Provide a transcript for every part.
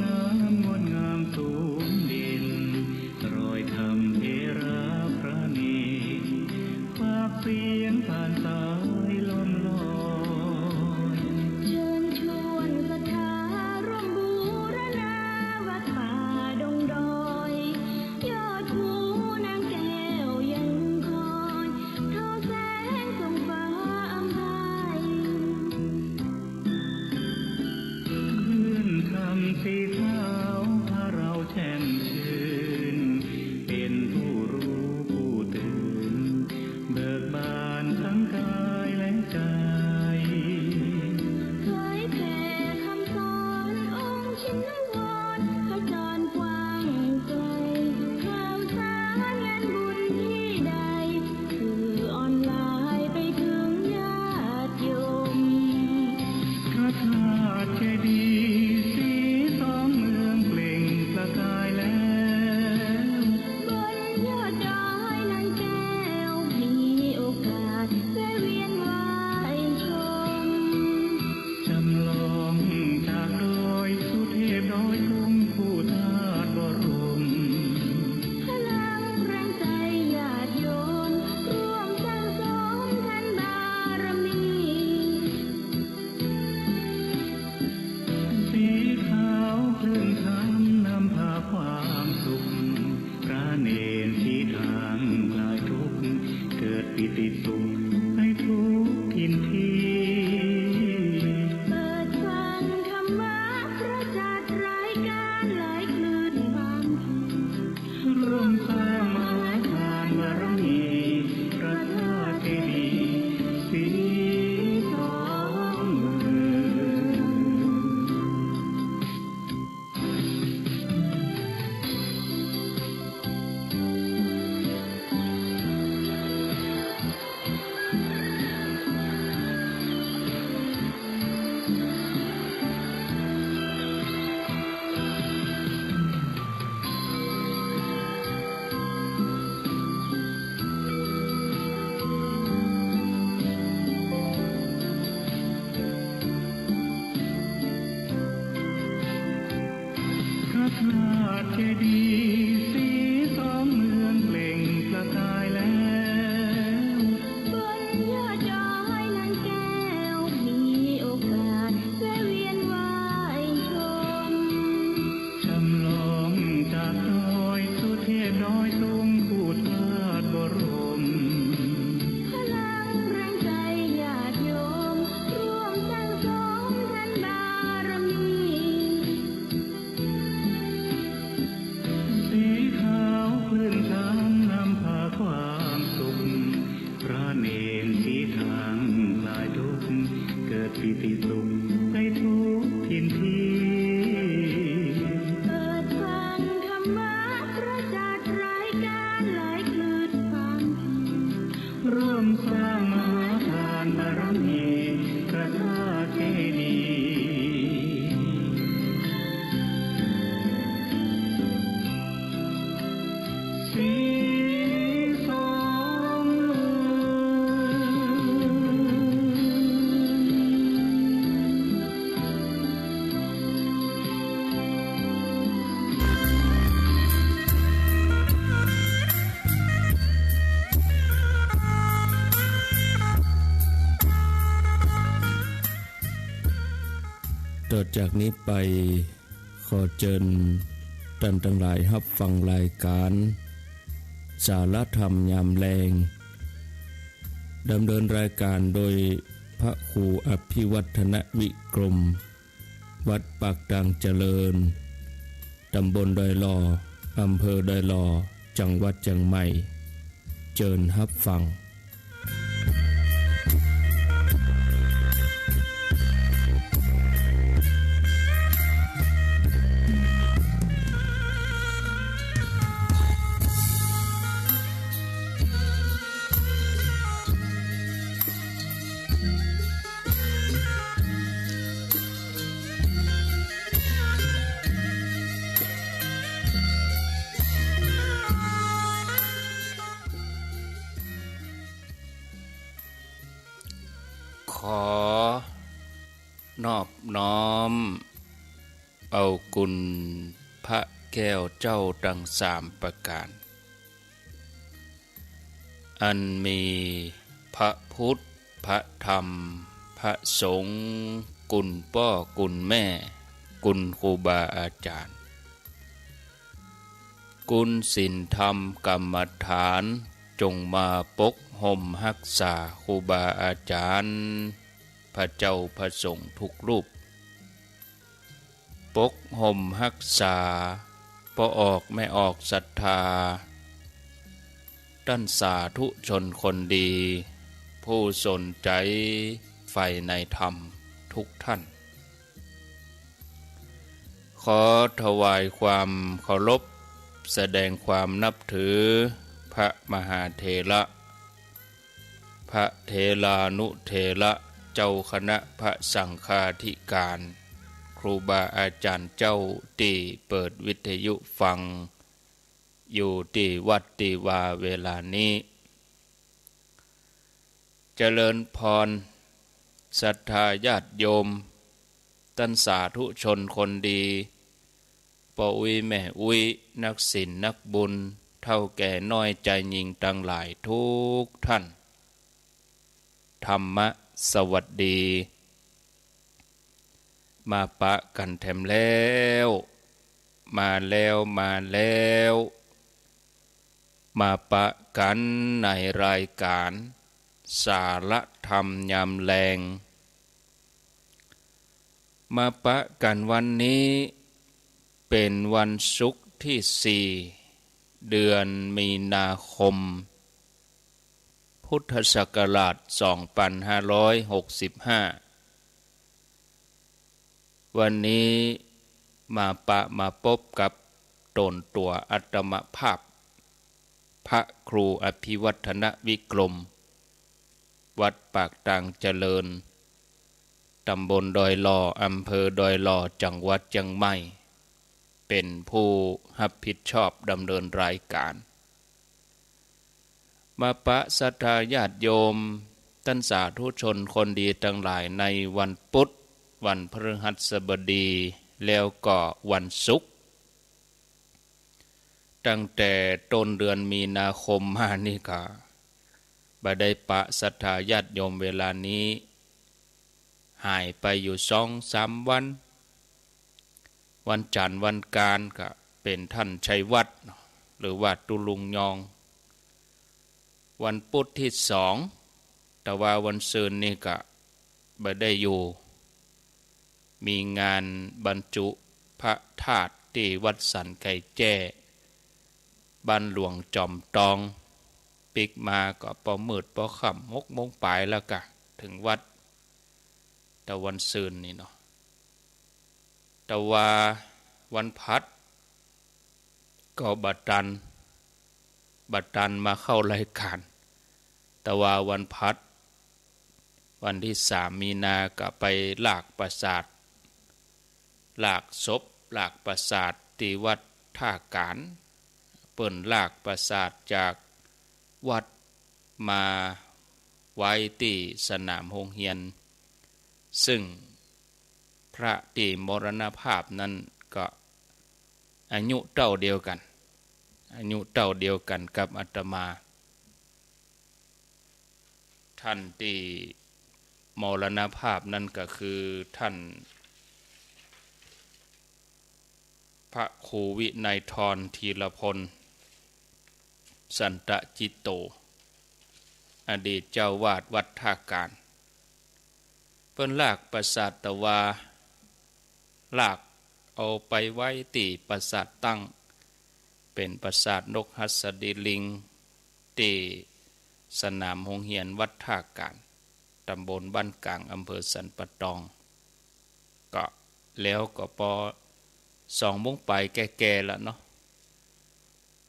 น้ำงดงามสูงเด่นรอยธรรมเทระพระเนตรฝากเสียงผ่านสายลมลอยเชิญชวนศรัทธาร่วมบูรณาวัดป่าดงดอยยอดภูนางแก้วยังคอยทอแสงส่องฟ้าอำไพขึ้นคำสีขาวพาเราแช่มชื่นเป็นผู้รู้ผู้ตื่นเบิกบานทั้งกายและใจเคยแผ่คำสอนองค์ชินวรขจรกว้างไกลข่าวสารงานบุญที่ใดสื่อออนไลน์ไปถึงญาติโยมพระธาตุเจดีย์สีสองเมืองเปล่งประกายแล้วบนยอดดอยนางแก้วมีโอกาสแวะเวียนไหว้ชมจำลองจากดอยสุเทพดอยตุงผู้ธาตุบรมพลังแรงใจญาติโยมร่วมสร้างสมทันบารมีสีขาวคลื่นธรรมนำพาความสุขพระเนรชี้ทางคลายทุกข์เกิดปิติสุขให้ทุกทินทีเปิดฟังธรรมะพระจัดรายการหลายคลื่นความร่วมสร้างมหาทานบารมีพระธาตุเจดีย์สีสองเมืองพระธาตุเจดีย์สีสองเมืองเปล่งประกายแล้วบนยอดดอยนางแก้วมีโอกาสแวะเวียนไหว้ชมจำลองจากดอยสุเทพดอยตุงผู้ธาตุบรมพลังแรงใจญาติโยมร่วมสร้างสมทันบารมีสีขาวคลื่นธรรมนำพาความสุขพระเนรชี้ทางคลายทุกข์เกิดปิติสุขให้ทุกทินทีเปิดฟังธรรมะพระจัดรายการหลายคลื่นความร่วมสร้างมหาทานบารมีพระธาตุเจดีย์สีสองเมืต่อจากนี้ไปขอเชิญท่านทั้งหลายรับฟังรายการสารธรรมยามแลงดำเนินรายการโดยพระครูอภิวัฒนวิกรมวัดปากดังเจริญตำบลดอยลออำเภอดอยลอจังหวัดเชียงใหม่เชิญรับฟัง ขอนอบน้อม เอากุลพระแก้วเจ้าดังสามประการอันมีพระพุทธพระธรรมพระสงฆ์กุลพ่อกุลแม่กุลครูบาอาจารย์กุลศีลธรรมกรรมฐานจงมาปกห่มรักษาครูบาอาจารย์พระเจ้าพระสงฆ์ทุกรูปปกห่มรักษาพอออกไม่ออกศรัทธาท่านสาธุชนคนดีผู้สนใจใฝ่ในธรรมทุกท่านขอถวายความเคารพแสดงความนับถือพระมหาเถระพระเถรานุเถระเจ้าคณะพระสังฆาธิการครูบาอาจารย์เจ้าที่เปิดวิทยุฟังอยู่ที่วัดที่วาเวลานี้เจริญพรศรัทธาญาติโยมท่านสาธุชนคนดีพ่ออุ้ยแม่อุ้ยนักศีลนักบุญเท่าแก่น้อยใจหญิงทั้งหลายทุกท่านธรรมะสวัสดีมาปะกันแถมแล้วมามาปะกันในรายการสารธรรมยามแลงมาปะกันวันนี้เป็นวันศุกร์ที่4เดือนมีนาคมพุทธศักราช2565วันนี้มาพบกับตนตัวอัตมภาพพระครูอภิวัฒนวิกรมวัดปากตางเจริญตำบลดอยหล่ออำเภอดอยหล่อจังหวัดเชียงใหม่เป็นผู้รับผิดชอบดำเนินรายการมาปะศรัทธาญาติโยมท่านสาธุชนคนดีทั้งหลายในวันพุธวันพฤหัสบดีแล้วก็วันศุกร์ตั้งแต่ต้นเดือนมีนาคมมานี่ก็บ่ได้ปะศรัทธาญาติโยมเวลานี้หายไปอยู่2-3 วันวันจันทร์วันการก็เป็นท่านชัยวัฒน์หรือว่าตุลุงยองวันพุธที่2แต่ว่าวันศุกร์นี่ก็บ่ได้อยู่มีงานบรรจุพระธาตุที่วัดสันไก่แจ้บ้านหลวงจอมตองปิกมาก็พอมืดพอค่ำ6 โมงปลายแล้วก็ถึงวัดแต่วันศุกร์นี่เนาะแต่ว่าวันพัดก็บัดตันมาเข้ารายการแต่ว่าวันพัดวันที่3 มีนาก็ไปลากปราสาทลากศพลากปราสาทที่วัดท่าการเปิ้นลากปราสาทจากวัดมาไว้ที่สนามโรงเรียนซึ่งพระที่มรณภาพนั้นก็อายุเท่าเดียวกันกับอาตมาท่านที่มรณภาพนั้นก็คือท่านพระครูวินัยธรธีรพลสันตจิตโตอดีตเจ้าวาดวัดท่าการเพิ่นลากปราสาทตะวาลากเอาไปไว้ที่ปราสาทตั้งเป็นปราสาทนกหัสดิลิงที่สนามโรงเรียนวัดท่าการตำบลบ้านกลางอำเภอสันปะตองก็แล้วก็พอ2 โมงไปแก่ๆแล้วเนาะ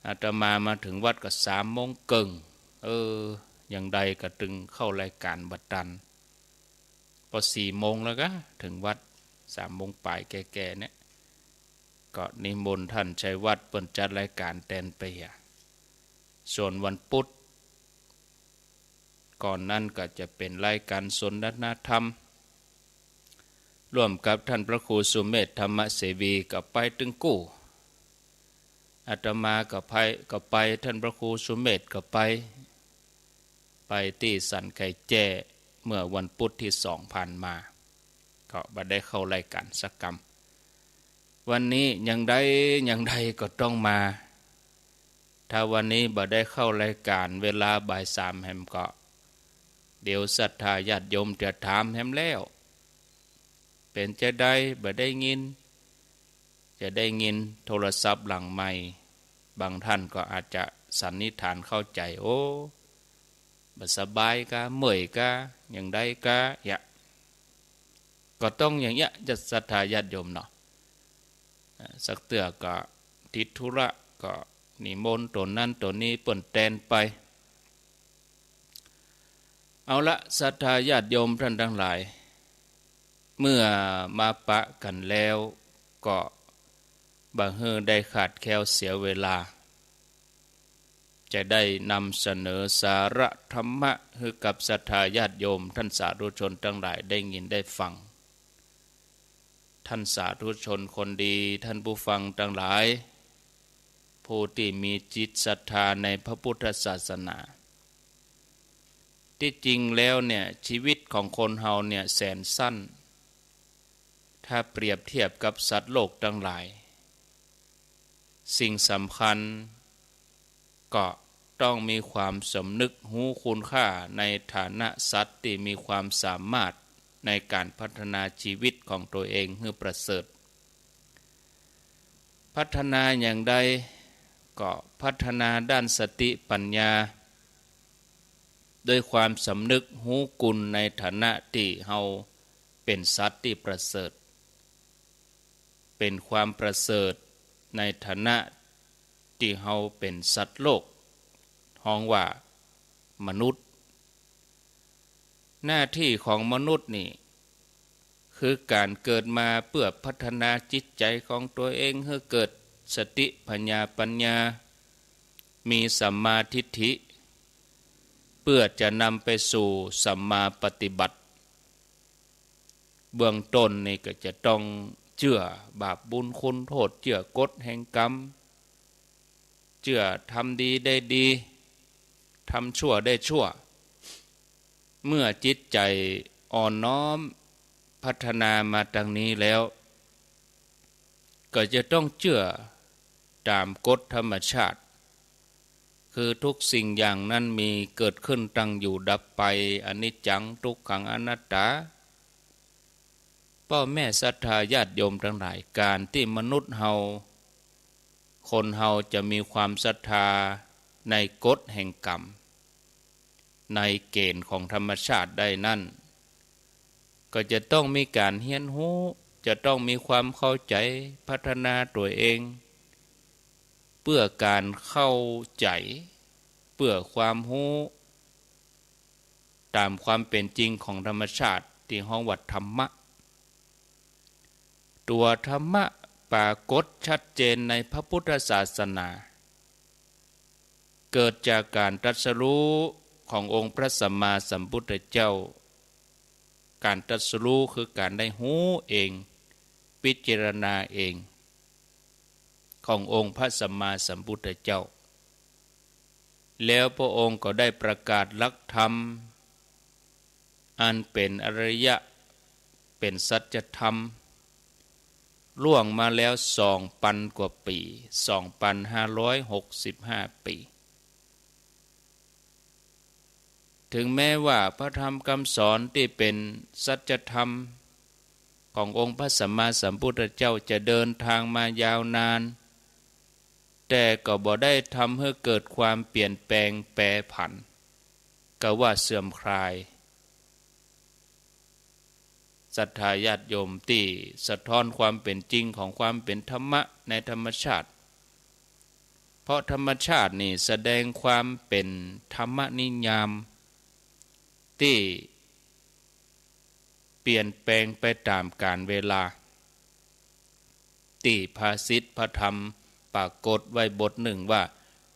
อาตมาถึงวัดก็3 โมงครึ่งอย่างใดก็ตึงเข้ารายการบัดตันพอ4 โมงแล้วก็ถึงวัด3 โมงไปแก่ๆเนี่ยก็นิมนต์ท่านชัยวัฒน์เปิ่นจัดรายการแตนไปส่วนวันพุธก่อนนั้นก็จะเป็นรายการสนทนาธรรม ร่วมกับท่านพระครูสุเมธธรรมเสวีกับไปตึงกู้อาตมากับไปท่านพระครูสุเมธกับไปที่สันไข่แจ้เมื่อวันพุธที่2ผ่านมาก็บ่ได้เข้ารายการสักกรรมวันนี้ยังได้ก็ต้องมาถ้าวันนี้บ่ได้เข้ารายการเวลาบ่าย3แฮมก็เดี๋ยวศรัทธาญาติโยมจะถามแฮมแล้วเป็นจะได้บ่ได้ยินจะได้ยินโทรศัพท์หลังไมค์บางท่านก็อาจจะสันนิษฐานเข้าใจโอ้บ่สบายกะเมื่อยกะอย่างใดกะก็ต้องอย่างเงี้ยจะศรัทธาญาติโยมเนาะสักเตือก็ทิศธุระก็นิมนต์ตนนั้นตนนี้เปิ้นแตนไปเอาละศรัทธาญาติโยมท่านทั้งหลายเมื่อมาปะกันแล้วก็บ่เฮอได้ขาดแคลวเสียเวลาจะได้นำเสนอสาระธรรมะให้กับศรัทธาญาติโยมท่านสาธุชนทั้งหลายได้ยินได้ฟังท่านสาธุชนคนดีท่านผู้ฟังทั้งหลายผู้ที่มีจิตศรัทธาในพระพุทธศาสนาที่จริงแล้วเนี่ยชีวิตของคนเฮาเนี่ยแสนสั้นถ้าเปรียบเทียบกับสัตว์โลกทั้งหลายสิ่งสำคัญก็ต้องมีความสำนึกรู้คุณค่าในฐานะสัตว์ที่มีความสามารถในการพัฒนาชีวิตของตัวเองให้ประเสริฐพัฒนาอย่างใดก็พัฒนาด้านสติปัญญาด้วยความสำนึกรู้คุณในฐานะที่เฮาเป็นสัตว์ที่ประเสริฐเป็นความประเสริฐในฐานะที่เฮาเป็นสัตว์โลกฮ้องว่ามนุษย์หน้าที่ของมนุษย์นี่คือการเกิดมาเพื่อพัฒนาจิตใจของตัวเองให้เกิดสติปัญญามีสัมมาทิฏฐิเพื่อจะนำไปสู่สัมมาปฏิบัติเบื้องต้นนี่ก็จะต้องเชื่อบาปบุญคุณโทษเชื่อกฎแห่งกรรมเชื่อทำดีได้ดีทำชั่วได้ชั่วเมื่อจิตใจอ่อนน้อมพัฒนามาดังนี้แล้วก็จะต้องเชื่อตามกฎธรรมชาติคือทุกสิ่งอย่างนั้นมีเกิดขึ้นตั้งอยู่ดับไปอนิจจังทุกขังอนัตตาพ่อแม่ศรัทธาญาติโยมทั้งหลายการที่มนุษย์เฮาคนเฮาจะมีความศรัทธาในกฎแห่งกรรมในเกณฑ์ของธรรมชาติได้นั่นก็จะต้องมีการเรียนรู้จะต้องมีความเข้าใจพัฒนาตัวเองเพื่อการเข้าใจเพื่อความรู้ตามความเป็นจริงของธรรมชาติที่ห้องวัดธรรมะตัวธรรมะปรากฏชัดเจนในพระพุทธศาสนาเกิดจากการตรัสรู้ขององค์พระสัมมาสัมพุทธเจ้าการตรัสรู้คือการได้รู้เองพิจารณาเองขององค์พระสัมมาสัมพุทธเจ้าแล้วพระองค์ก็ได้ประกาศหลักธรรมอันเป็นอริยะเป็นสัจธรรมล่วงมาแล้ว 2,000 กว่าปี 2,565 ปีถึงแม้ว่าพระธรรมคำสอนที่เป็นสัจธรรมขององค์พระสัมมาสัมพุทธเจ้าจะเดินทางมายาวนานแต่ก็บ่ได้ทำให้เกิดความเปลี่ยนแปลงแปรผันก็ว่าเสื่อมคลายศรัทธาญาติโยมที่สะท้อนความเป็นจริงของความเป็นธรรมะในธรรมชาติเพราะธรรมชาตินี่แสดงความเป็นธรรมนิยามที่เปลี่ยนแปลงไปตามกาลเวลาที่ภาษิตพระธรรมปรากฏไว้บทหนึ่งว่า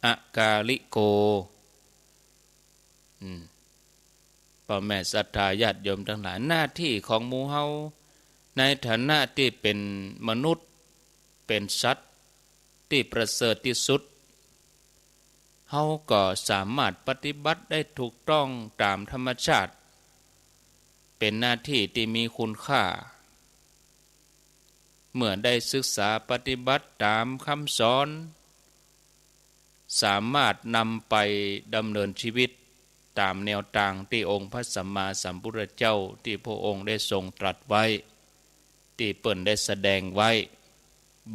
อากาลิโกพ่อแม่ศรัทธาญาติโยมทั้งหลายหน้าที่ของหมู่เฮา ในฐานะที่เป็นมนุษย์เป็นสัตว์ที่ประเสริฐที่สุดเฮาก็สามารถปฏิบัติได้ถูกต้องตามธรรมชาติเป็นหน้าที่ที่มีคุณค่าเมื่อได้ศึกษาปฏิบัติตามคำสอนสามารถนำไปดำเนินชีวิตตามแนวทางที่องค์พระสัมมาสัมพุทธเจ้าที่พระองค์ได้ทรงตรัสไว้ที่เปิ้นได้แสดงไว้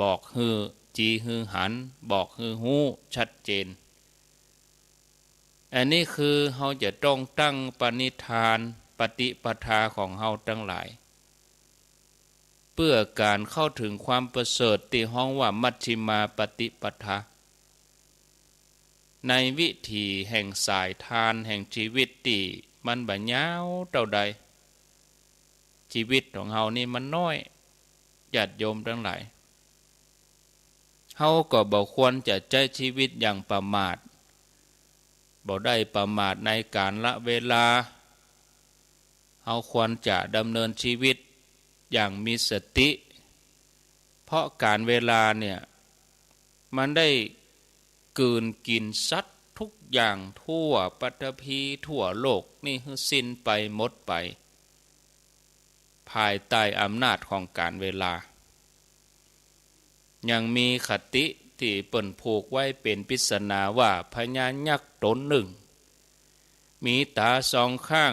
บอกฮือจีฮือหันบอกฮือฮู้ชัดเจนอันนี้คือเฮาจะต้องตั้งปณิธานปฏิปทาของเฮาทั้งหลายเพื่อการเข้าถึงความประเสริฐที่ฮ้องว่ามัชฌิมาปฏิปทาในวิถีแห่งสายทานแห่งชีวิตที่มันบ่ยาวเท่าใดชีวิตของเฮานี่มันน้อยญาติโยมทั้งหลายเฮาก็บ่ควรจะใช้ชีวิตอย่างประมาทบ่ได้ประมาทในการละเวลาเฮาควรจะดำเนินชีวิตอย่างมีสติเพราะการเวลาเนี่ยมันได้กืนกินสัตว์ทุกอย่างทั่วปฐพีทั่วโลกนี่คือสิ้นไปหมดไปภายใต้อำนาจของการเวลายังมีคติที่เปิ่นผูกไว้เป็นปริศนาว่าพญายักษ์ตนหนึ่งมีตาสองข้าง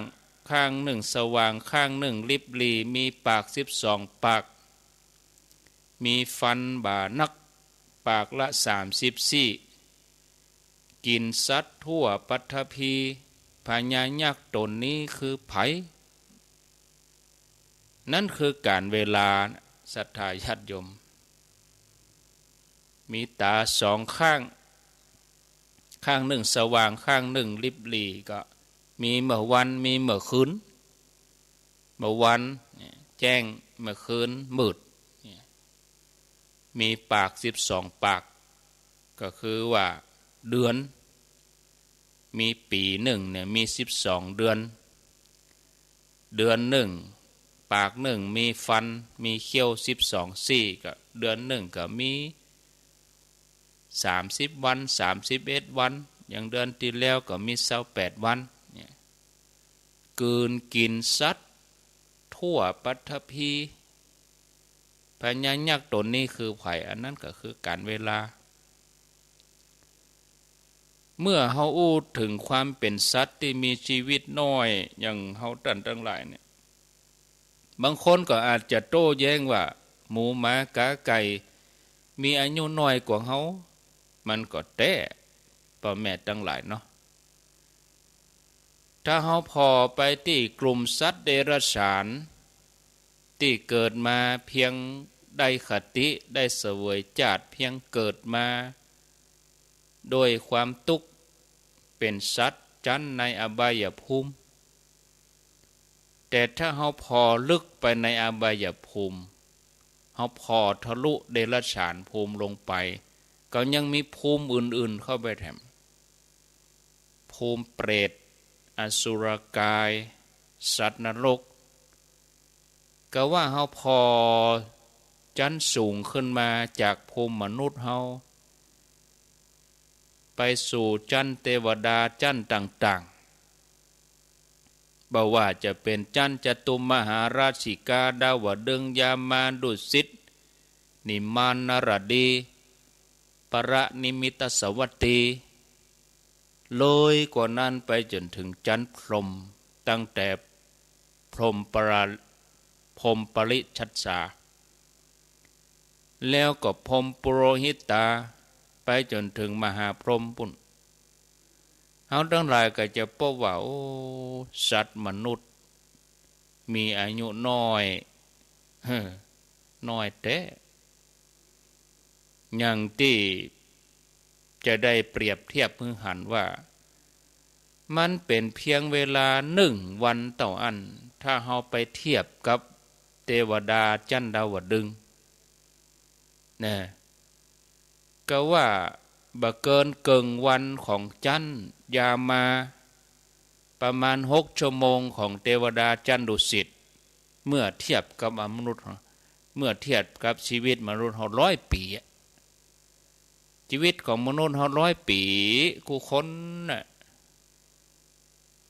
ข้างหนึ่งสว่างข้างหนึ่งลิบหลีมีปาก12 ปากมีฟันบ่านักปากละ34กินสัตว์ทั่วปฐพีพญายักษ์ตนนี้คือไผนั่นคือการเวลาศรัทธาญาติโยมมีตาสองข้างข้างหนึ่งสว่างข้างหนึ่งลิบหลีก็มีเมื่อวันมีเมื่อคืนเมื่อวันแจ้งเมื่อคืนมืดมีปาก12 ปากก็คือว่าเดือนมีปีหนึ่งเนี่ยมี12 เดือนเดือนหนึ่งปากหนึ่งมีฟันมีเขี้ยว12 ซี่ก็เดือนหนึ่งก็มี30 วัน31 วันอย่างเดือนที่แล้วก็มี28 วันเนี่ยกืนกินสัตว์ทั่วปฐพีพญายักษ์ตนนี้คือไผอันนั้นก็คือการเวลาเมื่อเฮาอู้ถึงความเป็นสัตว์ที่มีชีวิตน้อยอย่างเฮาท่านทั้งหลายเนี่ยบางคนก็อาจจะโต้แย้งว่าหมูหมากาไก่มีอายุน้อยกว่าเฮามันก็แต้พ่อแม่ทั้งหลายเนาะถ้าเฮาพอไปที่กลุ่มสัตว์เดรัจฉานที่เกิดมาเพียงได้คติได้เสวยชาติเพียงเกิดมาโดยความทุกข์เป็นสัตว์จันในอบายภูมิแต่ถ้าเฮาพอลึกไปในอบายภูมิเฮาพอทะลุเดรัจฉานภูมิลงไปก็ยังมีภูมิอื่นๆเข้าไปแถมภูมิเปรตอสุรกายสัตว์นรกก็ว่าเฮาพอจันสูงขึ้นมาจากภูมิมนุษย์เฮาไปสู่จันเทวดาจันต่างๆบ่ว่าจะเป็นจันจตุมหาราชิกาดาวดึงยามาดุสิตนิมานนรดีปรนิมิตสวัตตีเลยกว่านั้นไปจนถึงจันพรหมตั้งแต่พรหมปริชัชชาแล้วก็พรหมปุโรหิตาไปจนถึงมหาพรหมปุ่นเฮาทั้งหลายก็จะพบว่าโอ้สัตว์มนุษย์มีอายุน้อยน้อยแต่อย่างที่จะได้เปรียบเทียบพึงหันว่ามันเป็นเพียงเวลา1 วันต่ออันถ้าเฮาไปเทียบกับเทวดาจันดาวดึงนะก็ว่าบ่เกินเกิงวันของจันยามาประมาณ6 ชั่วโมงของเทวดาจันดุสิต เมื่อเทียบกับมนุษย์เมื่อเทียบกับชีวิตมนุษย์เรา100 ปีชีวิตของมนุษย์เรา100 ปีกูคนน่ะ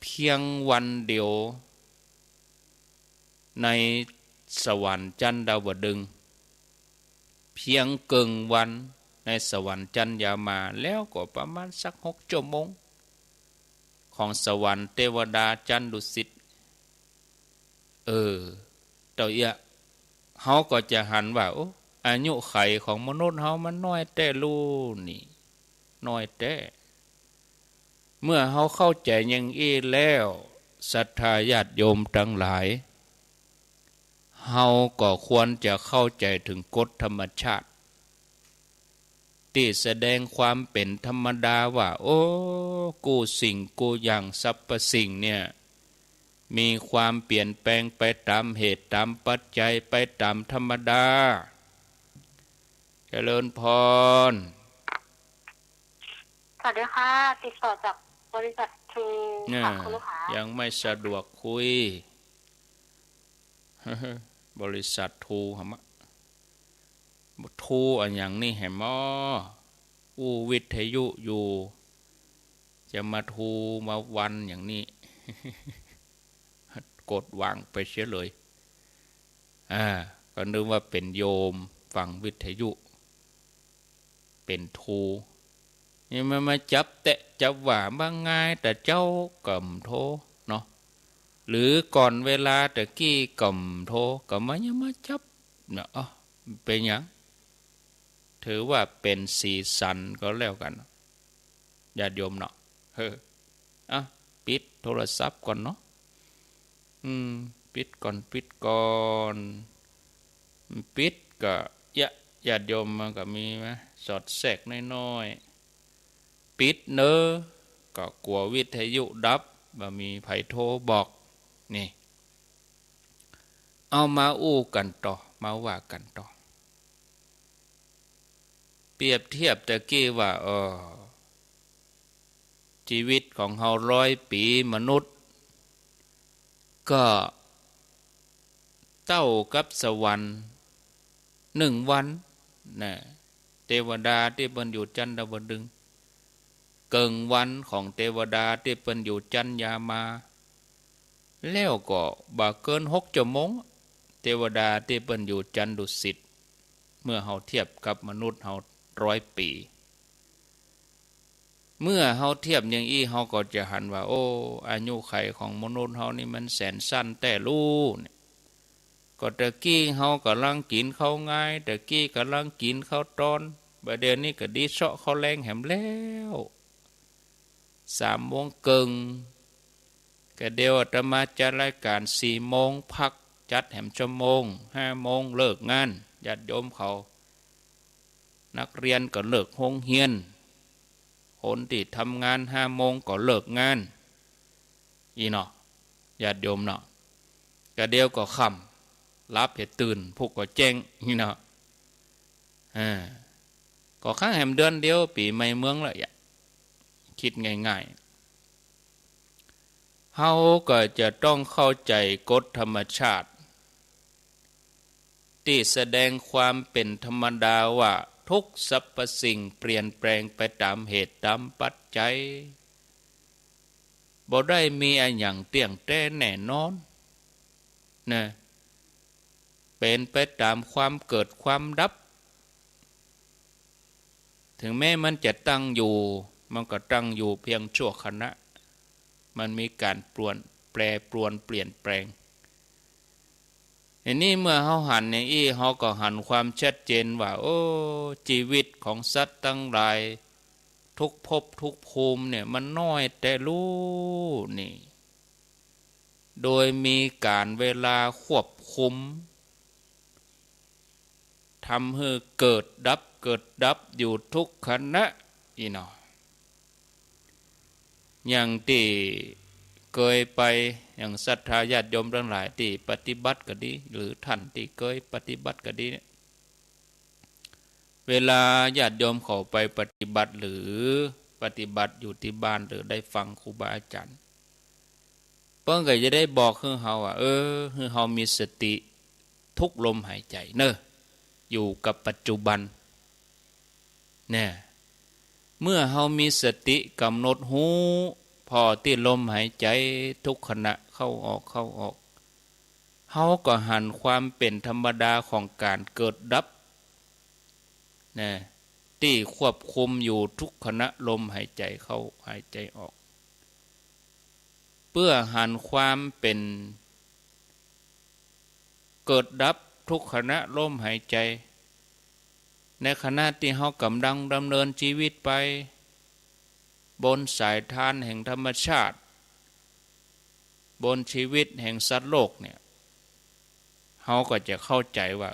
เพียงวันเดียวในสวรรค์จันทร์ดาวดึงส์เพียงเกิงวันในสวรรค์จันทร์ยามาแล้วก็ประมาณสัก6 ชั่วโมงของสวรรค์เทวดาจันทร์ดุสิตตัวเอียเฮาก็จะหันว่าโอ้อายุไขของมนุษย์เฮามันน้อยแต่รู้นี่น้อยแต่เมื่อเฮาเข้าใจอย่างอี้แล้วศรัทธาญาติโยมทั้งหลายเฮาก็ควรจะเข้าใจถึงกฎธรรมชาติที่แสดงความเป็นธรรมดาว่าโอ้กูสิ่งกูอย่างสรรพสิ่งเนี่ยมีความเปลี่ยนแปลงไปตามเหตุตามปัจจัยไปตามธรรมดาเจริญพรสวัสดีค่ะติดต่อจากบริษัททูค่ะคุณลูกค้ายังไม่สะดวกคุย บริษัททูหมะทูอันอย่างนี้แหมออู้วิทยุอยู่จะมาทูมาวันอย่างนี้ กดวางไปเสียเลยก็นึกว่าเป็นโยมฟังวิทยุเป็นทูนี่มันมาจับแตะจับว่าบางง่ายแต่เจ้ากำโทเนาะหรือก่อนเวลาแต่กี้กำโทก็มายังมาจับเนาะเป็นอย่างถือว่าเป็นสีสันก็แล้วกันญาติโยมเนาะปิดโทรศัพท์ก่อนเนาะปิดก่อนปิดก็ญาติโยมมันก็มีไหมสอดแทรกน้อยๆปิดเนอก็กลัววิทยุดับบ่มีไผโทรบอกนี่เอามาอู้กันต่อมาว่ากันต่อเปรียบเทียบตะกี้ว่าชีวิตของเฮา100 ปีมนุษย์ก็เท่ากับสวรรค์1 วันนะเทวดาที่เพิ่นอยู่จันทร์ดึงส์เกิงวันของเทวดาที่เพิ่นอยู่จันทร์ยามาแล้วก็บ่เกิน6 ชั่วโมงเทวดาที่เพิ่นอยู่จันทร์ดุสิตเมื่อเฮาเทียบกับมนุษย์เฮา100 ปีเมื่อเฮาเทียบอย่างอี้เฮาก็จะหันว่าโอ้อายุไขของมนุษย์เฮานี่มันแสนสั้นแต่รู้ก็ตะกี้เฮากำลังกินข้าวง่ายตะกี้กำลังกินข้าวตอนบัดเดี๋ยวนี้ก็ดีเซาะข้าวแรงแหมแล้ว3 โมงเกิงก็เดี๋ยวอาตมาจัดรายการ4 โมงพักจัดแหมชั่วโมง5 โมงเลิกงานญาติโยมเขานักเรียนก็เลิกโรงเรียนคนที่ทำงาน5 โมงก็เลิกงานอีเนาะญาติโยมเนาะก็เดี๋ยวก็ค่ำรับให้ตื่นพวกก็แจ้งนี่เนาะก็ข้างแหมเดือนเดียวปีใหม่เมืองละคิดง่ายๆเฮาก็จะต้องเข้าใจกฎธรรมชาติที่แสดงความเป็นธรรมดาว่าทุกสรรพสิ่งเปลี่ยนแปลงไปตามเหตุตามปัจจัยบ่ได้มีอันอย่างเที่ยงแท้แน่นอนนะเป็นไปตามความเกิดความดับถึงแม้มันจะตั้งอยู่มันก็ตั้งอยู่เพียงชั่วขณะมันมีการแปรปรวนเปลี่ยนแปลงอันนี้เมื่อเฮาหันอย่างอี้เฮาก็หันความชัดเจนว่าโอ้ชีวิตของสัตว์ทั้งหลายทุกภพทุกภูมิเนี่ยมันน้อยแต่รู้นี่โดยมีการเวลาควบคุมทำให้เกิดดับอยู่ทุกขณะอีเนาะอย่างที่เคยไปอย่างศรัทธาญาติโยมทั้งหลายที่ปฏิบัติก็ดีหรือท่านที่เคยปฏิบัติก็ดีเนี่ยเวลาญาติโยมเข้าไปปฏิบัติหรือปฏิบัติอยู่ที่บ้านหรือได้ฟังครูบาอาจารย์ เปิ้นก็จะได้บอกให้เฮาให้เฮามีสติทุกลมหายใจเนอะอยู่กับปัจจุบันเนี่ยเมื่อเฮามีสติกำหนดหูพอที่ลมหายใจทุกขณะเข้าออกเฮาก็หันความเป็นธรรมดาของการเกิดดับนะที่ควบคุมอยู่ทุกขณะลมหายใจเข้าหายใจออกเพื่อหันความเป็นเกิดดับทุกขณะลมหายใจในขณะที่เฮากำลังดำเนินชีวิตไปบนสายทานแห่งธรรมชาติบนชีวิตแห่งสัตว์โลกเนี่ยเฮาก็จะเข้าใจว่า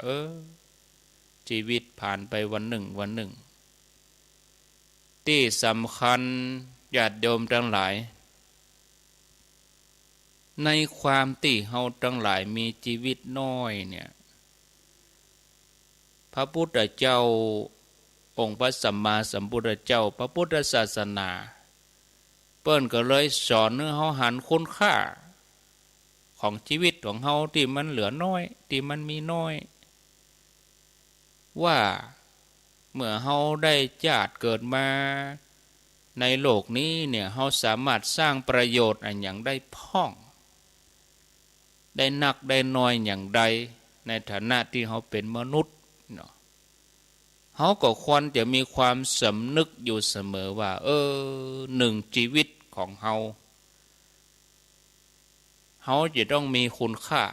ชีวิตผ่านไปวันหนึ่งที่สำคัญญาติโยมทั้งหลายในความที่เฮาทั้งหลายมีชีวิตน้อยเนี่ยพระพุทธเจ้าองค์พระสัมมาสัมพุทธเจ้าพระพุทธศาสนาเปิ้นก็เลยสอนให้เฮาหันคุณค่าของชีวิตของเฮาที่มันเหลือน้อยที่มันมีน้อยว่าเมื่อเฮาได้ญาติเกิดมาในโลกนี้เนี่ยเฮาสามารถสร้างประโยชน์อันอย่างได้พ่องได้นักได้น้อยอย่างใดในฐานะที่เฮาเป็นมนุษย์เนาะเฮาก็ควรจะมีความสำนึกอยู่เสมอว่าหนึ่งชีวิตของเฮาจะต้องมีคุณค่า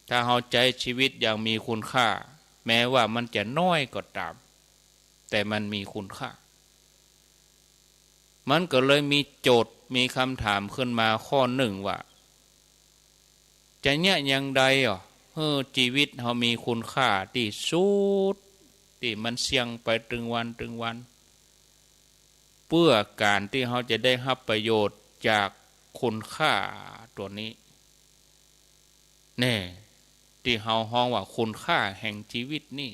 ถ้าเฮาใจชีวิตอย่างมีคุณค่าแม้ว่ามันจะน้อยก็ตามแต่มันมีคุณค่ามันก็เลยมีโจทย์มีคำถามขึ้นมาข้อหนึ่งว่าจะเนี่ยอย่างใดชีวิตเฮามีคุณค่าที่สุดที่มันเสี่ยงไปถึงวันเพื่อการที่เฮาจะได้รับประโยชน์จากคุณค่าตัวนี้แน่ที่เฮาฮ้องว่าคุณค่าแห่งชีวิตนี่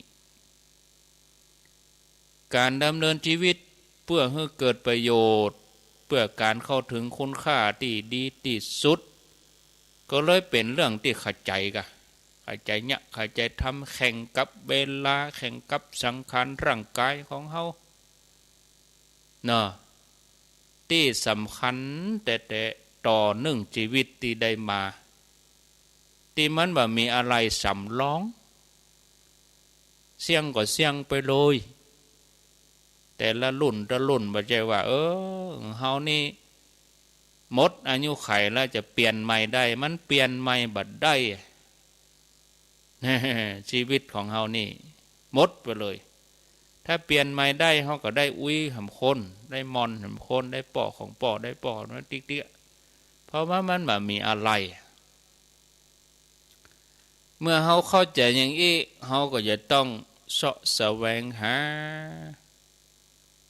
การดำเนินชีวิตเพื่อให้เกิดประโยชน์เพื่อการเข้าถึงคุณค่าที่ดีที่สุดก็เลยเป็นเรื่องที่เข้าใจเนี่ยเข้าใจทำแข่งกับเวลาแข่งกับสังขารร่างกายของเฮาเนาะที่สำคัญแต่ต่อหนึ่งชีวิตที่ได้มาที่มันบ่มีอะไรสำรองเสี่ยงก็เสี่ยงไปเลยแต่ละรุ่นบ่ใช่ว่าเฮานี่หมดอายุไขแล้วจะเปลี่ยนใหม่ได้มันเปลี่ยนใหม่บัดได้ชีวิตของเฮานี่หมดไปเลยถ้าเปลี่ยนใหม่ได้เฮาก็ได้อุ้ยหำคนได้มอนหำคนได้ปอของปอได้ปอนั้นติ๊กเพราะว่ามันบ่มีอะไรเมื่อเฮาเข้าใจอย่างนี้เฮาก็จะต้องเสาะแสวงหา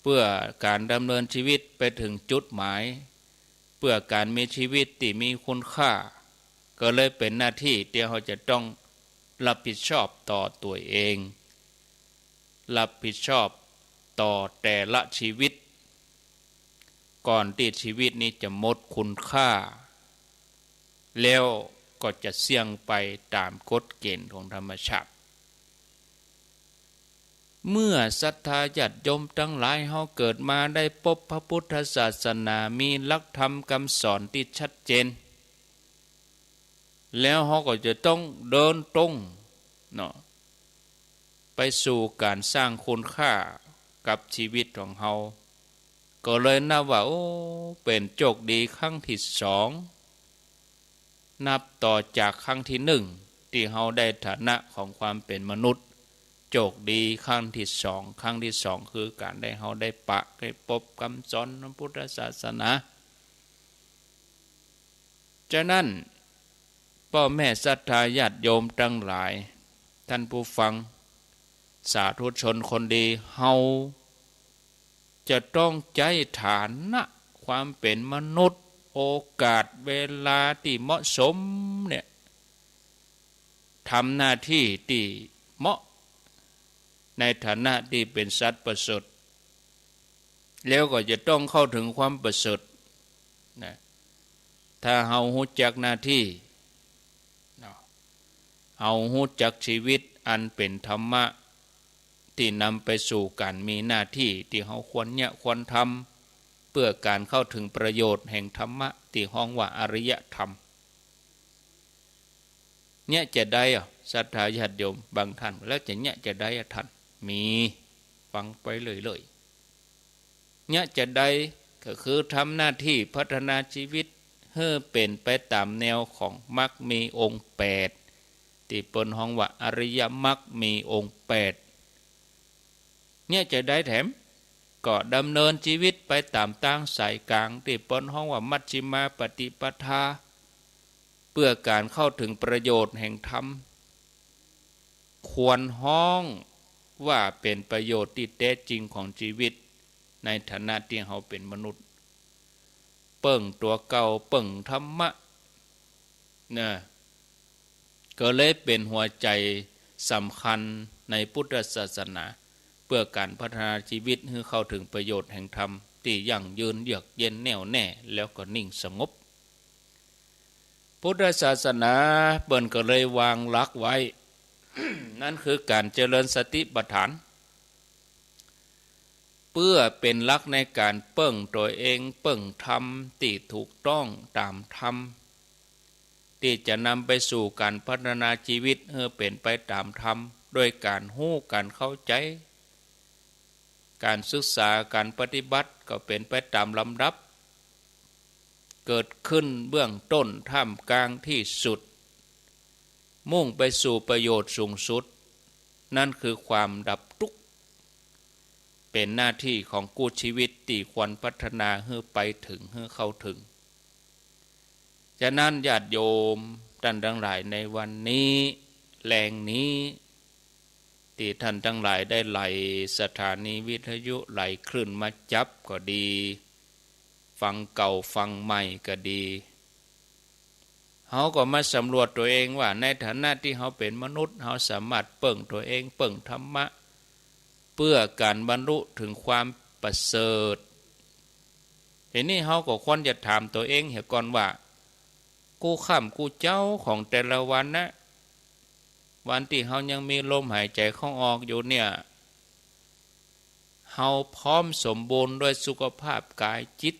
เพื่อการดำเนินชีวิตไปถึงจุดหมายเพื่อการมีชีวิตที่มีคุณค่าก็เลยเป็นหน้าที่ที่เฮาจะต้องรับผิดชอบต่อตัวเองรับผิดชอบต่อแต่ละชีวิตก่อนที่ชีวิตนี้จะหมดคุณค่าแล้วก็จะเสี่ยงไปตามกฎเกณฑ์ของธรรมชาติเมื่อศรัทธาญาติโยมทั้งหลายเฮาเกิดมาได้พบพระพุทธศาสนามีหลักธรรมคำสอนที่ชัดเจนแล้วเฮาก็จะต้องเดินตรงเนาะไปสู่การสร้างคุณค่ากับชีวิตของเฮาก็เลยนับว่าเป็นโชคดีครั้งที่สองนับต่อจากครั้งที่หนึ่งที่เฮาได้ฐานะของความเป็นมนุษย์โชคดีครั้งที่สองคือการได้เฮาได้พบคำสอนพระพุทธศาสนาฉะนั้นพ่อแม่ศรัทธาญาติโยมทั้งหลายท่านผู้ฟังสาธุชนคนดีเฮาจะต้องใจฐานะความเป็นมนุษย์โอกาสเวลาที่เหมาะสมเนี่ยทำหน้าที่ที่เหมาะในฐานะที่เป็นสัตว์ประเสริฐแล้วก็จะต้องเข้าถึงความประเสริฐนะ ถ้าเฮาฮู้จักหน้าที่เฮาฮู้จักชีวิตอันเป็นธรรมะที่นำไปสู่การมีหน้าที่ที่เฮาควรควรทำเพื่อการเข้าถึงประโยชน์แห่งธรรมะที่ฮ้องว่าอริยธรรมเนี่ยจะได้ศรัทธาญาติโยมบางท่านแล้วจะได้ท่านมีฟังไปเลยเนี่ยจะได้ก็คือทำหน้าที่พัฒนาชีวิตให้เป็นไปตามแนวของมรรคมีองค์8ที่เปิ้นฮ้องว่าอริยมรรคมีองค์8เนี่ยจะได้แถมก็ดำเนินชีวิตไปตามตั้งสายกลางที่เปิ้นฮ้องว่ามัชฌิมาปฏิปทาเพื่อการเข้าถึงประโยชน์แห่งธรรมควรฮ้องว่าเป็นประโยชน์ที่แท้จริงของชีวิตในฐานะที่เราเป็นมนุษย์เปิ่งตัวเก่าเปิ่งธรรมะนะก็เลยเป็นหัวใจสำคัญในพุทธศาสนาเพื่อการพัฒนาชีวิตให้เข้าถึงประโยชน์แห่งธรรมที่ยั่งยืนเยือกเย็นแน่วแน่แล้วก็นิ่งสงบพุทธศาสนาเปิ้นก็เลยวางหลักไว้ นั่นคือการเจริญสติปัฏฐานเพื่อเป็นหลักในการเปิ้งตัวเองเปิ้งธรรมที่ถูกต้องตามธรรมที่จะนำไปสู่การพัฒนาชีวิตให้เป็นไปตามธรรมด้วยการฮู้การเข้าใจการศึกษาการปฏิบัติก็เป็นไปตามลำดับเกิดขึ้นเบื้องต้นท่ามกลางที่สุดมุ่งไปสู่ประโยชน์สูงสุดนั่นคือความดับทุกข์เป็นหน้าที่ของกู้ชีวิตที่ควรพัฒนาให้ไปถึงให้เข้าถึงฉะนั้นญาติโยมท่านทั้งหลายในวันนี้แรงนี้ที่ท่านทั้งหลายได้ไหลสถานีวิทยุไหลคลื่นมาจับก็ดีฟังเก่าฟังใหม่ก็ดีเขาก็มาสำรวจตัวเองว่าในฐานะที่เขาเป็นมนุษย์เขาสามารถเปิ่งตัวเองเปิ่งธรรมะเพื่อการบรรลุถึงความประเสริฐทีนี้เขาก็ควรจะถามตัวเองเหี่ยก่อนว่ากูข้ามกูเจ้าของแต่ละวันนะวันที่เขายังมีลมหายใจเข้าออกอยู่เนี่ยเขาพร้อมสมบูรณ์ด้วยสุขภาพกายจิต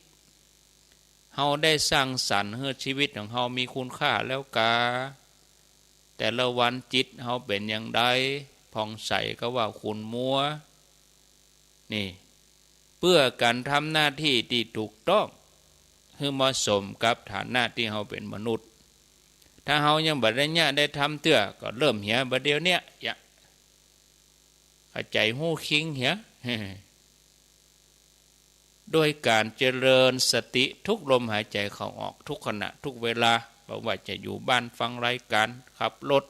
เฮาได้สร้างสรรค์ให้ชีวิตของเฮามีคุณค่าแล้วกาแต่ละวันจิตเฮาเป็นอย่างใดผ่องใสก็ว่าคุณมัวนี่เพื่อการทำหน้าที่ที่ถูกต้องให้เหมาะสมกับฐานะที่เฮาเป็นมนุษย์ถ้าเฮายังบ่ได้เนี่ยได้ทำเตื้อก็เริ่มเหี่ยบัดเดียวเนี่ยเข้าใจฮู้คิงเหี่ยโดยการเจริญสติทุกลมหายใจเข้าออกทุกขณะทุกเวลาบ่ว่าจะอยู่บ้านฟังรายการขับรถ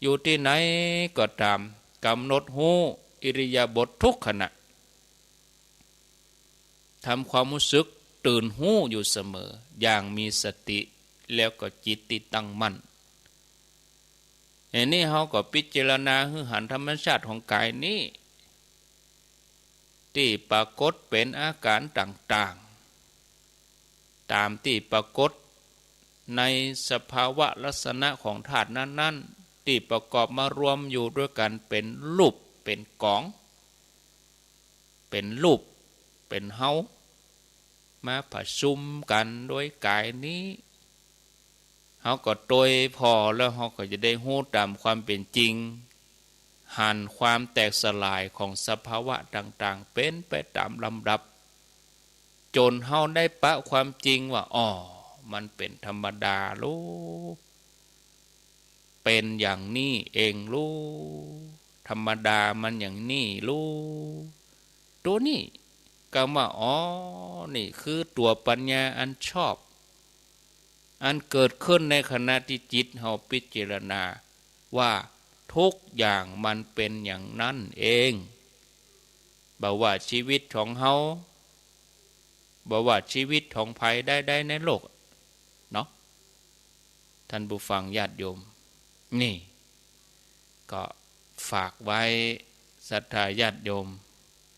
อยู่ที่ไหนก็ตามกำหนดฮู้อิริยาบถทุกขณะทำความรู้สึกตื่นฮู้อยู่เสมออย่างมีสติแล้วก็จิตติตั้งมั่นอันนี้เขาก็พิจารณาให้หันธรรมชาติของกายนี้ที่ปรากฏเป็นอาการต่างๆตามที่ปรากฏในสภาวะลักษณะของธาตุนั้นๆที่ประกอบมารวมอยู่ด้วยกันเป็นรูปเป็นกองเป็นรูปเป็นเฮามาผสมกันโดยกายนี้เขาก็โดยพอแล้วเขาก็จะได้ฮู้ตามความเป็นจริงหันความแตกสลายของสภาวะต่างๆเป็นไปตามลำดับจนเฮาได้ปะความจริงว่าอ๋อมันเป็นธรรมดาลูกเป็นอย่างนี้เองลูกธรรมดามันอย่างนี้ลูกตัวนี้ก็ว่าอ๋อนี่คือตัวปัญญาอันชอบอันเกิดขึ้นในขณะที่จิตเฮาพิจารณาว่าทุกอย่างมันเป็นอย่างนั้นเองบ่ว่าชีวิตของเฮาบ่ว่าชีวิตของภัยได้ในโลกเนาะท่านผู้ฟังญาติโยมนี่ก็ฝากไว้ศรัทธาญาติโยม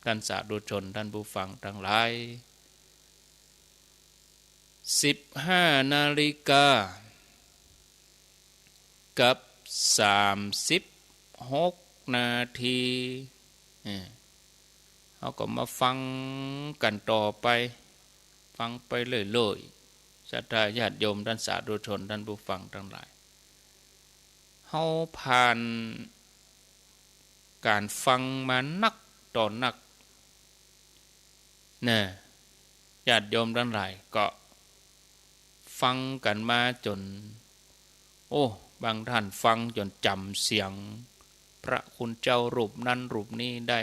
ท่านสาธุชนท่านผู้ฟังทั้งหลาย 15 นาฬิกากับ36 นาทีเขาก็มาฟังกันต่อไปฟังไปเรื่อยๆศรัทธาญาติโยมท่านสาธุชนท่านผู้ฟังทั้งหลายเขาผ่านการฟังมานักต่อนักเนี่ยญาติโยมทั้งหลายก็ฟังกันมาจนบางท่านฟังจนจำเสียงพระคุณเจ้ารูปนั้นรูปนี้ได้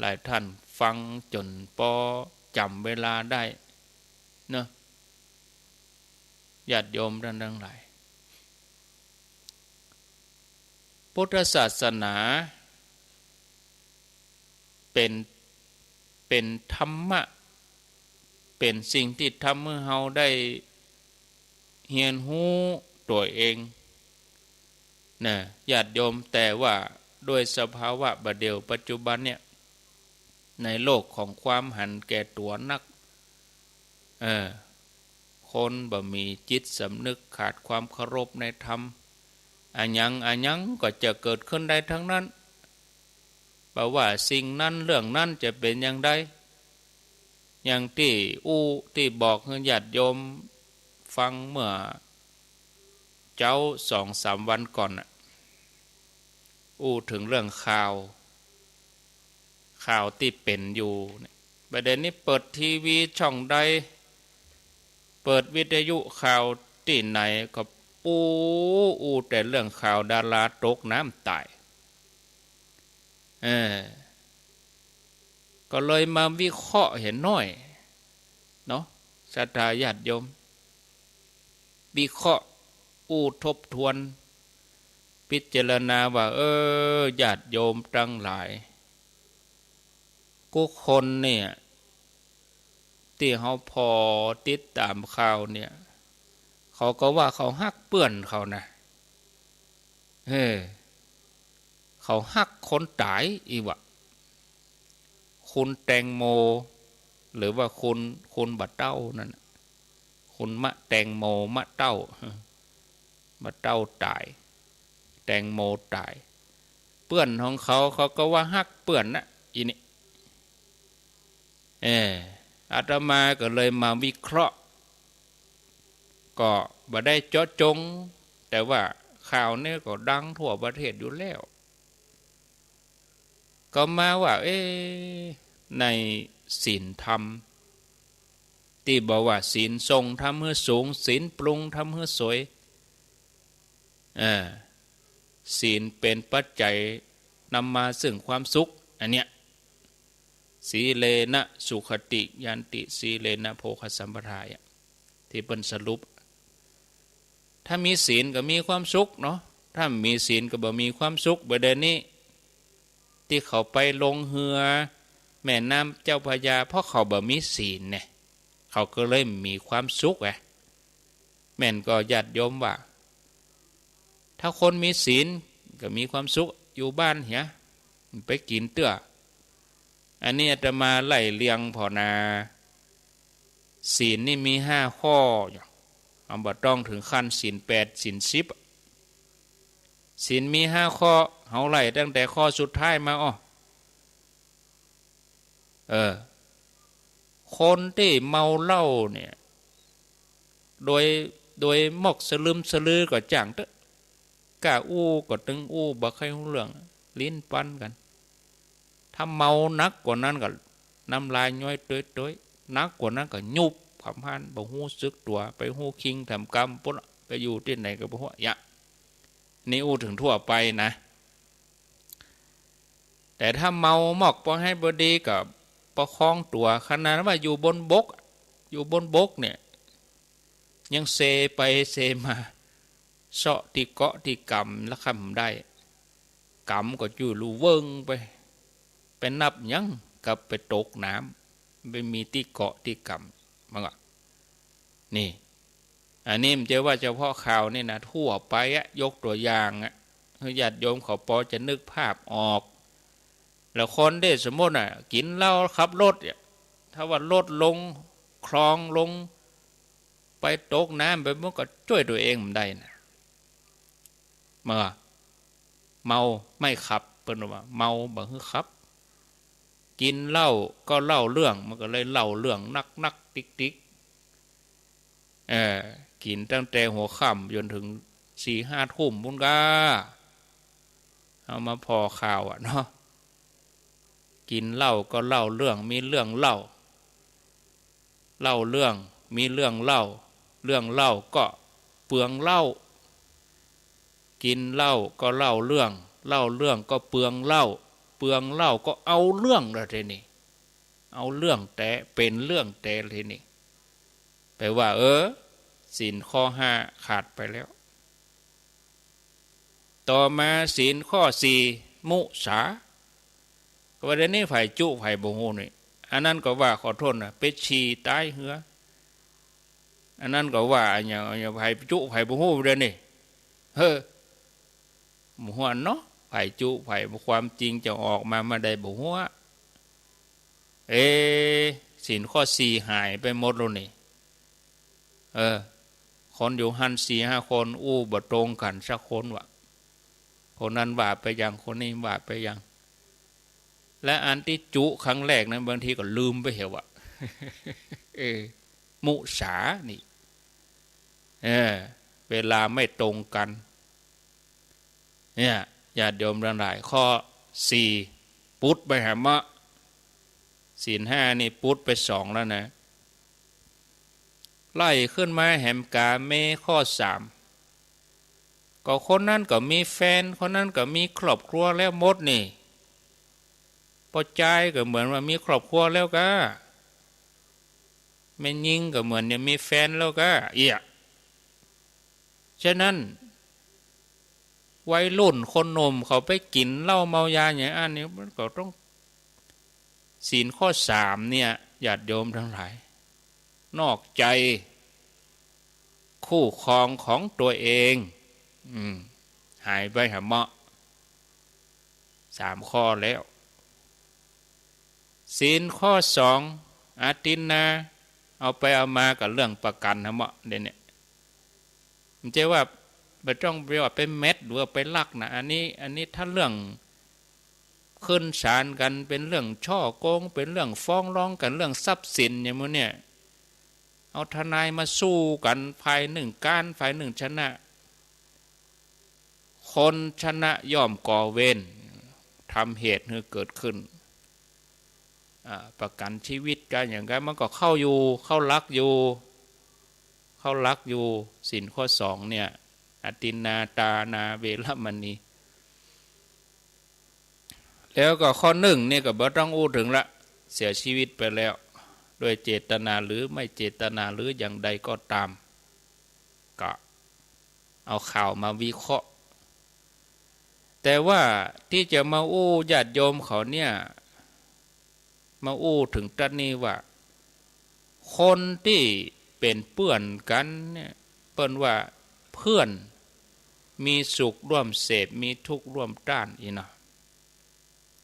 หลายท่านฟังจนจำเวลาได้เนอะญาติโยมท่านทั้งหลายพุทธศาสนาเป็นธรรมะเป็นสิ่งที่ทำให้เราได้เรียนรู้ตัวเองนะญาติโยมแต่ว่าด้วยสภาวะบัดเดี๋ยวปัจจุบันเนี่ยในโลกของความหันแก่ตัวนักคนบ่มีจิตสำนึกขาดความเคารพในธรรมอันยังก็จะเกิดขึ้นได้ทั้งนั้นเพราะว่าสิ่งนั้นเรื่องนั้นจะเป็นอย่างใดอย่างที่บอกให้ญาติโยมฟังเมื่อเจ้า2-3 วันก่อนถึงเรื่องข่าวที่เป็นอยู่ประเด็นนี้เปิดทีวีช่องใดเปิดวิทยุข่าวที่ไหนก็แต่เรื่องข่าวดาราตกน้ำตายก็เลยมาวิเคราะห์เห็นน้อยเนาะศรัทธาญาติโยมวิเคราะห์ทบทวนพิจารณาว่าญาติโยมทั้งหลายกูคนเนี่ยที่เขาพอติดตามข่าวเนี่ยเขาก็ว่าเขาฮักเปื้อนเขานะเขาฮักคนตายอีวะคุณแตงโมหรือว่าคุณบะเต้านั่นคุณมะแตงโมมะเต้าบะเต้าตายแตงโมตายเปื้อนของเขาก็ว่าฮักเปื้อนนะอีนี่อาตมาก็เลยมาวิเคราะห์ก็บ่ได้เจาะจงแต่ว่าข่าวนี้ก็ดังทั่วประเทศอยู่แล้วก็มาว่าในศีลธรรมที่บอกว่าศีลทรงทำให้สูงศีลปรุงทำให้สวยศีลเป็นปัจจัยนำมาซึ่งความสุขอันเนี้ยสีเลนะสุขติยันติสีเลนะโภคสัมปทาที่เป็นสรุปถ้ามีศีลก็มีความสุขเนาะถ้ามีศีลก็บ่มีความสุขประเด็นนี้ที่เขาไปลงเหือแม่น้ำเจ้าพระยาเพราะเขาบ่มีศีลเนี่ยเขาก็เลยมีความสุขแม่นก็ญาติโยมว่าถ้าคนมีศีลก็มีความสุขอยู่บ้านเหียไปกินเตื้ออันนี้อาตมาไล่เลียงพอนาศีลนี่มี5 ข้อเอาบ่ต้องถึงขั้นศีล8ศีล10ศีลมี5 ข้อเฮาไล่ตั้งแต่ข้อสุดท้ายมาคนที่เมาเหล้าเนี่ยโดยมกสลึมสลือก็จ่างเตะกะก็ตึงบ่ใครรู้เรื่องลิ้นปั้นกันถ้าเมานักกว่านั้นก็น้ำลายย้อยต้อยๆนักกว่านั้นก็ยุบขำพันบ่ฮู้สึกตัวไปฮู้คิงทำกรรมปุ๊บไปอยู่ที่ไหนก็บ่ฮู้นี่ถึงทั่วไปนะแต่ถ้าเมาหมอกพอให้บดีกับประคองตัวขนาดว่าอยู่บนบกเนี่ยยังเซไปเซมาเสาะที่เกาะที่กำแล้วคำได้กำก็จู่รูเวิงไปนับยังกับไปตกน้ำไปมีที่เกาะที่กำมั้งนี่อันนี้มันจะว่าเฉพาะข่าวนี่นะทั่วไปยกตัวอย่างญาติโยมเขาพอจะนึกภาพออกแล้วคนได้สมมติกินเหล้าขับรถถ้าว่ารถลง คลองลงไปตกน้ำไปมันก็ช่วยตัวเองมันได้นะเมื่อเมาไม่ขับเปิ้นว่าเมาบ่ฮึขับกินเหล้าก็เล่าเรื่องมันก็เลยเล่าเรื่องนักติ๊กกินตั้งแต่หัวค่ำจนถึง4-5 ทุ่มบุญกาเอามาพอข่าวเนาะกินเหล้าก็เล่าเรื่องมีเรื่องเล่าเรื่องมีเรื่องเล่าก็เปลืองเหล้ากินเหล้าก็เล่าเรื่องก็เปลืองเหล้าก็เอาเรื่องแล้วทีนี้เอาเรื่องแต่เป็นเรื่องแต่ทีนี้แปลว่าศีลข้อ5ขาดไปแล้วต่อมาศีลข้อ4มุสาก็ว่าเดี๋ยวนี้ไผจุไผบ่ฮู้นี่อันนั้นก็ว่าขอโทษนะไปฉี่ตายเหืออันนั้นก็ว่าอย่าไผจุไผบ่ฮู้เดี๋ยวนี้บ่ฮู้เนาะไผจุไผความจริงจะออกมาได้บ่ฮู้ศีลข้อ4หายไปหมดแล้วนี่คนอยู่หัน 4-5 คนบ่ตรงกันสักคนว่ะคนนั้นว่าไปยังคนนี้ว่าไปยังและอันที่จุครั้งแรกนั้นบางทีก็ลืมไปเหรอวะ มุสานี่เวลาไม่ตรงกันเนี่ยญาติโยมทั้งหลายข้อ4ปุตไปหามะศีล5นี่ปุตไป2แล้วนะไล่ขึ้นมาแหมกาเมข้อ3ก็คนนั้นก็มีแฟนคนนั้นก็มีครอบครัวแล้วหมดนี่พอใจก็เหมือนว่ามีครอบครัวแล้วก็แม่ยิงก็เหมือนเนี่ยมีแฟนแล้วก็ฉะนั้นวัยรุ่นคนหนุ่มเขาไปกินเหล้าเมายาอย่างอันนี้มันก็ต้องศีลข้อ3เนี่ยญาติโยมทั้งหลายนอกใจคู่ครองของตัวเองหายไปหาเหมาะ3ข้อแล้วศีลข้อ2อาตินนาเอาไปเอามากับเรื่องประกันหาเหมาะเดี๋ยวนี้มันจะว่าไม่ต้องไปว่าเป็นเม็ดหรือว่าไปลักนะอันนี้ถ้าเรื่องขึ้นศาลกันเป็นเรื่องช่อโกงเป็นเรื่องฟ้องร้องกันเรื่องทรัพย์สินอย่างมื้อเนี่ยเอาทนายมาสู้กันฝ่ายหนึ่งการฝ่ายหนึ่งชนะคนชนะย่อมก่อเวรทำเหตุให้เกิดขึ้นประกันชีวิตกันอย่างนั้นมันก็เข้าลักอยู่ศีลข้อ2เนี่ยอตินนาตานาเวรมณีแล้วก็ข้อ1นี่ก็บ่ต้องอู้ถึงละเสียชีวิตไปแล้วโดยเจตนาหรือไม่เจตนาหรืออย่างใดก็ตามก็เอาข่าวมาวิเคราะห์แต่ว่าที่จะมาอู้ญาติโยมเขาเนี่ยมาอู้ถึงตอนนี้ว่าคนที่เป็นเพื่อนกันเนี่ยเปิ้นว่าเพื่อนมีสุขร่วมเสพมีทุกข์ร่วมต้านอีนะ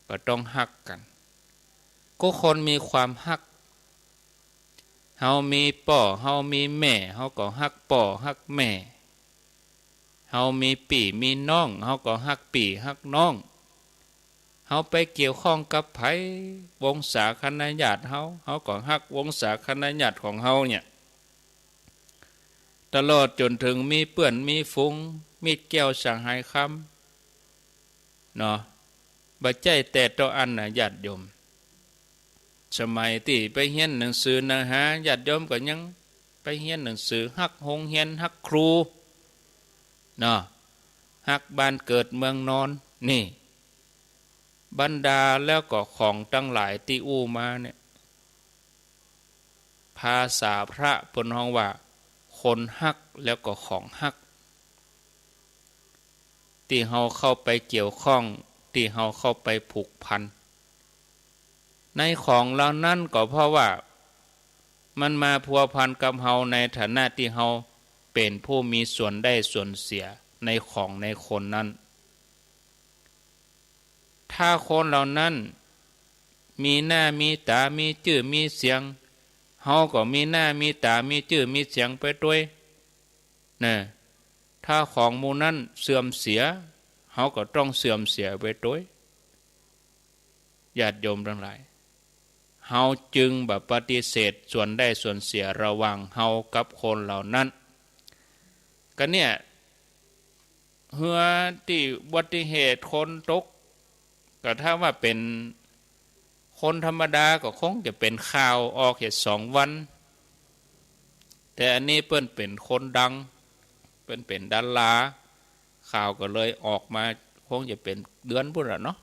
ก็ต้องฮักกันก็คนมีความฮักเฮามีป่อเฮามีแม่เฮาก็ฮักป่อฮักแม่เฮามีปี่มีน้องเฮาก็ฮักปี่ฮักน้องเฮาไปเกี่ยวข้องกับไผวงศาคณาญาติเฮาก็ฮักวงศาคณาญาติของเฮาเนี่ยตลอดจนถึงมีเปื้อนมีฟุ้งมีแก้วสังหายคำเนาะบ่ใจแต่ต่ออันน่ะญาติโยมสมัยที่ไปเรียนหนังสือนะฮะญาติโยมก็ยังไปเรียนหนังสือฮักโรงเรียนฮักครูเนาะฮักบ้านเกิดเมืองนอนนี่บรรดาแล้วก็ของทั้งหลายที่อู้มาเนี่ยภาษาพระเพิ่นฮ้องว่าคนฮักแล้วก็ของฮักที่เฮาเข้าไปเกี่ยวข้องที่เฮาเข้าไปผูกพันในของเหล่านั้นก็เพราะว่ามันมาพัวพันกับเฮาในฐานะที่เฮาเป็นผู้มีส่วนได้ส่วนเสียในของในคนนั้นถ้าคนเหล่านั้นมีหน้ามีตามีชื่อมีเสียง เฮาก็มีหน้ามีตามีชื่อมีเสียงไปด้วยนะถ้าของหมู่นั้นเสื่อมเสียเฮาก็ต้องเสื่อมเสียไปด้วยญาติโยมทั้งหลายเฮาจึงแบบปฏิเสธส่วนได้ส่วนเสียระหว่างเฮากับคนเหล่านั้นก็เนี่ยเฮือที่อุบัติเหตุคนตกก็ถ้าว่าเป็นคนธรรมดาก็คงจะเป็นข่าวออกแค่2 วันแต่อันนี้เปิ้นเป็นคนดังเปิ้นเป็นดาราข่าวก็เลยออกมาคงจะเป็นเดือนพุ่นล่ะเนาะ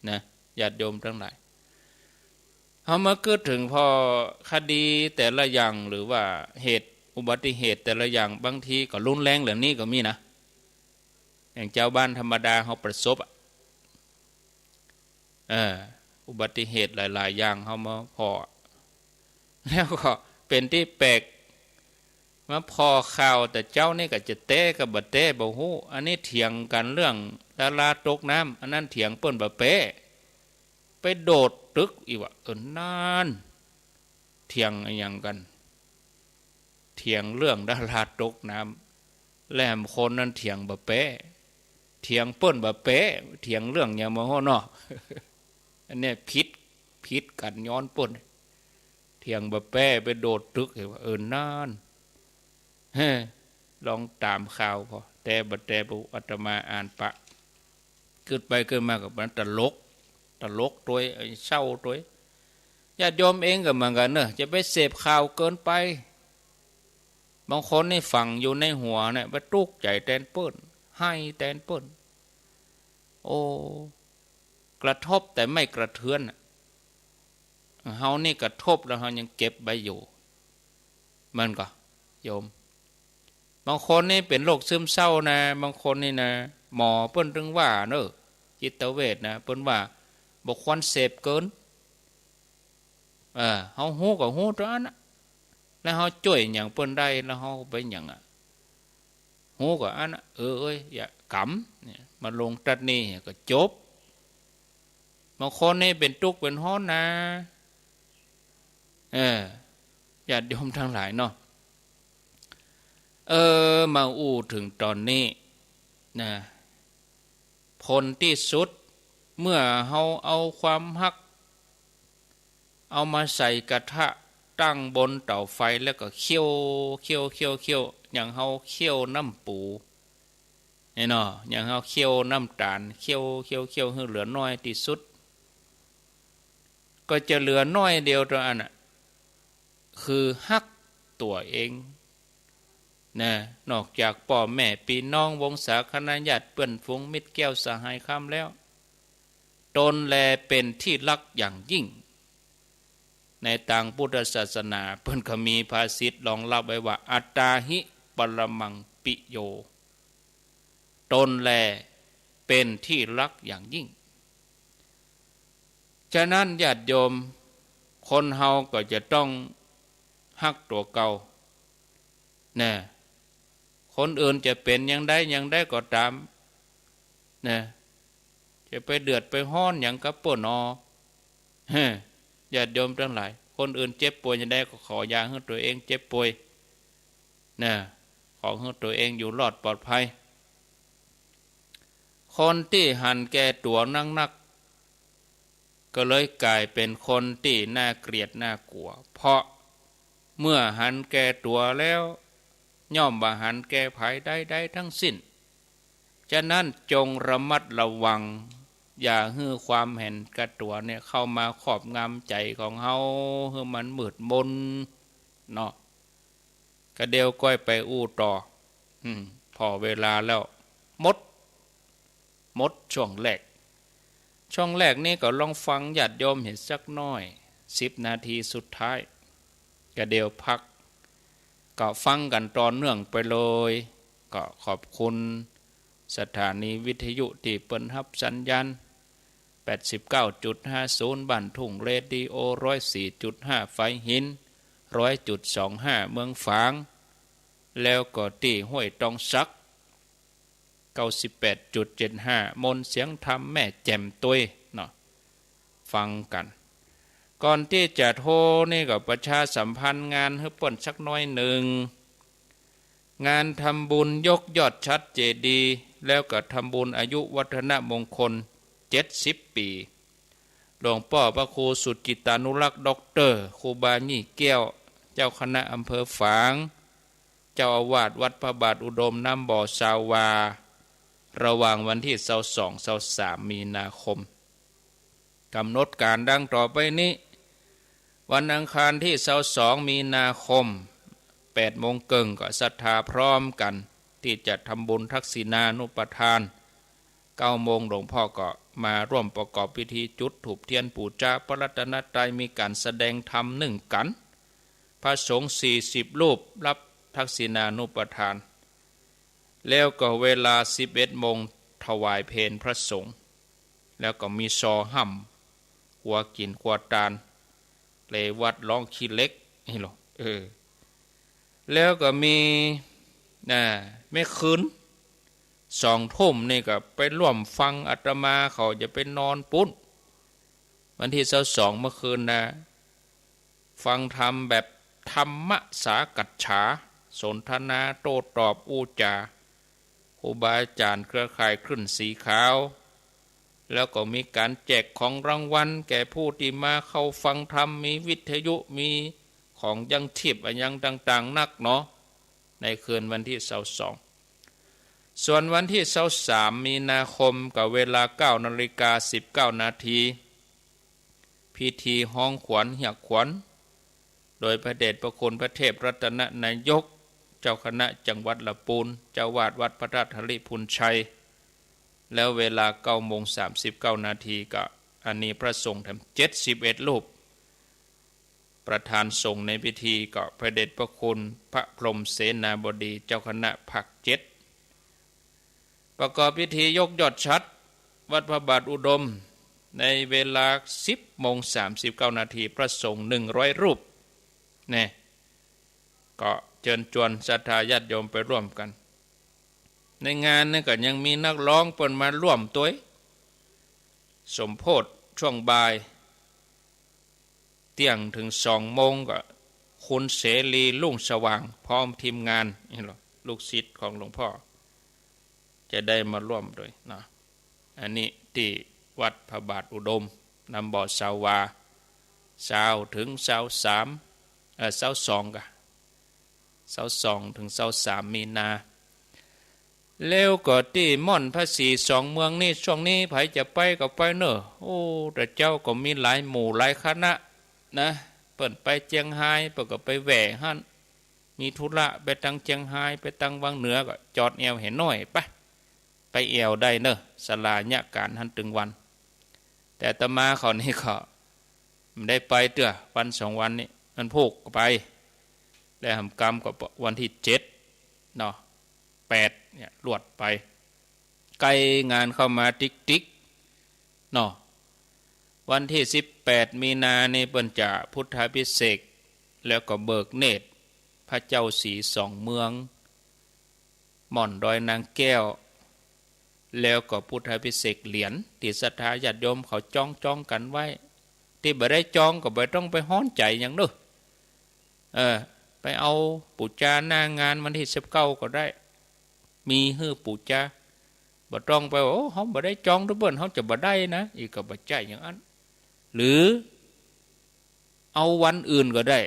นะญาติโยมทั้งหลายเฮามาคิดถึงพอคดีแต่ละอย่างหรือว่าเหตุอุบัติเหตุแต่ละอย่างบางทีก็รุนแรงเหล่านี้ก็มีนะอย่างเจ้าบ้านธรรมดาเฮาประสบอุบัติเหตุหลายๆอย่างเฮามาพอแล้วก็เป็นที่แปลกมาพอข่าวแต่เจ้านี่ก็จะเต้กับบ่เต้บ่ฮู้อันนี้เถียงกันเรื่องดาราตกน้ำอันนั้นเถียงเปิ้นบ่เป๊ะไปโดดตึกอีกว่านานเถียงอะไรอย่างกันเถียงเรื่องดาราตกน้ำแหลมคนนั้นเถียงบ่เป๊ะเถียงเปิ้นบ่เป๊ะเถียงเรื่องหยังบ่ฮู้เนาะอันนี้ผิดกันย้อนป่นเถียงบ่แป้ไปโดดตึกเห็นว่านานลองตามข่าวพอแต่บ่อาตมาอ่านปะเกิดไปเกิดมากับมันตลกตัวเศร้าตัวญาติโยมเองก็เหมือนกันเนอะจะไปเสพข่าวเกินไปบางคนนี่ฝังอยู่ในหัวเนี่ยไปตุกใจแตนเปิ้นให้แตนเปิ้นโอ้กระทบแต่ไม่กระเทือนเฮานี่กระทบแล้วเฮายังเก็บไว้อยู่มันก็โยมบางคนนี่เป็นโรคซึมเศร้านะบางคนนี่นะหมอเปิ้นถึงว่าเนอะจิตเวชนะเปิ้นว่าบ่ควรเสพเกินเฮาฮู้ก็ฮู้ตัวนั้นแล้วเฮาช่วยหยังเปิ้นได้แล้วเฮาไปหยังฮู้ก็อันอย่ากำเนี่ยมาลงตัดนี่ก็จบบางคนนี่เป็นทุกข์เป็นฮ้อนนะญาติโยมทั้งหลายเนาะมาอู้ถึงตอนนี้นะผลที่สุดเมื่อเฮาเอาความฮักเอามาใส่กระทะตั้งบนเตาไฟแล้วก็เคี่ยวอย่างเฮาเคี่ยวน้ำปูนี่เนาะอย่างเฮาเคี่ยวน้ำตาลเคี่ยวให้เหลือน้อยที่สุดก็จะเหลือน้อยเดียวตัวอันคือฮักตัวเองนะนอกจากพ่อแม่พี่น้องวงศาคณาญาติเพื่อนฝูงมิตรแก้วสหายค่ำแล้วตนแลเป็นที่รักอย่างยิ่งในทางพุทธศาสนาเพิ่นก็มีภาษิตรองรับไว้ว่าอัตตาหิปรมังปิโยตนแลเป็นที่รักอย่างยิ่งฉะนั้นญาติโยมคนเฮาก็จะต้องฮักตัวเก่านะคนอื่นจะเป็นอย่างใดก็ตามนะจะไปเดือดไปฮ้อนอย่างกับป่นญาติโยมทั้งหลายคนอื่นเจ็บป่วยอย่างใดก็ขอยาให้ตัวเองเจ็บป่วยนะขอให้ตัวเองอยู่รอดปลอดภัยคนที่หันแก่ตัวนักก็เลยกลายเป็นคนที่น่าเกลียดน่ากลัวเพราะเมื่อหันแก่ตัวแล้วย่อมบ่หันแก่ภัยใดๆทั้งสิ้นฉะนั้นจงระมัดระวังอย่าให้ความเห็นแก่ตัวเนี่ยเข้ามาครอบงำใจของเฮาให้มันมืดมนเนาะก็เดียวก้อยไปอู้ต่อพอเวลาแล้วหมดช่วงแรกนี่ก็ลองฟังญาติโยมเห็นสักน้อย10 นาทีสุดท้ายก็เดียวพักก็ฟังกันตอนเนื่องไปเลยก็ขอบคุณสถานีวิทยุที่เปิ้นรับสัญญาณ 89.50 บ้านทุ่งเรดิโอ 104.5 ไฟหิน 100.25 เมืองฝางแล้วก็ที่ห้วยตองซัก 98.75 มนเสียงธรรมแม่แจ่มตุยเนาะฟังกัน ก่อนที่จะโทรนี่ก็ประชาสัมพันธ์งานให้เปิ้นสักน้อยหนึ่งงานทำบุญยกยอดชัดเจดีย์แล้วก็ทำบุญอายุวัฒนมงคล70 ปีหลวงพ่อพระครูสุจิตานุรักษ์ด็อกเตอร์ครูบายี่แก้วเจ้าคณะอำเภอฝางเจ้าอาวาสวัดพระบาทอุดมน้ำบ่อสาวาระหว่างวันที่22-23 มีนาคมกำหนดการดังต่อไปนี้วันอังคารที่22 มีนาคม8 โมงครึ่งก็ศรัทธาพร้อมกันที่จะทำบุญทักษิณานุปทาน9 โมงหลวงพ่อก็มาร่วมประกอบพิธีจุดธูปเทียนปูชาพระรัตนตรัยมีการแสดงธรรม1 กันพระสงฆ์40 รูปรับทักษิณานุปทานแล้วก็เวลา11 โมงถวายเพลพระสงฆ์แล้วก็มีซอห่ำหัวกินขวดตาลเลวัดร้องขี้เล็กนี่หรอแล้วก็มีไม่คืน2 ทุ่มนี่ก็ไปร่วมฟังอาตมาเขาจะไปนอนปุ้นวันที่22 เมื่อคืนนะฟังธรรมแบบธรรมสากัจฉาสนทนาโต้ตอบอูจาครูบาอาจารย์เครือข่ายคลื่นสีขาวแล้วก็มีการแจกของรางวัลแก่ผู้ที่มาเข้าฟังธรรมมีวิทยุมีของยังทิพย์ยังต่างๆนักเนาะในคืนวันที่22ส่วนวันที่23 มีนาคมกับเวลา 9:19 นาทีพิธีห้องขวัญเหียกขวัญโดยพระเดชพระคุณพระเทพรัตนนายกเจ้าคณะจังหวัดลำพูนเจ้าวาดวัดพระธาตุหริพุนชัยแล้วเวลา 9:39 นาทีก็อันนี้พระสงฆ์ทั้ง71 รูปประธานสงฆ์ในพิธีก็พระเดชพระคุณพระพรหมเสนาบดีเจ้าคณะภาค 7ประกอบพิธียกยอดชัดวัดพระบาทอุดมในเวลา 10:39 นาทีพระสงฆ์100 รูปนี่ก็เชิญชวนศรัทธาญาติโยมไปร่วมกันในงานนี่ก็ยังมีนักร้องเปิดมาร่วมตัวสมโพธิช่วงบ่ายเที่ยงถึง2 โมงก็คุณเสรีลุ่งสว่างพร้อมทีมงานนี่หรอลูกศิษย์ของหลวงพ่อจะได้มาร่วมด้วยนะอันนี้ที่วัดพระบาทอุดมน้ำบ่อสาวา20ถึง22กัน22ถึง23 มีนาแล้วก็ที่ม่อนพระศรี2 เมืองนี่ช่วงนี้ไผจะไปก็ไปเนอะโอ้แต่เจ้าก็มีหลายหมู่หลายคณะนะเปิ่นไปเจียงไฮ้เปิ่นก็ไปแหว่หั่นมีธุระไปตังเจียงไฮ้ไปตังวังเหนือก็จอดแอวเห็นน้อยไปแอวได้เนอะศาลาญะการหันตึงวันแต่อาตมาเขานี่ก็ไม่ได้ไปเตื้อวัน2 วันนี้มันพูกก็ไปแล้วทำกรรมก็วันที่7เนาะ8เนี่ยลวดไปใกล้งานเข้ามาติ๊กเนาะวันที่18 มีนาในเปิ้นจะพุทธาภิเษกแล้วก็เบิกเนตรพระเจ้าศรี2 เมืองหม่อนดอยนางแก้วแล้วก็พุทธาภิเษกเหรียญที่ศรัทธาญาติโยมเขาจ้องกันไว้ที่บ่ได้จองก็บ่ต้องไปฮ้อนใจหยังเด้อไปเอาปูจาหน้างานวันที่19ก็ได้มีฮื้อปูจาบ่ต้องไปโอ้เฮาบ่ได้จองทุกเบิ่นเฮาจะบ่ได้นะอีกก็บ่ใจอย่างนั้นหรือเอาวันอื่นก็ได้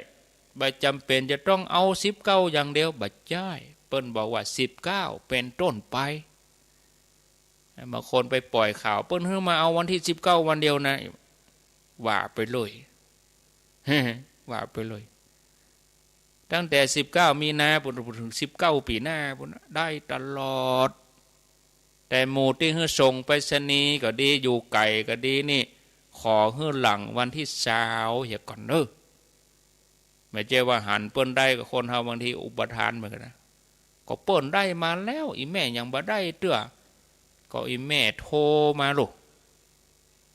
บ่จำเป็นจะต้องเอา19อย่างเดียวบ่ใจเปิ้นบอกว่า19เป็นต้นไปบางคนไปปล่อยข่าวเปิ้นฮื้อมาเอาวันที่19วันเดียวนะว่าไปเลยว่าไปเลยตั้งแต่19 มีนาปุ่นถึง19 ปีหน้าปุ่นได้ตลอดแต่หมู่ที่ฮื้อส่งไปรษณีย์ก็ดีอยู่ไกลก็ดีนี่ขอฮื้อหลังวันที่20อย่าก่อนเด้อไม่ใช่ว่าหันเปิ้นได้กับคนเฮาบางทีอุปทานเหมือนกันนะก็เปิ้นได้มาแล้วอีแม่ยังบ่ได้เตื้อก็อีแม่โทรมาลูก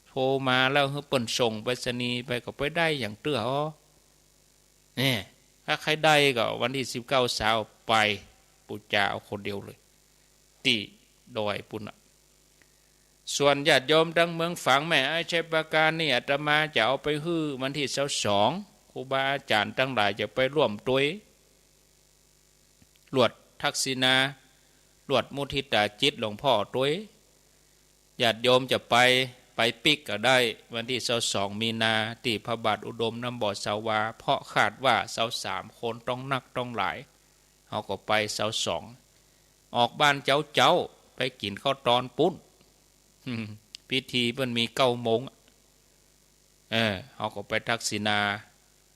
โทรมาแล้วฮื้อเปิ้นส่งไปรษณีย์ไปก็ไปได้อย่างเตื้อนี่ถ้าใครได้ก็วันที่19 20ไปปูจาเอาคนเดียวเลยตีดอยปุ่น ส่วนญาติโยมทั้งเมืองฝางแม่ไอ้ชัยประการนี่อาตมาจะเอาไปฮื้อวันที่22ครูบาอาจารย์ทั้งหลายจะไปร่วมตุยหลวดทักษิณาหลวดมุทิตาจิตหลวงพ่อตุยญาติโยมจะไปปิกก็ได้วันที่22มีนาที่พระบาทอุดมน้ำบ่อสาวาเพราะคาดว่า23คนต้องนักต้องหลายเขาก็ไป22ออกบ้านเจ้าไปกินข้าวตอนปุ้นพิธีมันมี9 โมงเขาก็ไปทักษิณา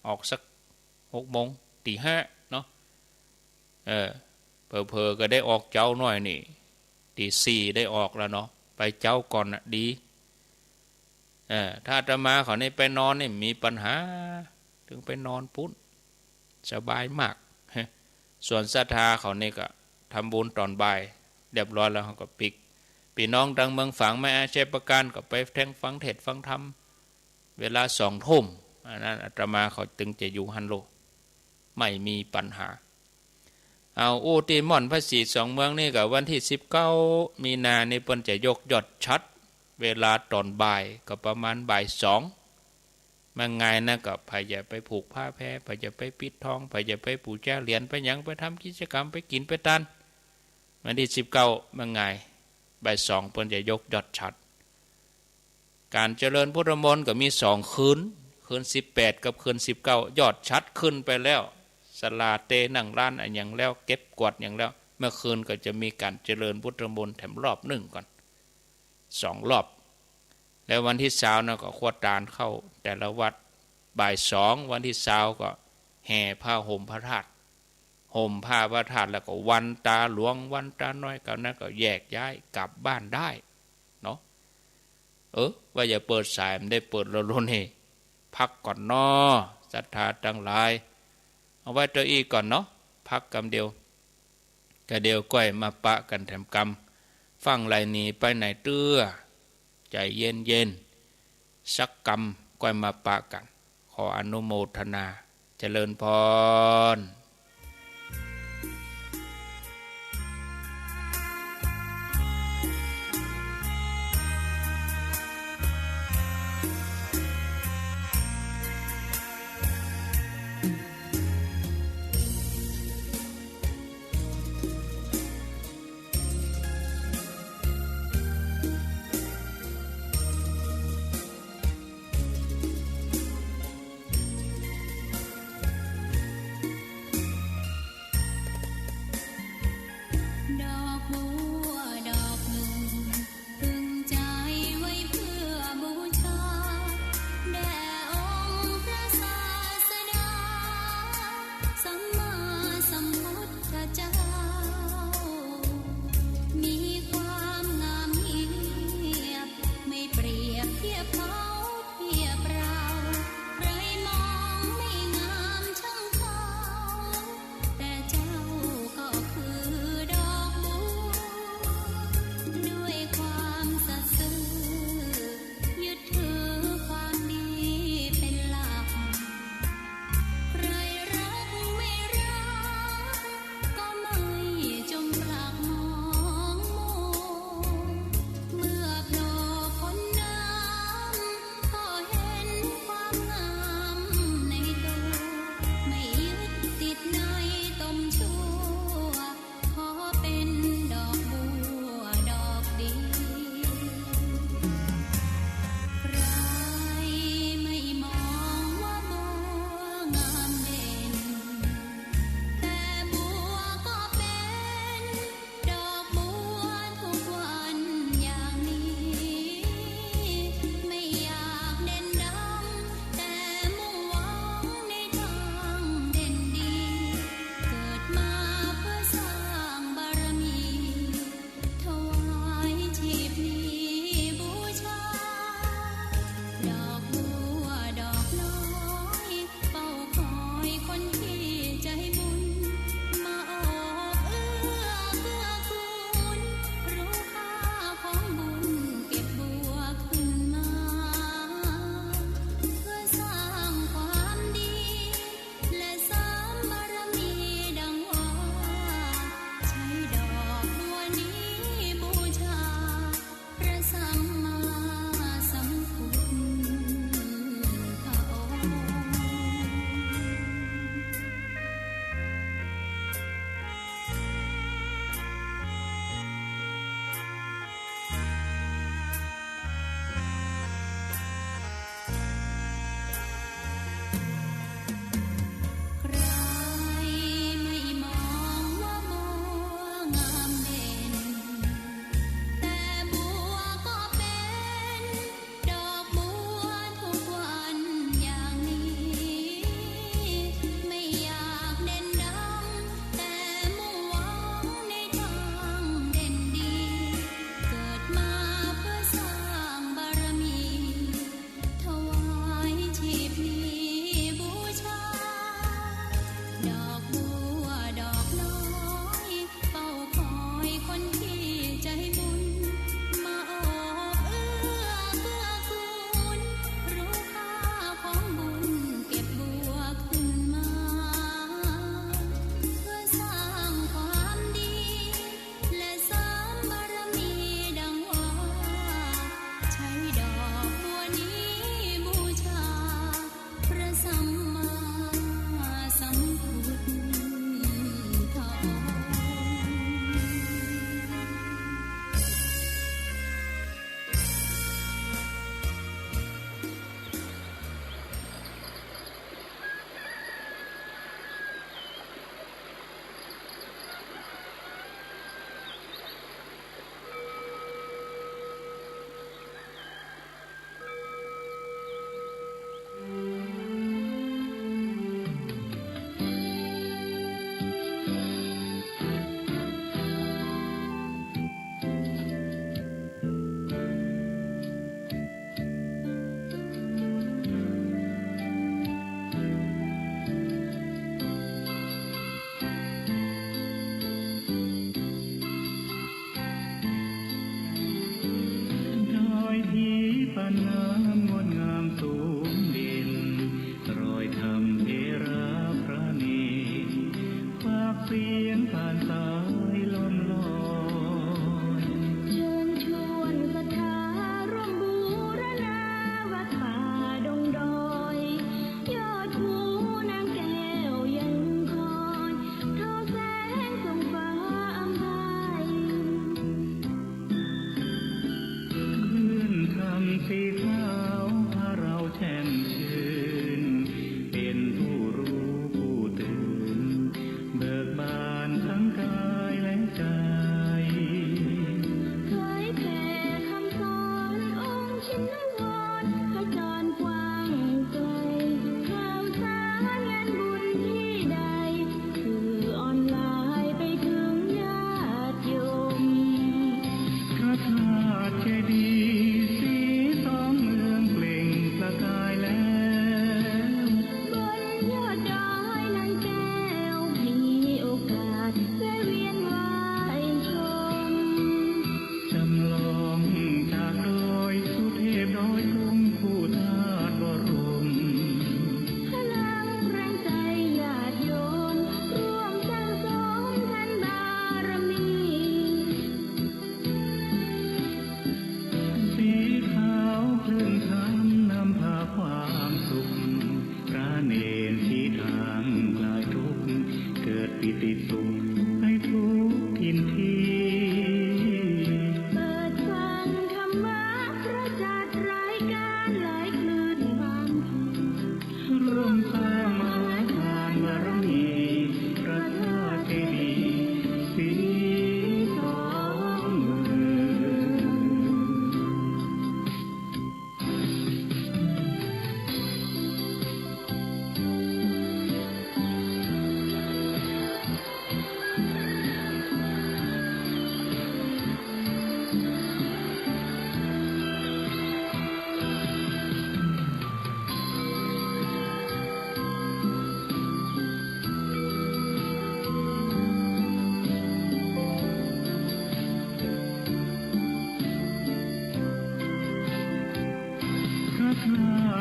ออกสัก6 โมงตี 5เนาะเพอก็ได้ออกเจ้าหน่อยนี่ตี 4ได้ออกแล้วเนาะไปเจ้าก่อนน่ะดีถ้าอาตมาเขานี่ไปนอนนี่มีปัญหาถึงไปนอนปุ้นสบายมากส่วนศรัทธาเขานี่ก็ทำบุญตอนบ่ายเรียบร้อยแล้วเขาก็ปิกพี่น้องดังเมืองฝางแม่อาเชประการก็ไปแทงฟังเทศฟังธรรมเวลา20 ทุ่มอันนั้นอาตมาเขาตึงจะอยู่ฮันโลไม่มีปัญหาเอาอูตีม่อนพระศรี2 เมืองนี่กับวันที่19มีนานี่เปิ้นจะยกยอดชัดเวลาตอนบ่ายก็ประมาณบ่าย 2มาไงนะก็พายจะไปผูกผ้าแพรพายจะไปปิดทองพายจะไปปูแจเหรียญไปหยังไปทำกิจกรรมไปกินไปตันวันที่19มาไงบ่าย 2เปิ้นจะยกยอดชัดการเจริญพุทธมนต์ก็มี2 คืน18กับคืน19ยอดชัดขึ้นไปแล้วศาลาเตนั่งร้านอย่างแล้วเก็บกวาดอย่างแล้วเมื่อคืนก็จะมีการเจริญพุทธมนต์แถมรอบ1ก่อน2 รอบแล้ววันที่20นะก็ขวดตาลเข้าแต่ละวัดบ่าย 2วันที่20ก็แห่ผ้าห่มพระธาตุห่มผ้าพระธาตุแล้วก็วันตาหลวงวันตาน้อยกันนั้นก็แยกย้ายกลับบ้านได้เนาะว่าอย่าเปิดสายมันได้เปิดแล้วนี่พักก่อนนอศรัทธาทั้งหลายเอาไว้ตัวอีก่อนเนาะพักกำเดียวกะเดียวก้อยมาปะกันแถมกำฟังไรนี้ไปไหนเตื้อใจเย็นสักกำก้อยมาปะกันขออนุโมทนาเจริญพร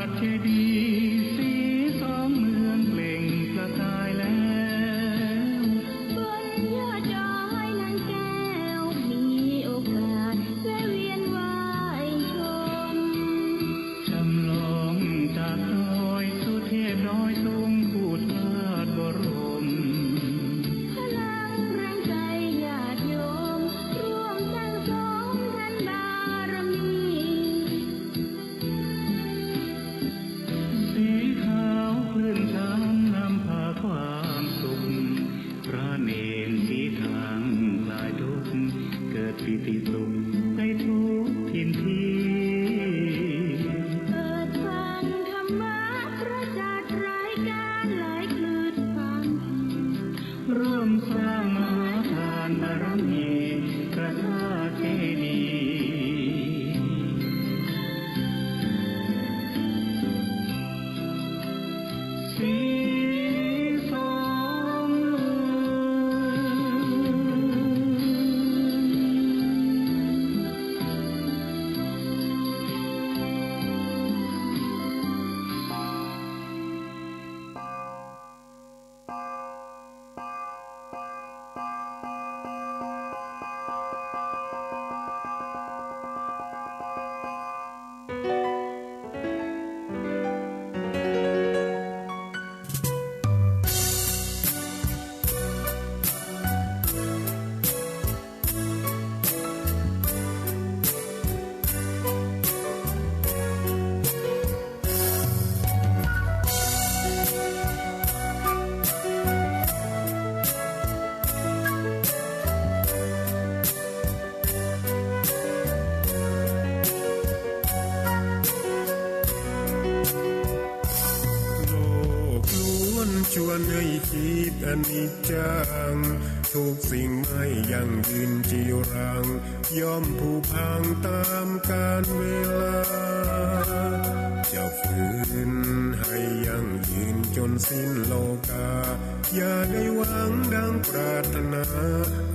ทเจดีย์สีสองเมืองเปล่งประกายแล้ว บนยอดดอยนางแก้วมีโอกาสแวะเวียนไหว้ชม จำลองจากดอยสุเทพน้อยสูงพูดพาดบรม พลังแรงใจญาติโยมร่วมสร้างสมท่านบารมี สีขาวคลื่นช้ำนำพาความสุขพระเนรสีทางคลายทุกข์เกิดปิติสุขไปทุกทินทีเปิดฟังธรรมะพระจัดรายการหลายคลื่นฟัง ร่วมสร้างมหาทานบารมีพระธาตุเจดีย์สีสองเมืชวนให้คิดอนิจจังทุกสิ่งไม่ยั่งยืนจีรังย่อมผุพังตามกาลเวลาจะฝืนให้ยั่งยืนจนสิ้นโลกาอย่าได้หวังดังปรารถนา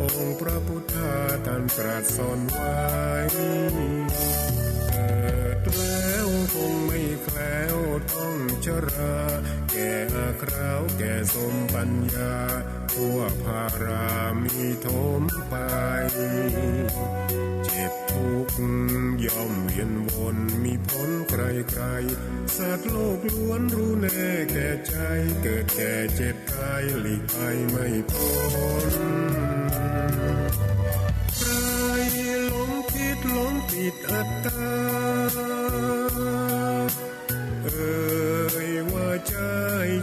องค์พระพุทธาท่านตรัสสอนไว้แล้วคงไม่แคล้วต้องชราแก่อาคราวแก่สมปัญญาทั่วภารามีทมไปเจ็บทุกข์ย่อมเวียนวนมีพ้นใครๆสัตว์โลกล้วนรู้แน่แก่ใจเกิดแก่เจ็บตายหลีกไปไม่พ้นใครหลงคิดหลงผิดอัตตาว่าใจ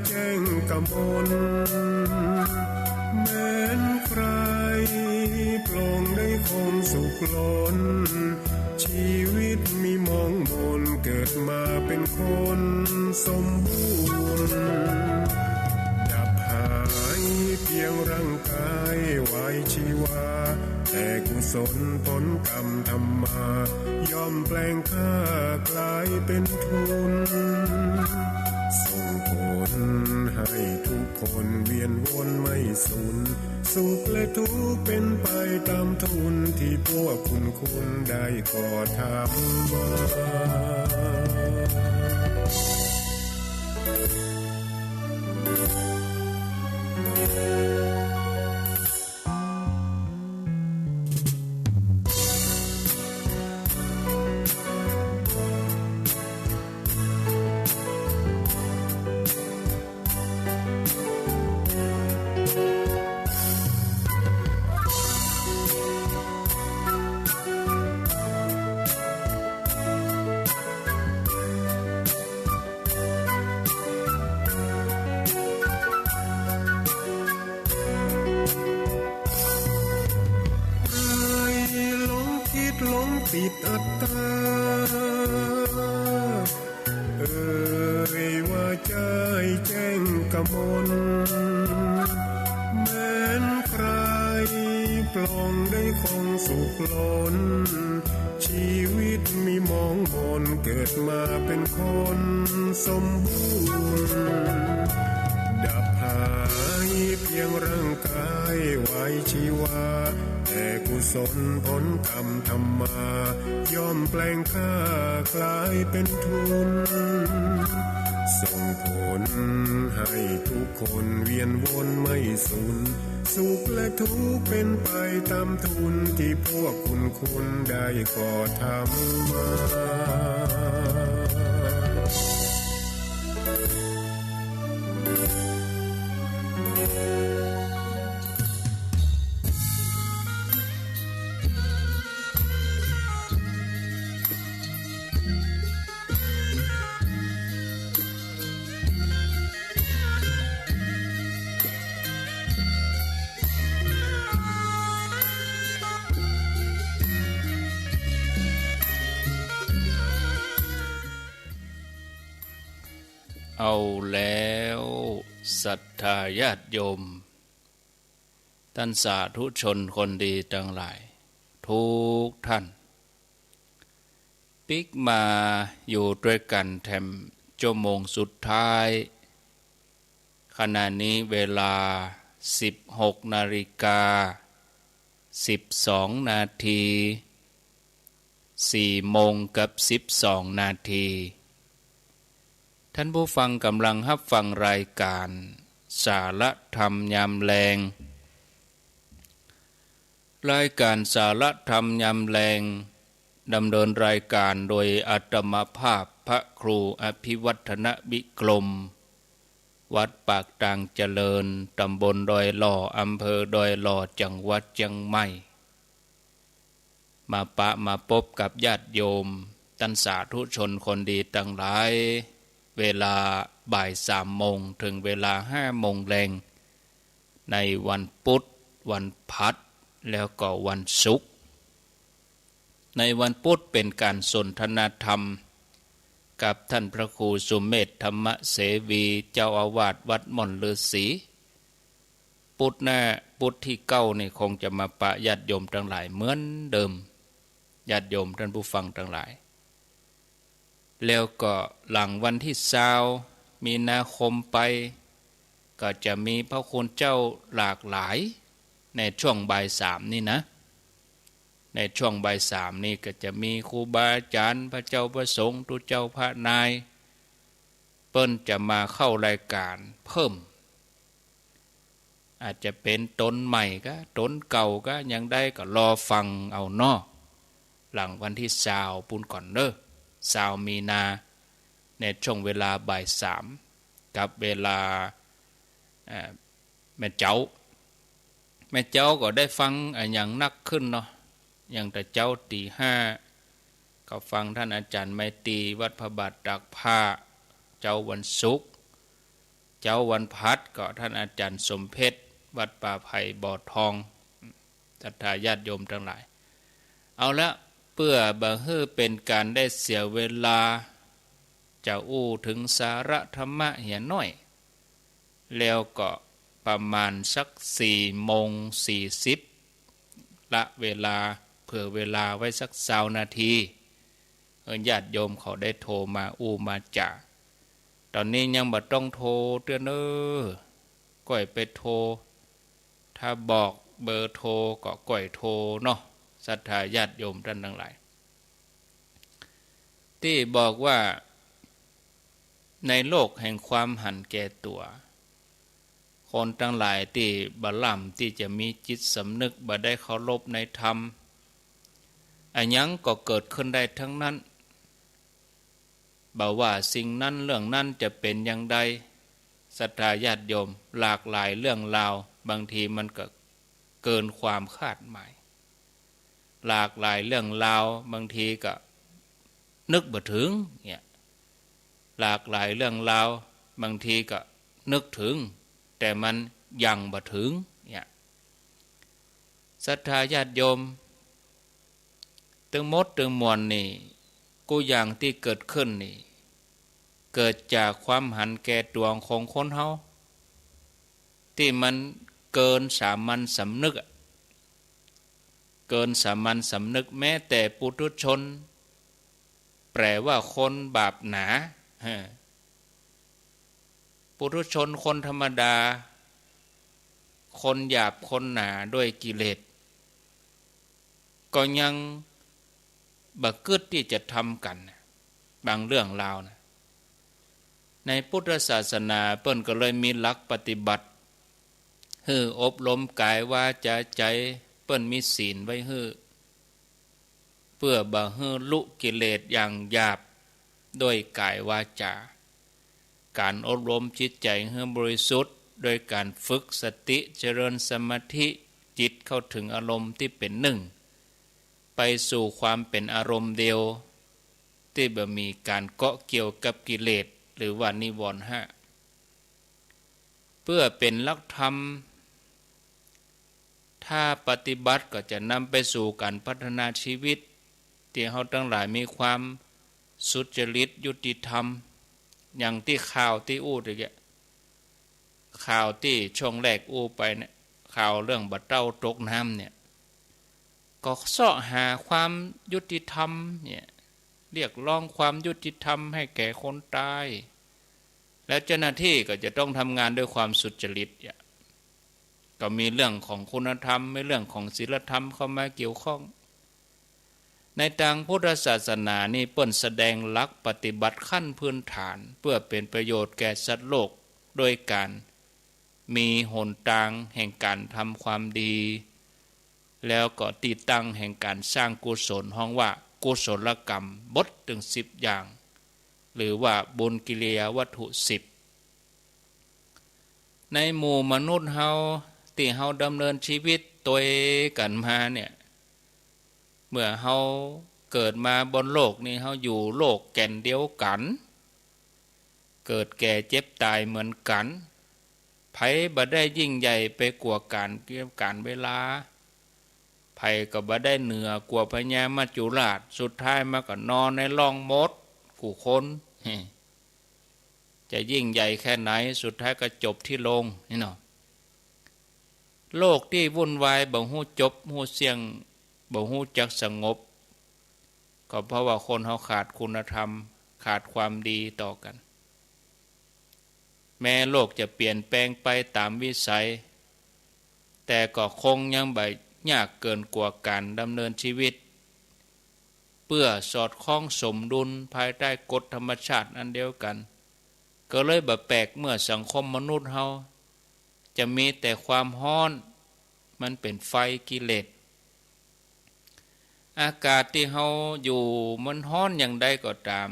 แจ้งกำมลแม้นใครปลงได้คงสุขล้นชีวิตมีมองมนเกิดมาเป็นคนสมบูรณ์ดับหายเพียงร่างกายไว้ชีวาแต่กุศลผลกรรมธรรมาย่อมแปลงค่ากลายเป็นทุนส่งผลให้ทุกคนเวียนวนไม่สูญสุขและทุกข์เป็นไปตามทุนที่พวกคุณได้ก่อทำมาติดอัตตาว่าใจแจ้งกำมลแม้นใครปลงได้คงสุขล้นชีวิตมีมองมนเกิดมาเป็นคนสมบูรณ์ดับห หายเพียงร่างกายไว้ชีวาแต่กุศลผลกรรมธรรมาย่อมแปลงค่ากลายเป็นทุนส่งผลให้ทุกคนเวียนวนไม่สูญสุขและทุกข์เป็นไปตามทุนที่พวกคุณได้ก่อทำมาเอาแล้วศรัทธาญาติโยมท่านสาธุชนคนดีทั้งหลายทุกท่านปิกมาอยู่ด้วยกันแถมชั่วโมงสุดท้ายขณะนี้เวลา 16:12 นาที4 โมงกับ 12 นาทีท่านผู้ฟังกำลังรับฟังรายการสาระธรรมยามแลงรายการสาระธรรมยามแลงดำเนินรายการโดยอาตมาภาพพระครูอภิวัฒนวิกรมวัดปากตางเจริญตำบลดอยหล่ออำเภอดอยหล่อจังหวัดเชียงใหม่มาพบกับญาติโยมท่านสาธุชนคนดีทั้งหลายเวลาบ่าย3 โมงถึงเวลา5 โมงแรงในวันพุธวันพัดแล้วก็วันศุกร์ในวันพุธเป็นการสนทนาธรรมกับท่านพระครูสุเมธธรรมเสวีเจ้าอาวาสวัดม่อนฤาษีพุธที่9นี่คงจะมาปะญาติโยมทั้งหลายเหมือนเดิมญาติโยมท่านผู้ฟังทั้งหลายแล้วก็หลังวันที่20 มีนาคมไปก็จะมีพระคุณเจ้าหลากหลายในช่วงบ่าย3นี่นะในช่วงบ่าย3นี่ก็จะมีครูบาอาจารย์พระเจ้าพระสงฆ์ทุเจ้าพระนายเปิ้นจะมาเข้ารายการเพิ่มอาจจะเป็นตนใหม่ก็ตนเก่าก็ยังได้ก็รอฟังเอาเนาะหลังวันที่20ปุ่นก่อนเด้อ20 มีนาในช่วงเวลาบ่าย3กับเวลาแม่เจ้าก็ได้ฟังอย่างนักขึ้นเนาะอย่างแต่เจ้าตี 5ก็ฟังท่านอาจารย์ไมตรีวัดพระบาทตากผ้าเจ้าวันศุกร์เจ้าวันพัดก็ท่านอาจารย์สมเพชรวัดป่าไผ่บ่อทองศรัทธาญาติโยมทั้งหลายเอาละเพื่อบ่ให้เป็นการได้เสียเวลาจะอู้ถึงสาระธรรมะเหียน้อยแล้วก็ประมาณสัก4:40ละเวลาเผื่อเวลาไว้สัก20 นาทีญาติโยมเขาได้โทรมาอู้มาจ่าตอนนี้ยังบ่ต้องโทรเตือนก้อยไปโทรถ้าบอกเบอร์โทรก็ก้อยโทรเนาะศรัทธาญาติโยมท่านทั้งหลายที่บอกว่าในโลกแห่งความหันแก่ตัวคนทั้งหลายที่บ่ล่ำที่จะมีจิตสำนึกบ่ได้เคารพในธรรมอันยังก็เกิดขึ้นได้ทั้งนั้นบ่ว่าสิ่งนั้นเรื่องนั้นจะเป็นอย่างใดศรัทธาญาติโยมหลากหลายเรื่องราวบางทีมันก็เกินความคาดหมายหลากหลายเรื่องราวบางทีก็นึกบ่ถึงเนี่ยหลากหลายเรื่องราวบางทีก็นึกถึงแต่มันยังบ่ถึงเนี่ยศรัทธาญาติโยมตึงมดตึงมวลนี่กูอย่างที่เกิดขึ้นนี่เกิดจากความหันแก่ตัวของคนเฮาที่มันเกินสามัญสำนึกเกินสามัญสำนึกแม้แต่ปุถุชนแปลว่าคนบาปหนาปุ ปุถุชนคนธรรมดาคนหยาบคนหนาด้วยกิเลสก็ยังบักกึดที่จะทำกันบางเรื่องราวนะในพุทธศาสนาเปิ้นก็เลยมีหลักปฏิบัติฮืออบรมกายวาจาใจเปิ้นมีศีลไว้ฮือเพื่อบ่ฮือลุกิเลสอย่างหยาบด้วยกายวาจาการอบรมจิตใจให้บริสุทธิ์โดยการฝึกสติเจริญสมาธิจิตเข้าถึงอารมณ์ที่เป็นหนึ่งไปสู่ความเป็นอารมณ์เดียวที่บ่มีการเกาะเกี่ยวกับกิเลสหรือว่านิวรณ์ห้าเพื่อเป็นหลักธรรมถ้าปฏิบัติก็จะนำไปสู่การพัฒนาชีวิตที่เราทั้งหลายมีความสุจริตยุติธรรมอย่างที่ข่าวที่อู้ตะเกียข่าวที่ช่วงแรกอู้ไปเนี่ยข่าวเรื่องบัดเต้าตกน้ำเนี่ยก็เสาะหาความยุติธรรมเนี่ยเรียกร้องความยุติธรรมให้แก่คนตายและเจ้าหน้าที่ก็จะต้องทำงานด้วยความสุจริตก็มีเรื่องของคุณธรรมไม่เรื่องของศีลธรรมเข้ามาเกี่ยวข้องในทางพุทธศาสนานี่เปิ้นแสดงหลักปฏิบัติขั้นพื้นฐานเพื่อเป็นประโยชน์แก่สัตว์โลกโดยการมีหนทางแห่งการทำความดีแล้วก็ติดตั้งแห่งการสร้างกุศลห้องว่ากุศลกรรมบทถึง10อย่างหรือว่าบุญกิริยาวัตถุ10ในหมู่มนุษย์เฮาที่เฮาดำเนินชีวิตตัวกันมาเนี่ยเมื่อเฮาเกิดมาบนโลกนี้เฮาอยู่โลกแก่นเดียวกันเกิดแก่เจ็บตายเหมือนกันไผบ่ได้ยิ่งใหญ่ไปกว่าการเวลาไผก็บ่ได้เหนือกว่าพญามัจจุราชสุดท้ายมาก็นอนในร่องมดกูคนจะยิ่งใหญ่แค่ไหนสุดท้ายก็จบที่โลงนี่เนาะโลกที่วุ่นวายบ่ฮู้จบฮู้เสียงบ่ฮู้จักสงบก็เพราะว่าคนเฮาขาดคุณธรรมขาดความดีต่อกันแม้โลกจะเปลี่ยนแปลงไปตามวิสัยแต่ก็คงยังบ่ยากเกินกว่าการดำเนินชีวิตเพื่อสอดคล้องสมดุลภายใต้กฎธรรมชาติอันเดียวกันก็เลยบ่แปลกเมื่อสังคมมนุษย์เฮาจะมีแต่ความร้อนมันเป็นไฟกิเลสอากาศที่เฮาอยู่มันร้อนอย่างใดก็ตาม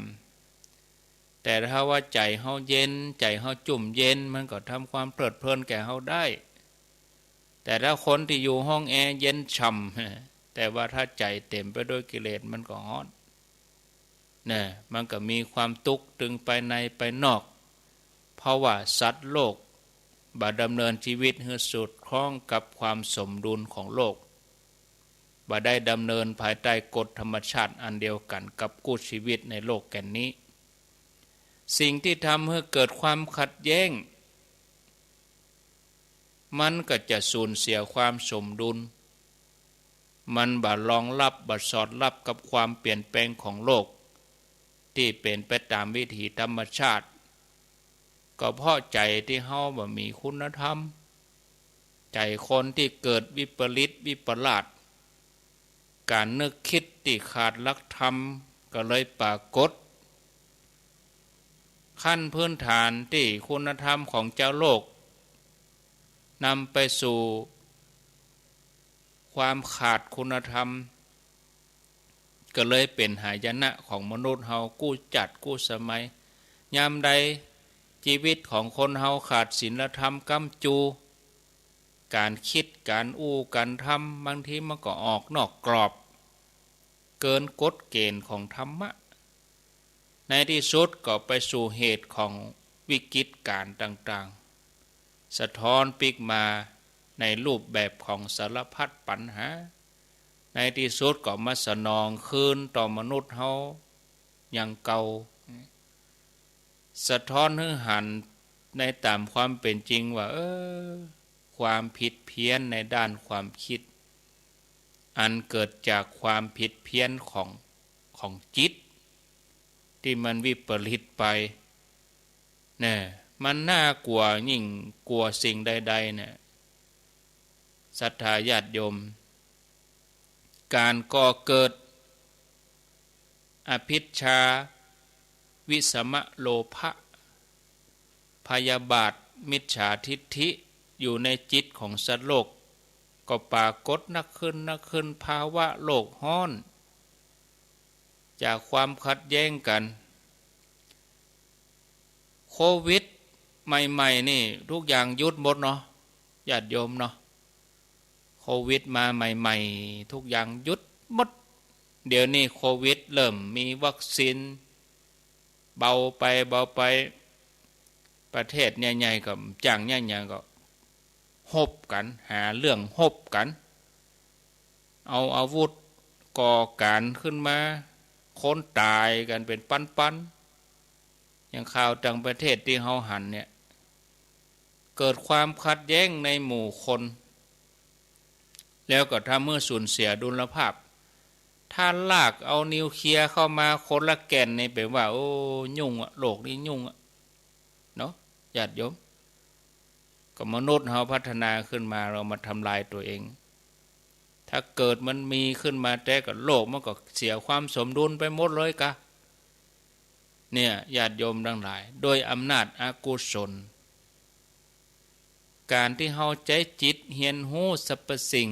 แต่ถ้าว่าใจเฮาเย็นใจเฮาจุ่มเย็นมันก็ทำความเพลิดเพลินแก่เฮาได้แต่ถ้าคนที่อยู่ห้องแอร์เย็นฉ่ำแต่ว่าถ้าใจเต็มไปด้วยกิเลสมันก็ร้อนเนี่ยมันก็มีความทุกข์ตึงไปในไปนอกเพราะว่าสัตว์โลกบ่ดำเนินชีวิตให้สอดคล้องกับความสมดุลของโลกบ่ได้ดำเนินภายใต้กฎธรรมชาติอันเดียวกันกับกู้ชีวิตในโลกแก่นนี้สิ่งที่ทำให้เกิดความขัดแย้งมันก็จะสูญเสียความสมดุลมันบ่รองรับบ่สอดรับกับความเปลี่ยนแปลงของโลกที่เป็นไปตามวิถีธรรมชาติก็เพราะใจที่เฮาบ่มีคุณธรรมใจคนที่เกิดวิปริตวิปลาสการนึกคิดที่ขาดหลักธรรมก็เลยปรากฏขั้นพื้นฐานที่คุณธรรมของเจ้าโลกนำไปสู่ความขาดคุณธรรมก็เลยเป็นหายนะของมนุษย์เฮากู้จัดกู้สมัยยามใดชีวิตของคนเฮาขาดศีลธรรมกำจูการคิดการการทำบางทีมันก็ออกนอกกรอบเกินกฎเกณฑ์ของธรรมะในที่สุดก็ไปสู่เหตุของวิกฤตการณ์ต่างๆสะท้อนปิกมาในรูปแบบของสารพัดปัญหาในที่สุดก็มาสนองคืนต่อมนุษย์เฮาอย่างเก่าสะท้อนให้หันในตามความเป็นจริงว่าความผิดเพี้ยนในด้านความคิดอันเกิดจากความผิดเพี้ยนของจิตที่มันวิปริตไปเนี่ย มันน่ากลัวยิ่งกลัวสิ่งใดๆเนี่ยศรัทธาญาติโยมการก่อเกิดอภิชฌาวิสมะโลภะพยาบาทมิจฉาทิฏฐิอยู่ในจิตของสัตว์โลกก็ปรากฏนักขึ้นภาวะโลกร้อนจากความขัดแย้งกันโควิดใหม่ๆนี่ทุกอย่างหยุดหมดเนาะญาติโยมเนาะโควิดมาใหม่ๆทุกอย่างหยุดหมดเดี๋ยวนี้โควิดเริ่มมีวัคซีนเบาไปประเทศใหญ่ๆกับจ้างใหญ่ๆก็ฮบกันหาเรื่องฮบกันเอาอาวุธก่อการขึ้นมาคนตายกันเป็นปันๆอย่างข่าวต่างประเทศที่เฮาหันเนี่ยเกิดความขัดแย้งในหมู่คนแล้วก็ทำเมื่อสูญเสียดุลภาพถ้าลากเอานิวเคลียร์เข้ามาคนละแก่นนี่แปลว่าโอ้ยุ่งอะโลกนี้ยุ่งอะเนาะญาติโยมก็มนุษย์เฮาพัฒนาขึ้นมาเรามาทำลายตัวเองถ้าเกิดมันมีขึ้นมาแต่กับโลกมันก็เสียความสมดุลไปหมดเลยกะเนี่ยญาติโยมทั้งหลายโดยอำนาจอกุศลการที่เฮาใจจิตเฮียนฮู้สรรพสิ่ง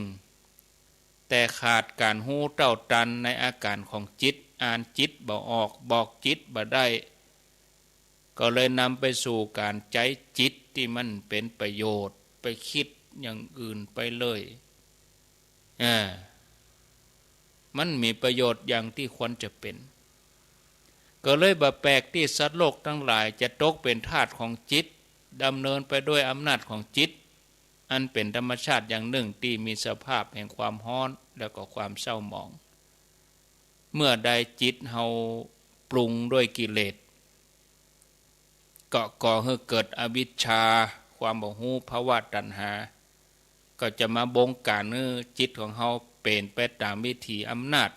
แต่ขาดการฮู้เต้าตันในอาการของจิตอ่านจิตบ่ออกบอกจิตบ่ได้ก็เลยนำไปสู่การใจจิตที่มันเป็นประโยชน์ไปคิดอย่างอื่นไปเลยมันมีประโยชน์อย่างที่ควรจะเป็นก็เลยบ่แปลกที่สัตว์โลกทั้งหลายจะตกเป็นทาสของจิตดำเนินไปด้วยอำนาจของจิตอันเป็นธรรมชาติอย่างหนึ่งที่มีสภาพแห่งความร้อนแล้วก็ความเศร้าหมองเมื่อใดจิตเฮาปรุงด้วยกิเลสก็ก่อให้เกิดอวิชชาความบ่ฮู้ภาวะตัณหาก็จะมาบงการให้จิตของเฮาเป็นไปตามวิถีอำนาจ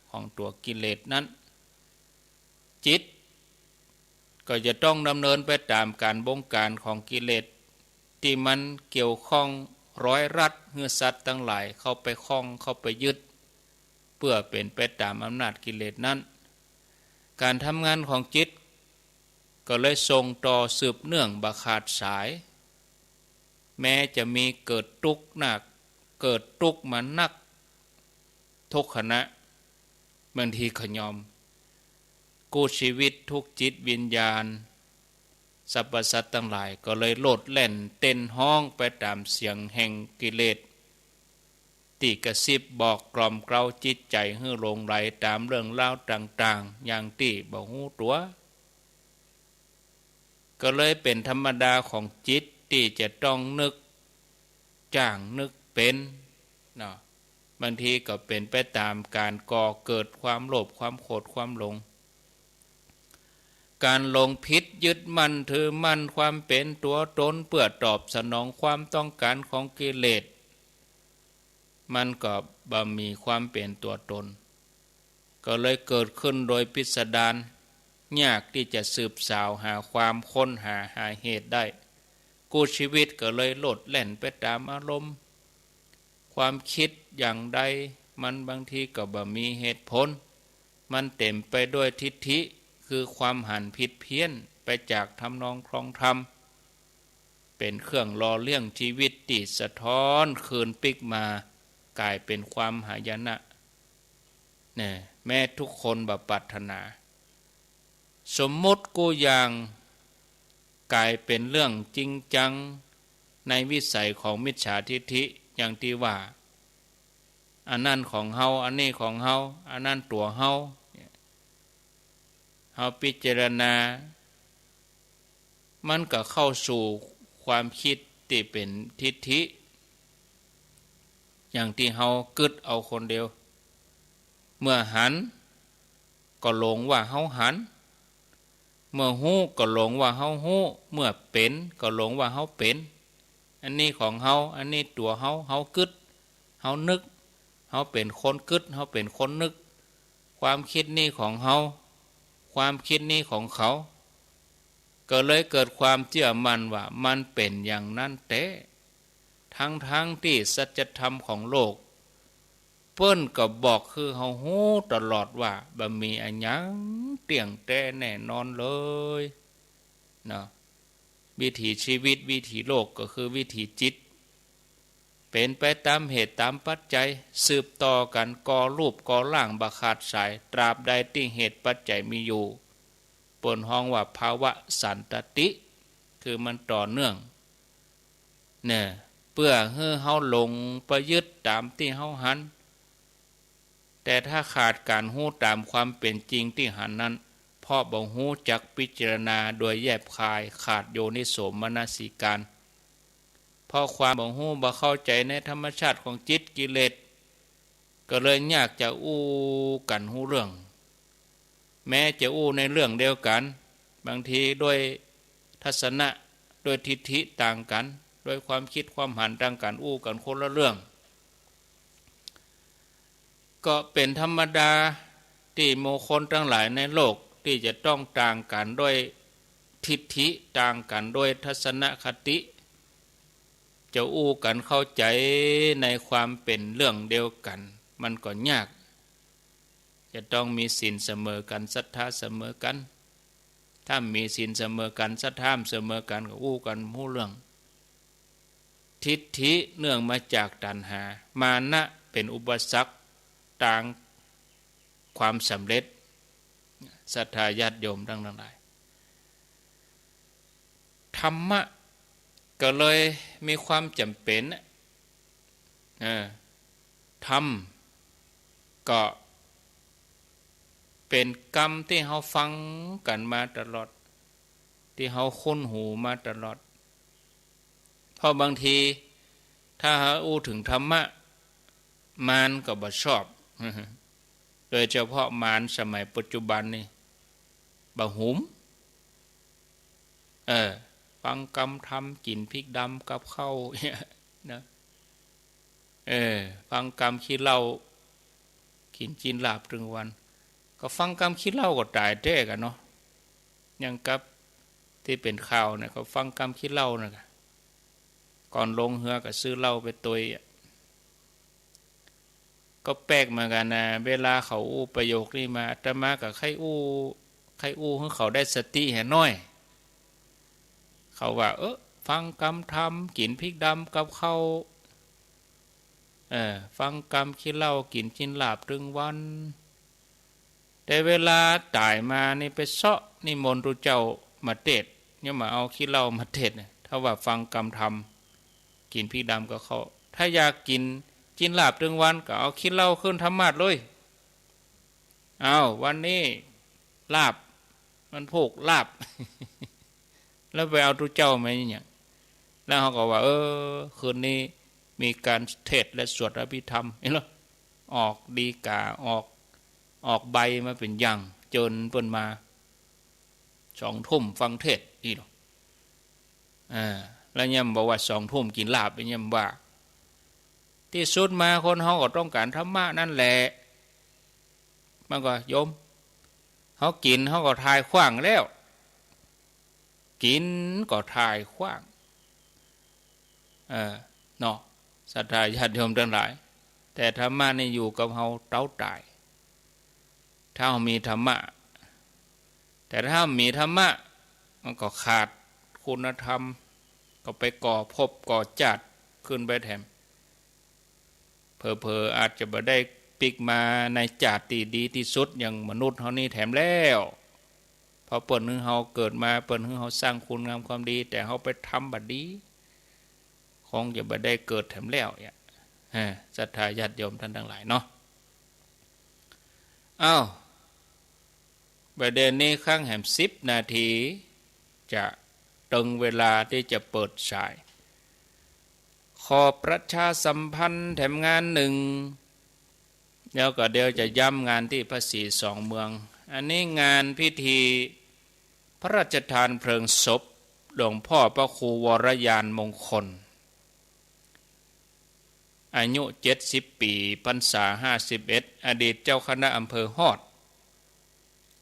ของตัวกิเลสนั้นจิตก็จะต้องดำเนินไปตามการบงการของกิเลสที่มันเกี่ยวข้องร้อยรัดเฮือสัตว์ทั้งหลายเข้าไปคล้องเข้าไปยึดเพื่อเป็นไปตามอำนาจกิเลสนั้นการทำงานของจิตก็เลยส่งต่อสืบเนื่องบ่ขาดสายแม้จะมีเกิดทุกข์หนักเกิดทุกข์มานักทุกขณะบางทีขยอมกู้ชีวิตทุกจิตวิญญาณสรรพสัตว์ทั้งหลายก็เลยโลดแล่นเต้นห้องไปตามเสียงแห่งกิเลสที่กระซิบบอกกล่อมเกลาจิตใจให้หลงไหลตามเรื่องเล่าต่างๆอย่างที่บ่ฮู้ตัวก็เลยเป็นธรรมดาของจิตที่จะต้องนึกจ้างนึกเป็นเนาะบางทีก็เป็นไปตามการก่อเกิดความโลภความโกรธความหลงการหลงผิดยึดมั่นถือมั่นความเป็นตัวตนเพื่อตอบสนองความต้องการของกิเลสมันก็บ่มีความเป็นตัวตนก็เลยเกิดขึ้นโดยพิสดารยากที่จะสืบสาวหาความค้นหาเหตุได้กู้ชีวิตก็เลยโลดแล่นไปตามอารมณ์ความคิดอย่างใดมันบางทีก็บ่มีเหตุผลมันเต็มไปด้วยทิฏฐิคือความหันผิดเพี้ยนไปจากทำนองครองธรรมเป็นเครื่องล่อเลี้ยงชีวิตที่สะท้อนคืนปิกมากลายเป็นความหายนะเนี่ยแม้ทุกคนบ่ปรารถนาสมมติกูอย่างกลายเป็นเรื่องจริงจังในวิสัยของมิจฉาทิฏฐิอย่างที่ว่าอันนั้นของเฮาอันนี้ของเฮาอันนั้นตัวเฮาเฮาพิจารณามันก็เข้าสู่ความคิดที่เป็นทิฏฐิอย่างที่เฮากึดเอาคนเดียวเมื่อหันก็หลงว่าเฮาหันเมื่อฮู้ก็หลงว่าเฮาฮู้เมื่อเป็นก็หลงว่าเฮาเป็นอันนี้ของเฮาอันนี้ตัวเฮาเฮากึดเฮานึกเฮาเป็นคนกึดเฮาเป็นคนนึกความคิดนี้ของเฮาความคิดนี้ของเขา ก็เลยเกิดความเชื่อมั่นว่ามันเป็นอย่างนั้นแต่ทั้งที่สัจธรรมของโลกเปิ้นก็บอกคือเฮาฮู้ตลอดว่าบ่มีอันหยังเตี่ยงแต่แน่นอนเลยเนาะวิถีชีวิตวิถีโลกก็คือวิถีจิตเป็นไปตามเหตุตามปัจจัยสืบต่อกันก่อรูปก่อร่างบ่ขาดสายตราบใดที่เหตุปัจจัยมีอยู่เปิ้นฮ้องว่าภาวะสันตติคือมันต่อเนื่องเนี่ยเพื่อให้เฮาหลงประยึดตามที่เฮาหันแต่ถ้าขาดการฮู้ตามความเป็นจริงที่หันนั้นเพราะบ่ฮู้จักพิจารณาโดยแยบคายขาดโยนิโสมนสิการเพราะความบ่ฮู้บ่เข้าใจในธรรมชาติของจิตกิเลสก็เลยยากจะอู้กันฮู้เรื่องแม้จะอู้ในเรื่องเดียวกันบางทีด้วยทัศนะด้วยทิฏฐิต่างกันด้วยความคิดความหันต่างกันอู้กันคนละเรื่องก็เป็นธรรมดาที่โมคนทั้งหลายในโลกที่จะต้องต่างกันด้วยทิฏฐิต่างกันด้วยทัศนคติจะอู้กันเข้าใจในความเป็นเรื่องเดียวกันมันก็ยากจะต้องมีศีลเสมอกันศรัทธาเสมอกันถ้ามีศีลเสมอกันศรัทธาเสมอกันก็อู้กันฮู้เรื่องทิฏฐิเนื่องมาจากตัณหามานะเป็นอุปสรรคต่างความสำเร็จศรัทธาญาติโยมทั้งหลายธรรมะก็เลยมีความจำเป็นธรรมก็เป็นกรรมที่เราฟังกันมาตลอดที่เราคุ้นหูมาตลอดเพราะบางทีถ้าหาอู้ถึงธรรมะมารก็บ่ชอบโดยเฉพาะมารสมัยปัจจุบันนี่บ่หุมฟังกรรมทำกินพริกดำกับข้าวนะฟังกรรมขี้เหล้ากินจีนลาบถึงวันก็ฟังกรรมขี้เหล้าก็ตายแท้กันเนาะยังกับที่เป็นข่าวเนี่ยเขาฟังกรรมขี้เหล้านะก่อนลงเรือก็ซื้อเหล้าไปตุยก็แปลกเหมือนกันนะเวลาเขาอู้ประโยคนี้มาอาตมากับใครอู้ให้เขาได้สติแห่น้อยเขาว่าฟังกรรมทำกินพริกดำกับข้าวฟังกรรมขี้เหล้ากินจินลาบถึงวันแต่เวลาตายมานี่ไปเซาะนิมนต์พระเจ้ามาเทศเนี่ยมาเอาขี้เหล้ามาเทศเนี่ยถ้าว่าฟังกรรมทำกินพริกดำกับข้าวถ้าอยากกินจินลาบถึงวันก็เอาขี้เหล้าขึ้นธรรมาสเลยวันนี้ลาบมันพกลาบ แล้วไปเอาพระเจ้ามาอย่างแล้วเขาก็ว่าคืนนี้มีการเทศและสวดอภิธรรมเห็นหรอออกดีกาออกใบมาเป็นยังเจิญเปิ้นมา2 ทุ่มฟังเทศนี่หรอแล้วย่ำบอกว่า2 ทุ่มกินลาบไปย่ำว่าที่สุดมาคนเขาก็ต้องการธรรมะนั่นแหละมันก็โยมเขากินเขาก็ทายขว้างแล้วกินก็ทายขว้างเนาะศรัทธาญาติโยมทั้งหลายแต่ธรรมะนี่อยู่กับเฮาเต้าตายถ้าเฮามีธรรมะแต่ถ้ามีธรรมะมันก็ขาดคุณธรรมก็ไปก่อภพก่อชาติขึ้นไปแถมเผลอๆอาจจะบ่ได้ปิกมาในชาติที่ดีที่สุดอย่างมนุษย์เฮานี่แถมแล้วพอเปิ้นเฮาเกิดมาเปิ้นเฮาสร้างคุณงามความดีแต่เฮาไปทำบัดดีคงจะบ่ได้เกิดแถมแล้วศรัทธาญาติโยมท่านทั้งหลายเนาะประเด็นนี้ข้างแหม10 นาทีจะตึงเวลาที่จะเปิดฉายขอประชาสัมพันธ์แถมงานหนึ่งแล้วก็เดี๋ยวจะย้ำงานที่พระศรี2 เมืองอันนี้งานพิธีพระราชทานเพลิงศพหลวงพ่อพระครูวรยานมงคลอายุ70 ปีพรรษา51อดีตเจ้าคณะอำเภอฮอด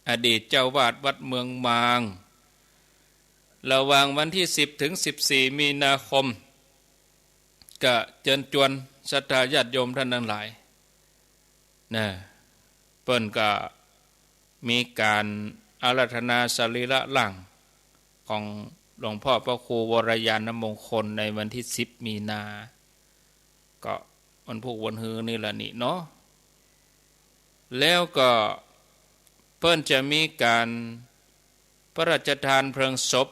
อดีตเจ้าวาดวัดเมืองมาง ระหว่างวันที่10ถึง14มีนาคมก็เชิญชวนศรัทธาญาติโยมท่านทั้งหลายนะเปิ้นก็มีการอาราธนาสรีระร่างของหลวงพ่อพระครูวรยานมงคลในวันที่10มีนาก็วันพุธวันฮือนี่ล่ะนี่เนาะแล้วก็เปิ้นจะมีการพระราชทานเพลิงศพ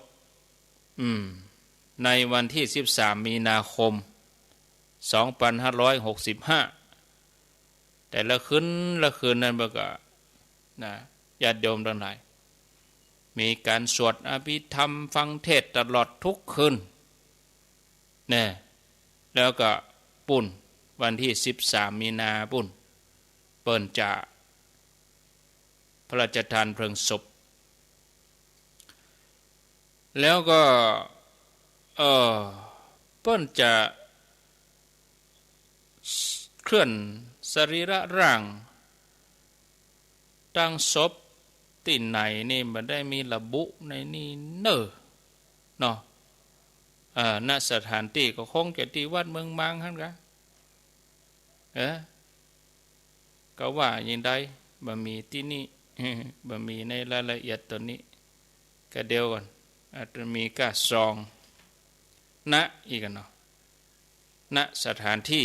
ในวันที่13มีนาคม2565แต่ละคืนนั้นบ่ก็นะญาติโยมทั้งหลายมีการสวดอภิธรรมฟังเทศน์ตลอดทุกคืนนะแล้วก็ปุ่นวันที่13มีนาปุ่นเปิ้นจะพระราชทานเพลิงศพแล้วก็เปิ้นจะเคลื่อนสรีระร่างตั้งศพที่ไหนนี่มันได้มีระบุในนี่เนาะณสถานที่ก็คงจะที่วัดเมืองมังหั่นกะก็ว่าอย่างใดบ่มีที่นี่บ่มีในรายละเอียดตัวนี้ก็เดียวกันอาจจะมีกะซองณอีกกันเนาะณสถานที่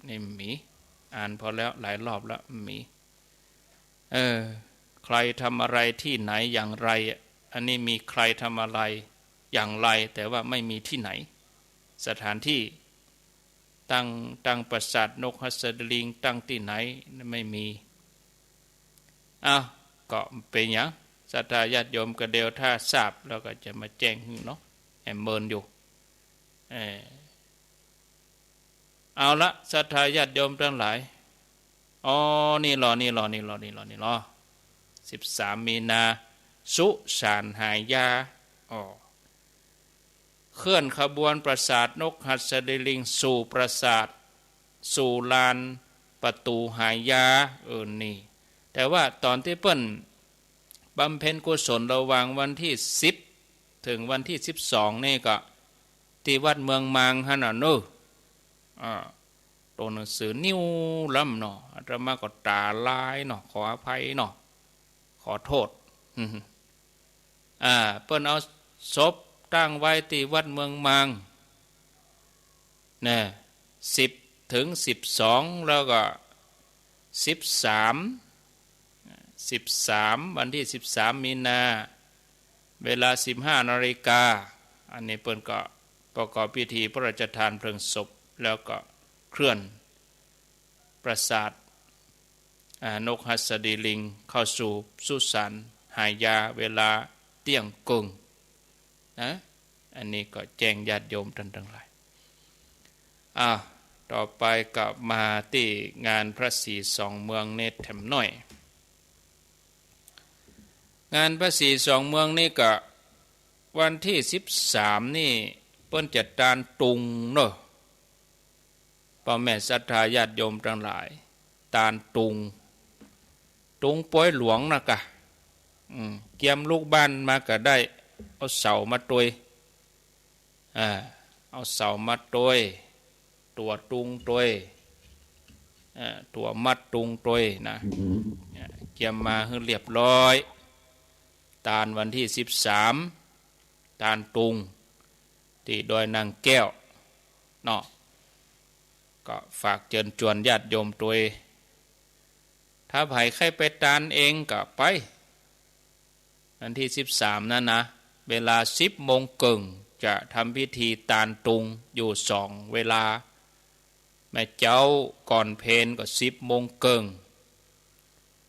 นี่มีอ่านพอแล้วหลายรอบแล้วมีใครทำอะไรที่ไหนอย่างไรอันนี้มีใครทำอะไรอย่างไรแต่ว่าไม่มีที่ไหนสถานที่ตั้งปราสาทนกหัสดิลิงตั้งที่ไหนไม่มีก็เป็นอย่างศรัทธาญาติโยมก็เดียวถ้าทราบแล้วก็จะมาแจ้งเนาะแอมเมินอยู่เอาละศรัทธาญาติโยมทั้งหลายนี่รอ13มีนาสุสานหายาเคลื่อนขบวนปราสาทนกหัสดิลิงสู่ปราสาทสู่ลานประตูหายานี่แต่ว่าตอนที่เปิ้นบำเพ็ญกุศลระหว่างวันที่10ถึงวันที่12นี่ก็ที่วัดเมืองมางหั่นน่ะเนาะตัวหนังสือนิ้วล้ำเนาะอาตมาก็ตาลายเนาะขออภัยเนาะขอโทษเปิ้นเอาศพตั้งไว้ที่วัดเมืองมาง10ถึง12แล้วก็13วันที่13มีนาเวลา 15 นาฬิกาอันนี้เปิ้นก็ประกอบพิธีพระราชทานเพลิงศพแล้วก็เคลื่อนปราสาทนกหัสดิลิงเข้าสู่สุสานหายาเวลาเที่ยงกึ่งนะอันนี้ก็แจ้งญาติโยมท่านทั้งหลายต่อไปก็มาที่งานพระศรีสองเมืองเนตรแถมน้อยงานพระศรีสองเมืองนี่ก็วันที่13นี่เปิ้นจัดการตุงเนาะพ่อแม่ศรัทธาญาติโยมทั้งหลายตานตุงป้อยหลวงนะกะเกียมลูกบ้านมาก็ได้เอาเสามาตวยเอาเสามาตวยตัวตุงตวยตัวมัดตุงตวยนะเกียมมาให้เรียบร้อยตานวันที่13ตานตุงที่ดอยนางแก้วเนาะก็ฝากเชิญชวนญาติโยมตัวถ้าไผใครไปตานเองก็ไปวันที่13นั่นนะเวลา 10 โมงครึ่งจะทำพิธีตานตุงอยู่2เวลาแม่เจ้าก่อนเพลก็10 โมงครึ่ง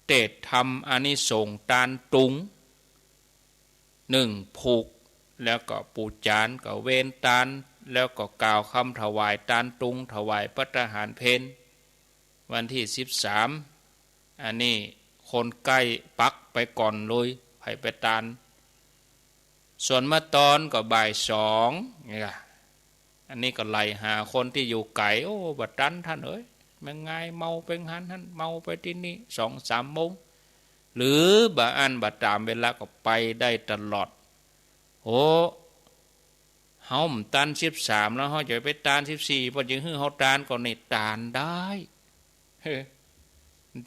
เทศน์ทำอานิสงส์ตานตุง1ผูกแล้วก็ปูจานก็เว้นตานแล้วก็กล่าวคำถวายตานตุงถวายพระทหารเพลวันที่13อันนี้คนใกล้ปักไปก่อนเลยให้ไปตานส่วนมาตอนก็บ่าย2นี่ค่ะอันนี้ก็ไล่หาคนที่อยู่ไกลบัดตันท่านเอ้ยมันไงเมาเป็นหันท่านเมาไปที่นี่ 2-3 โมงหรือบะอันบะตามเวลาก็ไปได้ตลอด าตัน13แล้วเฮาจะไปตาน14บ่จึงฮื้อเฮาตานก็นี่ตานได้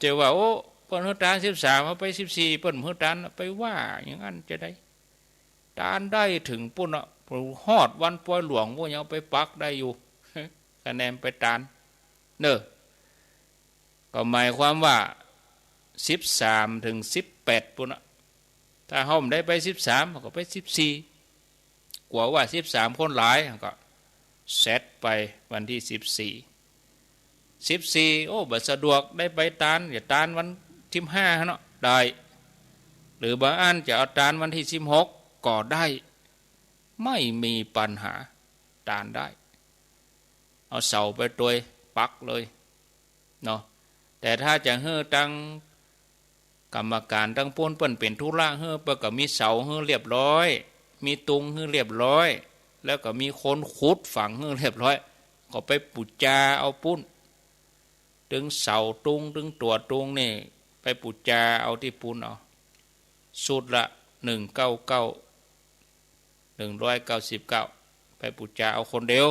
จะว่าโอ้เปิ้นฮื้อตาน13เฮาไป14เปิ้นฮื้อตานไปว่าอย่างนั้นจะได้ตานได้ถึงปุ่นน่ะฮอดวันปล่อยหลวงบ่ยังไปปักได้อยู่คะแนนไปตานเด้อก็หมายความว่า13ถึง18ปุ่นน่ะถ้าเฮาได้ไป13ก็ไป14กว่าว่า13คนหลายก็เซตไปวันที่14โอ้บ่สะดวกได้ไปตานอย่าตานวันที่5เนาะได้หรือบางอันจะเอาตานวันที่16ก็ได้ไม่มีปัญหาตานได้เอาเสาไปตัวปักเลยเนาะแต่ถ้าจะเฮือตั้งกรรมการตั้งป้นเปิ้นเป็นธุระเฮือเปิ้นก็มีเสาเฮือเรียบร้อยมีตุงเฮือเรียบร้อยแล้วก็มีคนขุดฝังเฮือเรียบร้อยก็ไปปุจจาเอาปุ้นถึงเสาตุงถึงตัวตุงนี่ไปปุจจาเอาที่ปุ้นเอาสุดละ199ไปปุจจาเอาคนเดียว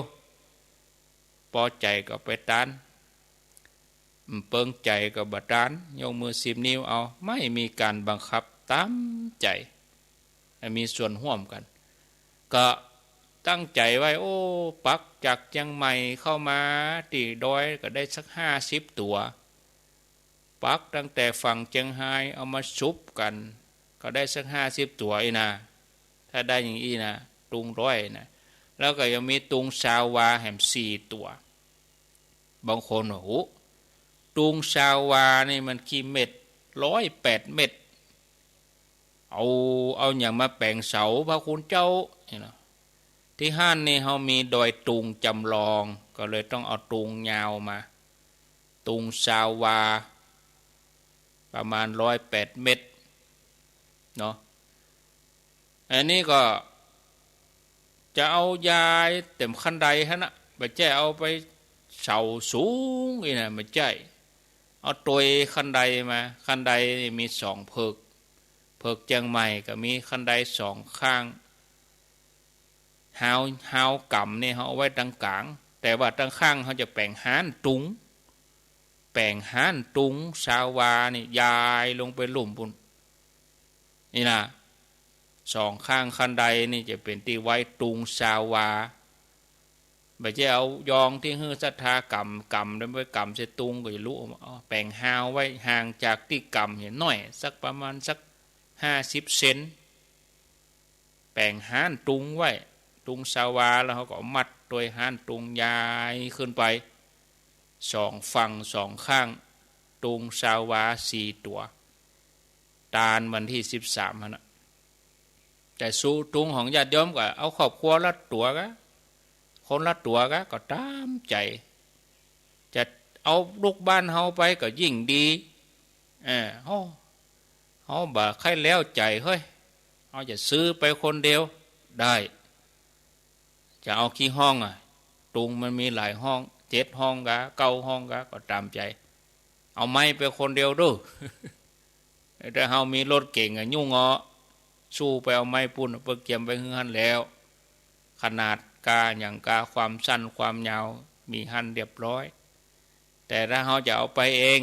พอใจก็ไปตานเปิงใจก็บัดตานยกมือ10 นิ้วเอาไม่มีการบังคับตามใจมีส่วนร่วมกันก็ตั้งใจไว้โอ้ปักจากเชียงใหม่เข้ามาตีดอยก็ได้สัก50 ตัวปักตั้งแต่ฝั่งเชียงไฮ้เอามาชุบกันก็ได้สัก50 ตัวอีนะถ้าได้อย่างนี้นะตุง100นะแล้วก็ยังมีตุงชาววาแหม4 ตัวบางคนโอ้โหตุงชาววานี่มันกี่เม็ด108 เม็ดเอาอย่างมาแปลงเสาพระคุณเจ้าที่ห้านนี่เขามีดอยตุงจำลองก็เลยต้องเอาตุงยาวมาตุงชาววาประมาณ108 เม็ดเนาะอันนี้ก็จะเอายายเต็มคันใดฮะนะไม่ใช่เอาไปเสาสูงอีนะไม่ใช่เอาตัวคันใดมาคันใดมี2 เพิกเชียงใหม่ก็มีคันใด2 ข้างหาวกำนี่เขาเอาไว้ตรงกลางแต่ว่าตรงข้างเขาจะแปลงหานตุงชาววานี่ยายลงไปหลุมปุ่นนี่นะ2 ข้างคันใดนี่จะเป็นที่ไว้ตุงชาววาไม่ใช่เอายองที่ฮื้อศรัทธากำแล้วไปกำเสตุงก็จะรู้แปลงหาวไว้ห่างจากที่กำเห็นน้อยสักประมาณสัก50 เซนแปลงหานตุงไว้ตุงชาววาแล้วเขาก็มัดโดยหานตุงยายขึ้นไป2 ฝั่ง2 ข้างตุงชาววา4 ตัวตานวันที่13นะแต่สู้ตุงของญาติโยมก็เอาครอบครัวละตัวก็คนละตัวก็ตามใจจะเอาลูกบ้านเฮาไปก็ยิ่งดีเฮาบ่ใครแล้วใจเฮ้ยเอาจะซื้อไปคนเดียวได้จะเอากี่ห้องตุงมันมีหลายห้อง7 ห้อง9 ห้องก็ตามใจเอาไม้ไปคนเดียวดู แต่เฮามีรถเก่งยุ่งสู้ไปเอาไม้ปุ่นไปเก็บไปหื้อหันแล้วขนาดกาอย่างกาความสั้นความยาวมีหันเรียบร้อยแต่ถ้าเฮาจะเอาไปเอง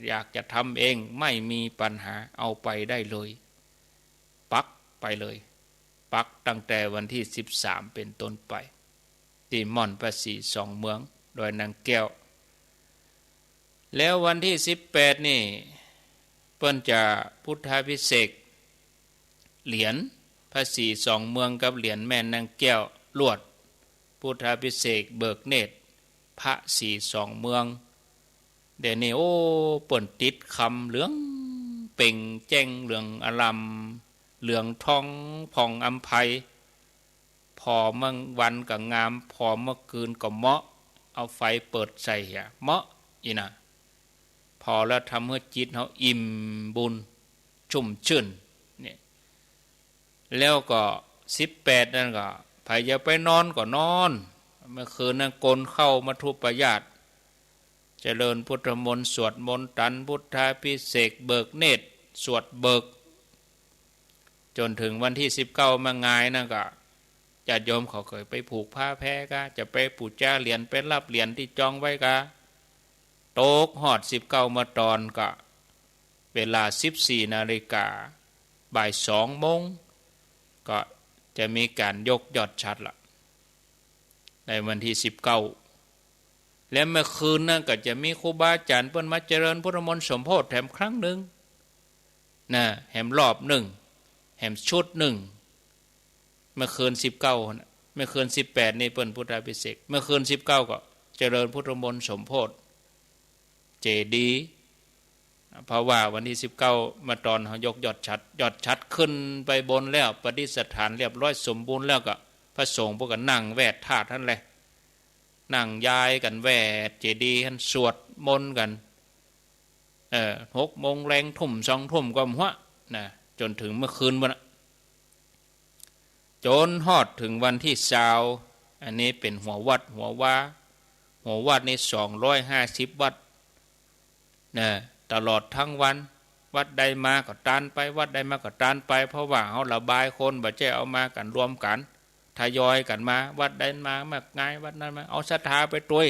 อยากจะทำเองไม่มีปัญหาเอาไปได้เลยปักไปเลยปักตั้งแต่วันที่13เป็นต้นไปที่ม่อนประสี2 เมืองโดยนางแก้วแล้ววันที่18นี่เปิ้นจะพุทธาภิเษกเหรียญพระศรี2 เมืองกับเหรียญแม่นางแก้วลวดพุทธาภิเษกเบิกเนตรพระศรี2 เมืองเดี๋ยวนี้โอ้เปิ้นติดคำเหลืองเป่งแจ้งเหลืองอลำเหลืองทองผ่องอำไพพอเมื่อวันก็งามพอเมื่อคืนก็เหมาะเอาไฟเปิดใส่เหมาะอีนะพอแล้วทำให้จิตเขาอิ่มบุญชุ่มชื่นเนี่ยแล้วก็18นั่นก็ใครจะไปนอนก็นอนเมื่อคืนนั้นกลเข้ามาทุปญาติเจริญพุทธมนต์สวดมนต์ตันพุทธาภิเษกเบิกเนตรสวดเบิกจนถึงวันที่19มางายนั่นก็จ ญาติโยมเขาเคยไปผูกผ้าแพร่กะจะไปปูจ้าเหรียญเป็นรับเหรียญที่จองไว้กะโต๊กหอด19มาตอนกะเวลา 14 นาฬิกาบ่าย 2 โมงก็จะมีการยกยอดชัดละในวันที่19และเมื่อคืนนั่นก็จะมีครูบาอาจารย์เปิ้นมาเจริญพุทธมนต์สมโภชแถมครั้งหนึ่งนะแถมรอบหนึ่งแถมชุดหนึ่งเมื่อคืน19เมื่อคืน18นี่เปิ้นพุทธาภิเษกเมื่อคืน19ก็เจริญพุทธมนต์สมโภชเจดีย์เพราะว่าวันที่19มาตอนเขายกยอดชัดขึ้นไปบนแล้วประดิษฐานเรียบร้อยสมบูรณ์แล้วก็พระสงฆ์พวกกันนั่งแวดธาตุท่านเลยนั่งย้ายกันแวดเจดีย์ท่านสวดมนต์กัน6 โมงแรงทุ่ม2 ทุ่มก็หัวนะจนถึงเมื่อคืนวันจนฮอดถึงวันที่20อันนี้เป็นหัววัดนี่250 วัดนะตลอดทั้งวันวัดใดมาก็ตานไปวัดใดมาก็ตานไปเพราะว่าเฮาระบายคนบ่ใช่เอามากันรวมกันทยอยกันมาวัดใดมามากง่ายวัดนั้นมาเอาศรัทธาไปตัวย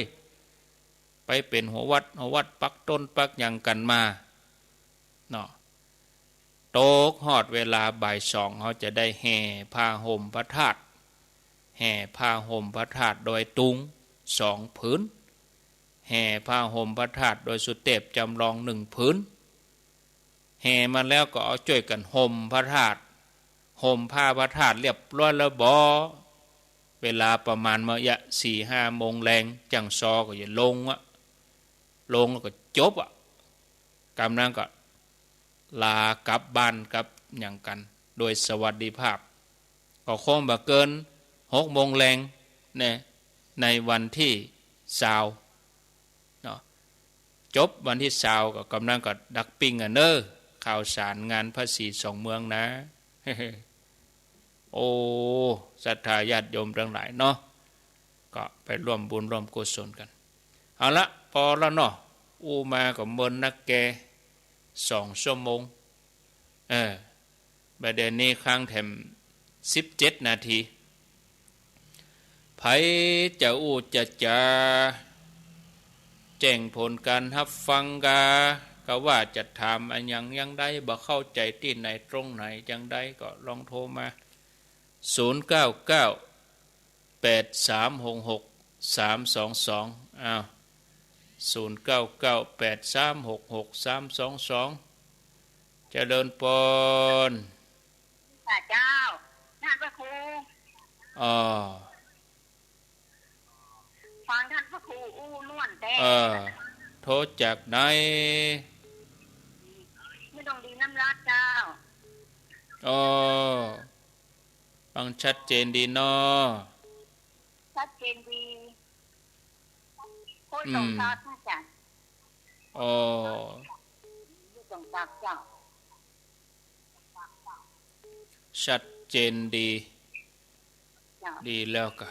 ไปเป็นหัววัดปักต้นปักหยังกันมาเนาะโตกฮอดเวลาบ่าย 2เฮาจะได้แห่ผ้าห่มพระธาตุแห่ผ้าห่มพระธาตุโดยตุง2 ผืนแห่ผ้าห่มพระธาตุโดยสุเทพจำลอง1 ผืนแห่มาแล้วก็เอาช่วยกันห่มพระธาตุห่มผ้าพระธาตุเรียบร้อยแล้วบ่เวลาประมาณมื้อ 4-5 โมงแรงจังซอก็อย่าลงแล้วก็จบกำนั้นก็ลากลับบ้านกับหยังกันโดยสวัสดิภาพก็คงบ่เกิน6 โมงแรงเนี่ยในวันที่20เนาะจบวันที่20ก็กำลังก็ดักปิ้งเด้อข่าวสารงานภาษี2 เมืองนะ โอ้ศรัทธาญาติโยมทั้งหลายเนาะก็ไปร่วมบุญร่วมกุศลกันเอาละพอแล้วเนาะมาก็เมินนักแก2 ชั่วโมงประเด็นนี้ค้างแถม17 นาทีไผจะจะแจ้งผลการรับฟังก็ว่าจะถามอันยังได้บ่เข้าใจที่ไหนตรงไหนยังได้ก็ลองโทรมา09983666322อ้าว0998366322เจริญปนพระเจ้าท่านพระครูฟังท่านพระครูนวลแต่โทรจากไหนไม่ต้องดีน้ำรัดเจ้าฟังชัดเจนดีเนาะชัดเจนดีโคตรตรงตาท่านจันตรงตาเจ้าชัดเจนดีแล้วก็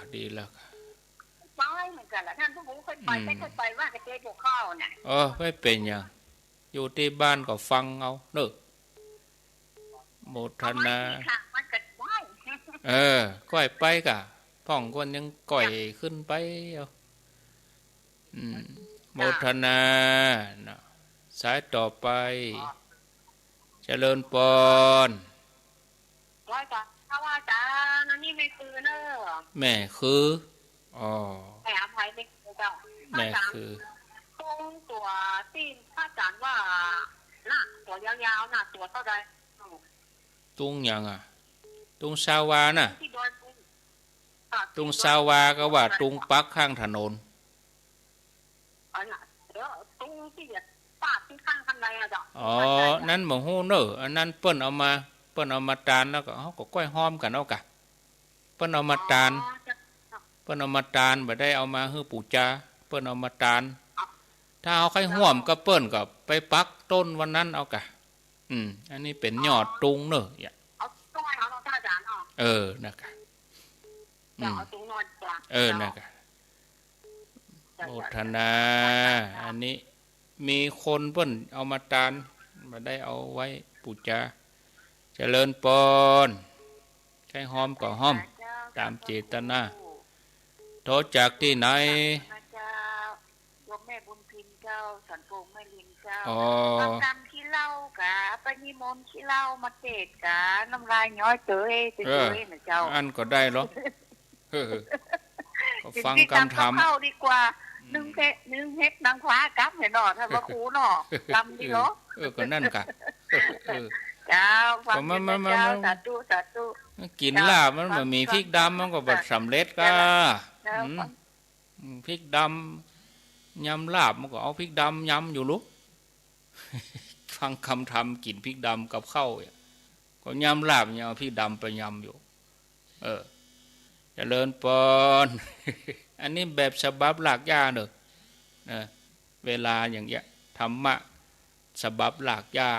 ไปเหมือนกันล่ะท่านผู้เคยไปไม่เคยไปว่ากระเจพวกเข้าน่ะไม่เป็นหยังอยู่ที่บ้านก็ฟังเอาเด้อโมทนาก้อยไปกะพ่องคนยังก้อยขึ้นไปโมทนาสายต่อไปเจริญปนร้อยต่อถ้าว่าจ้านั่นนี่ไม่คือเนอะแม่คือแม่อภัยไม่คือเจ้าแม่คือตรงตัวที่พระอาจารย์ว่าหน้าตัวยาวๆหน้าตัวเท่าใดตุงยังตุงซาวาน่ะตุงซาวาก็ว่าตุงปักข้างถนนตุงที่ปากที่ข้างคันใดจ้ะนั้นบ่ฮู้เด้ออันนั้นเปิ้นเอามาตานแล้วก็เฮาก็ก้อยหอมกันเอากะเปิ้นเอามาตานบ่ได้เอามาฮื้อปู่จาเปิ้นเอามาตานถ้าเอาไข่ห่วมก็เปิ้นก็ไปปักต้นวันนั้นเอากะอันนี้เป็นยอดตุงเด้อนะคะนะคะโมทนาอันนี้มีคนเพิ่นเอามาตานมาได้เอาไว้ปูจาเจริญปนใช้หอมก็หอมต ตามเจตนาโทษจากที่ไหนเจ้าโยมแม่บุญพินเจ้าสันโปงแม่ลินเจ้า อ๋อ ทำกรรมขี้เหล้ากะปนิมนต์ขี้เหล้ามาเทศกะน้ำลายย้อยเตยนะเจ้า อันก็ได้หรอก็ฟังคำถาม เข้าดีกว่านึ่งเฮ็ดนางฟ้ากับเห็นหนอถ้าว่าครูหนอกำดีเหรอก็นั่นกะเจ้าฟังเจ้าสาธุกินลาบมันบ่มีพริกดำมันก็บ่สำเร็จกะพริกดำยำลาบมันก็เอาพริกดำยำอยู่ลูกฟังคำทำกินพริกดำกับข้าวก็ยำลาบเนี่ยเอาพริกดำไปยำอยู่เจริญปอนอันนี้แบบฉบับหลักยาเนอะเวลาอย่างเงี้ยธรรมะฉบับหลักยา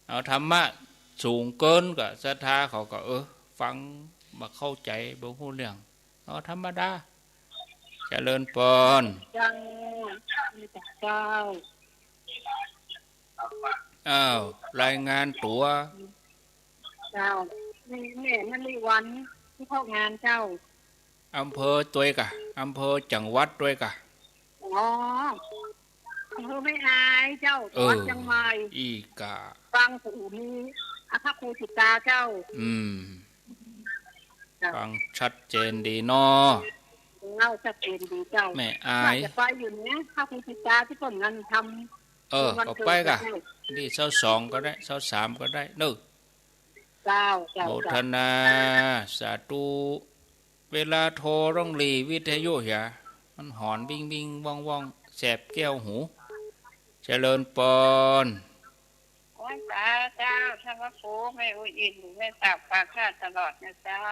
เอาธรรมะสูงเกินก็ศรัทธาเขาก็ฟังมาเข้าใจบ่ฮู้เรื่องเอาธรรมดาเจริญปอนจังเจ้าอ้าวรายงานตัวเจ้าแม่นั่นลีวันที่เข้างานเจ้าอำเภอตัวกะอำเภอจังหวัดตัวกะอ๋ออำเภอไม่อายเจ้าจังหวัดจังหวัดอีกะฟังสู่นี้พระครูสิตาเจ้าฟังชัดเจนดีเนาะเล่าชัดเจนดีเจ้าแม่อายจะไปอยู่เนี้ยพระครูสิตาที่ผลงานทำก็ไปกะนี่22ก็ได้23ก็ได้เด้อเจ้าโมทนาสาธุเวลาโทรร้องลีวิทยุอย่ามันหอนบิ่งบิ่งว่องว่องแสบแก้วหูเจริญปอนวันตาเจ้าธรรมะโฟไม่อุอินไม่ตับปากข้าตลอดนะเจ้า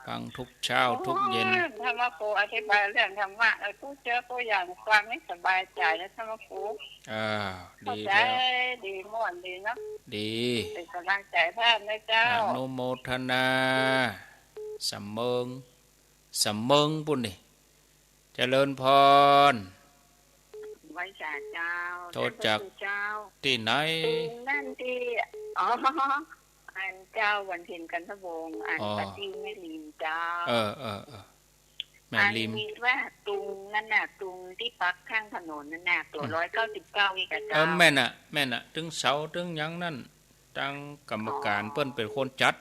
ฟังทุกเช้าทุกเย็นธรรมะโฟอธิบายเรื่องธรรมะผู้เจอตัวอย่างความไม่สบายใจนะธรรมะโฟดีแล้วดีม่วนดีนะดีเป็นกำลังใจท่านนะเจ้าอนุโมทนาสำเมิงปุ่นนี่เจริญพรไว้จ่าเจ้าโทษจากที่ไหนนั่นที่อันเจ้าวันเพ็ญกันทวงอันปฏิแม่ลิมเจ้าแม่ลิมมีว่าตุงนั่นน่ะตุงที่ปักข้างถนนนั่นน่ะตัว199นี่กับเจ้าแม่น่ะถึงเสาถึงยังนั่นตั้งกรรมการเปิ้นเป็นคนจัด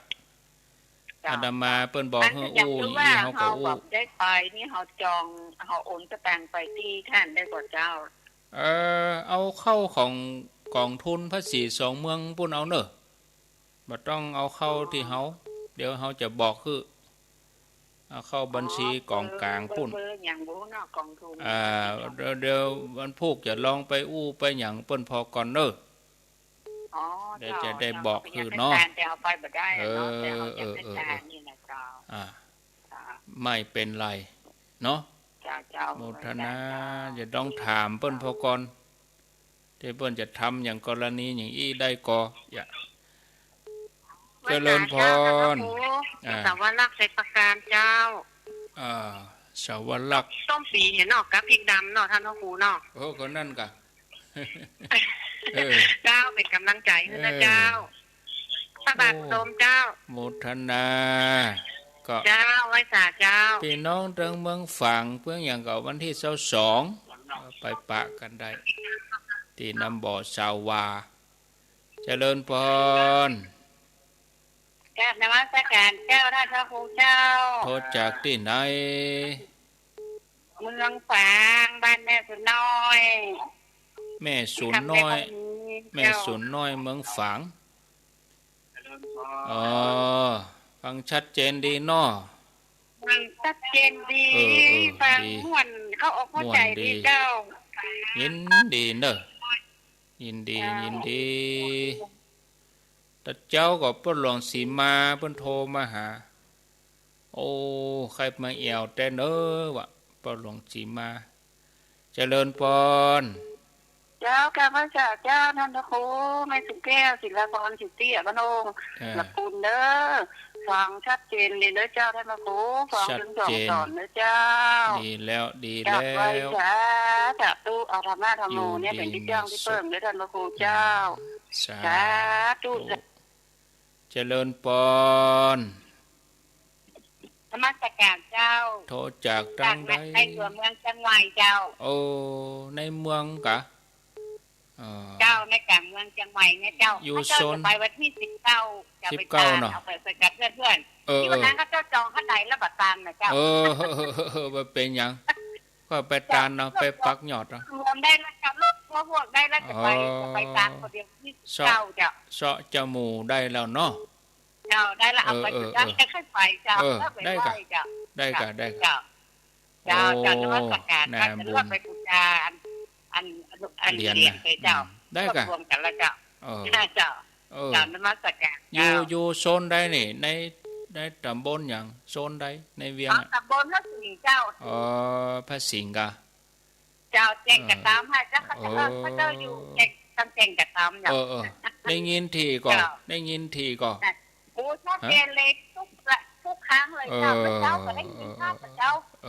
อาดามาเปิ้นบอกให้อู้นี่เฮาก็อู้ได้ไปนี่เฮาจองเฮาโอนสตางค์ไปที่ท่านได้บ่เจ้าเอาเข้าของกองทุนภาษี2เมืองปุ่นเอาเนอะบ่ต้องเอาเข้าที่เฮาเดี๋ยวเฮาจะบอกคือเอาเข้าบัญชีกองกลางปุ่นอย่างบ่เนาะกองทุนเดี๋ยววันพุธจะลองไปอู้ไปหยังเปิ้นพอก่อนเนอะเดี๋ยวจะได้บอกคือเนาะไม่เป็นไรเนาะโมทนาจะต้องถามเปิ้นพอก่อนที่เปิ้นจะทำอย่างกรณีอย่างอี้ได้ก่ออย่าเจริญพรสาวรักษ์ใส่ประการเจ้าสาวรักษ์ต้มปีเห็นเนาะกับพริกดำเนาะท่านพ่อครูเนาะก็นั่นกะเจ้าเป็นกำลังใจให้นะเจ้าพระบาทสมเจ้าโมทนาก็เจ้าไว้สาเจ้าพี่น้องทางเมืองฝั่งเพื่ออย่างกับวันที่22ไปปะกันได้ที่น้ำบ่อสาวาเจริญพรกราบนมัสการเจ้าท่านพระครูเจ้าโทษจากที่ไหนเมืองฝางบ้านแม่สุนน้อยแม่สุนน้อยเมืองฝางฟังชัดเจนดีเนาะฟังชัดเจนดีฟังม่วนเข้าออกเข้าใจดีเจ้ายินดีเนอะยินดีแต่เจ้าก็เปิ้นหลวงสีมาเปิ้นโทรมาหาโอ้ใครมาแอวแต่เนอะวะเปิ้นหลวงสีมาเจริญพร เจ้าข้าพเจ้าท่านพระครูแม่สุแก้วศิลปากรสิทธิ์บ้านองหลักคุณเด้อฟังชัดเจนเลยเด้อเจ้าท่านพระครูฟังถึงสอนเด้อเจ้าดีแล้วจ้าจะตู้เอาธรรมะธรรมโมเนี่ยเป็นที่จ้างที่เพิ่มเด้อท่านพระครูเจ้าสาธุเจริญพร นมัสการเจ้าโทรจากทางใดในตัวเมืองเชียงใหม่เจ้าโอ้ในเมืองกะเจ้าในกลางเมืองเชียงใหม่เนี่ยเจ้าอยู่โซนไปวันที่19จะไปตามเอาไปกับเพื่อนๆที่วันนั้นเขาเจ้าจองข้างในแล้วบัตรตามนะเจ้าบ่เป็นหยังก็ไปตามเนาะไปปักยอดเนาะรวมได้แล้วกับลูกพวกได้แล้วจะไปตามคนเดียวที่เจ้าเจ้าเสาะจมูกได้แล้วเนาะเจ้าได้แล้วเอาไปจุดนั้นแค่ไปเจ้าได้กะได้กะได้เจ้าเจ้านมัสการก็จะร่วมไปบูชาอันเรียนไปเจ้าได้กะรวมกันแล้วเจ้าเจ้านมัสการอยู่โซนใดนี่ในตำบลหยังโซนใดในเวียงตำบลพระสิงห์เจ้าพระสิงห์กะเจ้าแจ้งกระตามให้เจ้าเขาเจ้าอยู่แจ้งกระตามอย่างได้ยินทีก่อนได้ยินทีก่อนโอ้ชอบเกเล็กทุกครั้งเลยเจ้าพระเจ้าก็ได้ยินข้าพระเจ้า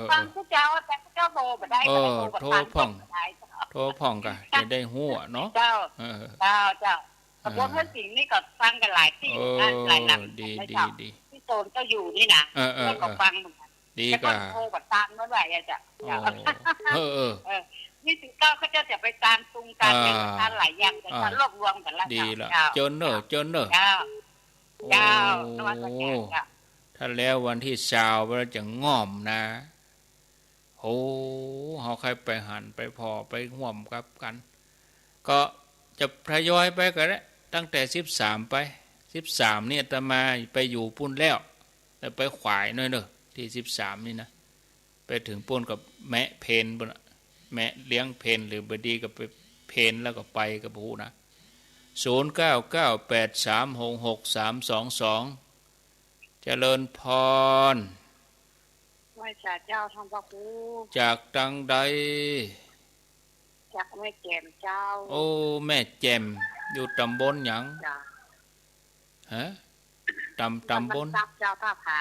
ฟังพระเจ้าแต่พระเจ้าโทรมาได้ก็ได้โทรพ่องกะจะได้หัวเนาะเจ้าตำบลพระสิงห์นี่ก็ฟังกันหลายที่หลายหลังดีที่โซนก็อยู่นี่นะแล้วก็ฟังดีกะโทรกับตามเมื่อไหร่อะจ้ะนี่ถึง9เขาจะไปตามตุงการเอกสารหลายอย่างแต่รวบรวมกันแล้วดีละจนเนอะเจ้านวัตกรรมถ้าแล้ววันที่20เราจะง่อมนะโอ้เฮาใครไปหันไปพอไปห่วมกับกันก็จะทยอยไปก็ได้ตั้งแต่13ไป13เนี่ยอาตมาไปอยู่ปุ่นแล้วแต่ไปขวายหน่อยเด้อที่13นี่นะไปถึงปุ่นกับแม่เพนปุ่นแม่เลี้ยงเพนหรือบดีก็ไปเพนแล้วก็ไปกับผู้นะ0998366322เจริญพรไหว้เจ้าทำพระครูจากตังใดจากแม่แจ่มเจ้าโอ้แม่แจ่มอยู่ตำบลหยังฮะตำบลเจ้าท่าผา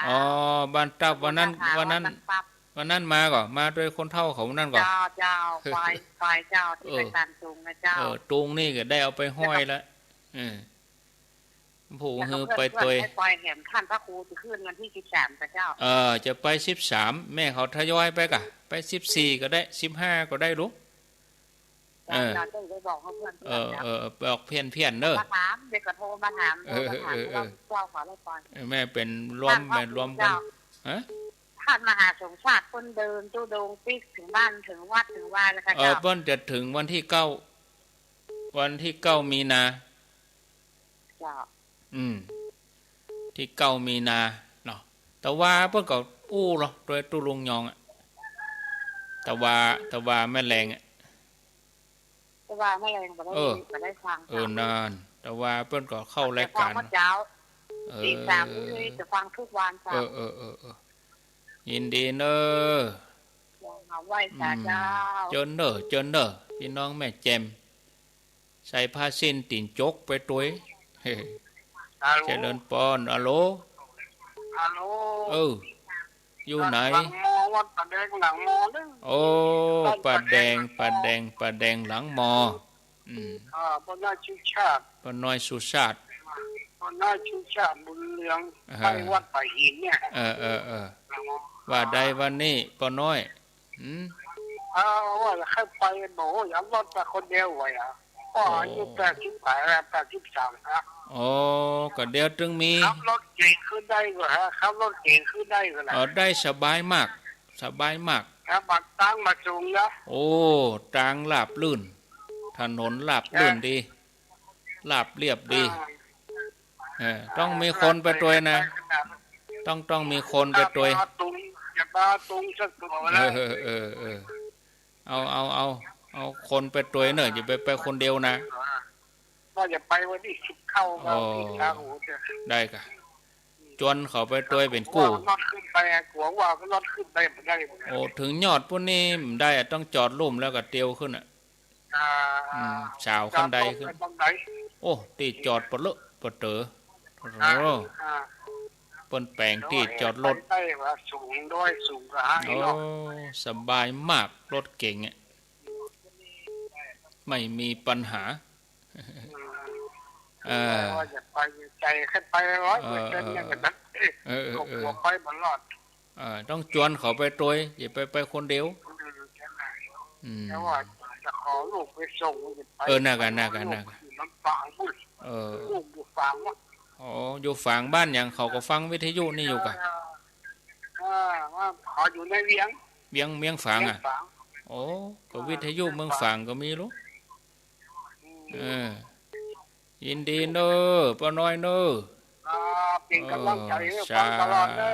บ้านตับวันนั้นมาก่อนมาด้วยคนเฒ่าเขานั่นก่อนเจ้าควายเจ้าที่ไปตามตุงนะเจ้าตุงนี่ก็ได้เอาไปห้อยแล้วผู้ฮือไปตัวไปเห็นท่านพระครูจะขึ้นวันที่13นะเจ้าจะไป13แม่เขาทยอยไปกะไป14ก็ได้15ก็ได้รู้บอกเพื่อนบอกเพี้ยนเด้อมาถามเด็กก็โทรมาถามเจ้าขอรับฟังแม่เป็นรวมกันท่านมหาสงฆ์ชาติคนเดินตู้ดงปิ๊กถึงบ้านถึงวัดถึงว่าแล้วค่ะเจ้าเพิ่นจะถึงวันที่9มีนาเจ้าที่9มีนาเนาะแต่ว่าเพิ่นก็อู้เนาะโดยตุลุงยองแต่ว่าแม่แรงว่าไม่แรงบ่ได้ฟังนานแต่ว่าเพิ่นก็เข้ารายการเจ้า3เลยจะฟังทุกวันจ้ะยินดีเด้อไหว้เจ้าเจนเด้อพี่น้องแม่แจ่มใส่ผ้าสิ้นติ่นจกไปตุ้ยเจริญพรอะโหลอยู่ไหนวัดป่าแดงหลังมอนึงโอ้ป่าแดงหลังมอปน้อยชูชาติปน้อยสุชาติปน้อยชูชาติบุญเรืองไปวัดป่าหินเนี่ยว่าใดวันนี้ปน้อยว่าให้ไปโหอย่ารถไปคนเดียวไว้ก็อายุ83นะก็เดี๋ยวจึงมีขับรถเก่งขึ้นได้ก็ขับรถเก่งขึ้นได้ก็ได้สบายมากครับบักตั้งมาสูงนะโอ้ทางลาบลื่นถนนลาบลื่นดีลาบเรียบดีต้องมีคนไปตัวนะต้องมีคนไปตัวอย่ามาตุงสักตัวนะเอาคนไปตัวเนอะอย่าไปคนเดียวนะว่าจะไปวันที่10เข้ามาที่ทางหูได้ค่ะจวนเขาไปตัวเป็นกู้รถขึ้นไปกลัวว่าก็รถขึ้นไปไม่ได้โอ้ถึงยอดพวกนี้ได้ต้องจอดลุ่มแล้วก็เตียวขึ้นสาวขั้นใดขึ้นโอ้ตีจอดปะเลอะปะเต๋อเปิ้นแปลงที่จอดรถสูงด้วยสูงกว่าโอ้สบายมากรถเก่งไม่มีปัญหาว่าจะไปใจขึ้นไป100%อย่างนั้นก็ไปบ่รอด ต้องจวนเขาไปตัวอย่าไปคนเดียวแต่ว่าจะขอลูกไปส่งน่ากันน้ำฝางบุญลูกอยู่ฝางวะอยู่ฝั่งบ้านอย่างเขาก็ฟังวิทยุนี่อยู่กะว่าขออยู่ในเมียงฝั่งก็วิทยุเมืองฝั่งก็มีลูกยินดีเนอะป้าน้อยเนอะเป็นกำลังใจให้ฟังตลอดเลย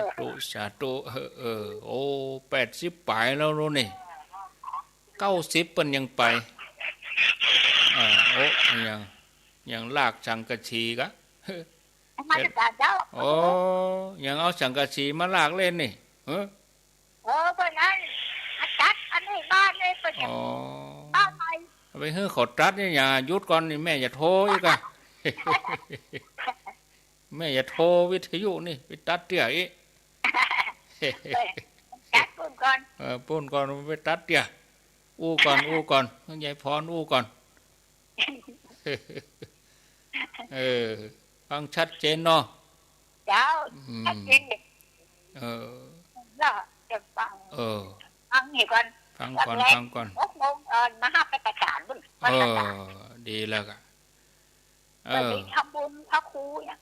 สาธุ80 ปลายแล้วรู้นี่90เป็นยังไปยังลากสังกะชีกะมาจากเจ้ายังเอาสังกะชีมาลากเล่นนี่เพิ่นนั้นจัดอันนี้บ้านเลยเพิ่นบ้านใหม่ไปเฮ้อเขาตัดนี่อย่าหยุดก่อนนี่แม่อย่าโทรอีกอ่ะแม่อย่าโทรวิทยุนี่ไปตัดเตี้ยอีจัดปุ่นก่อนปุ่นก่อนไปตัดเตี้ยอู้ก่อนยายพรอู้ก่อนฟังชัดเจนเนาะเจ้าชัดเจนแล้วจะฟังนี่ก่อนฟังก่อน6 โมงมาหาไปประกาศบุญดีแล้วก็ไปทำบุญพระครูเนี่ย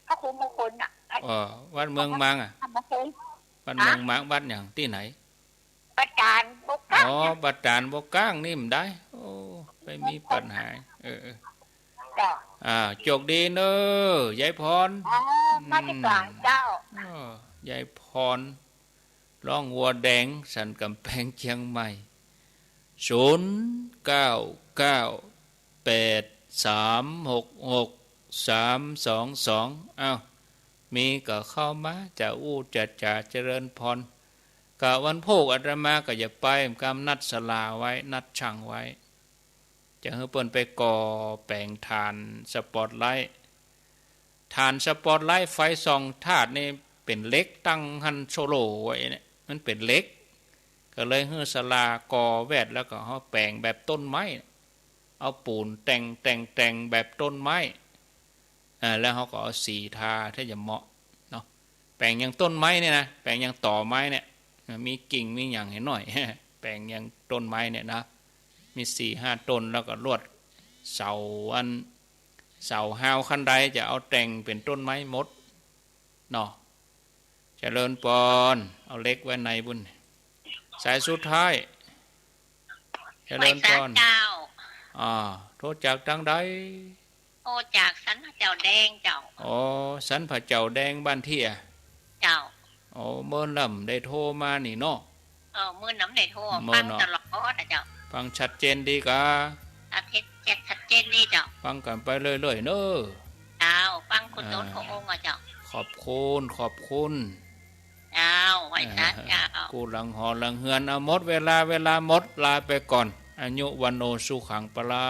พระครูมงคลน่ะวัดเมืองมังอ่ะวัดเมืองมังวัดอย่างที่ไหนประจานบกก้างประจานบกก้างนี่มันได้ไม่มีปัญหาโชคดีเนอะยายพรมาที่กลางเจ้ายายพรร้องวัวแดงสันกำแพงเชียงใหม่0998366322มีก็เข้ามาจะอู้จะเจริญพรกะวันโภคอาตมาก็อย่าไปกำนัดสลาไว้นัดช่างไว้จะให้เปิ้นไปก่อแปลงทานสปอตไลท์ไฟส่องธาตุนี่เป็นเล็กตั้งหันโซโลไว้เนี่ยมันเป็นเล็กก็เลยให้สลาก่อแวดแล้วก็เฮาแปลงแบบต้นไม้เอาปูนแต่งแบบต้นไม้แล้วเฮาก็เอาสีทาถ้าจะเหมาะเนาะแปลงอย่างต้นไม้เนี่ยนะแปลงอย่างต่อไม้เนี่ยมีกิ่งมีอย่างให้หน่อยแปลงอย่างต้นไม้เนี่ยนะมี 4-5 ต้นแล้วก็ลวดเสาหาวคันใดจะเอาแต่งเป็นต้นไม้หมดเนาะเจริญปอนเอาเล็กไว้ในบุญสายสุดท้ายเจริญปอนโทษจากทางใดโทษจากสันพระเจ้าแดงเจ้าสันพระเจ้าแดงบ้านเที่ยเจ้าเมื่อลำได้โทรมานี่เนาะเมื่อน้ำได้โทรฟังตลอดนะเจ้าฟังชัดเจนดีกะชัดเจนดีเจ้าฟังกันไปเรื่อยๆเนอะเจ้าฟังคุณโน้ตขององค์เจ้าขอบคุณเจ้าไว้ชัดเจ้ากูหลังหอหลังเฮือนหมดเวลาหมดลาไปก่อนอายุวันโนสุขังปลา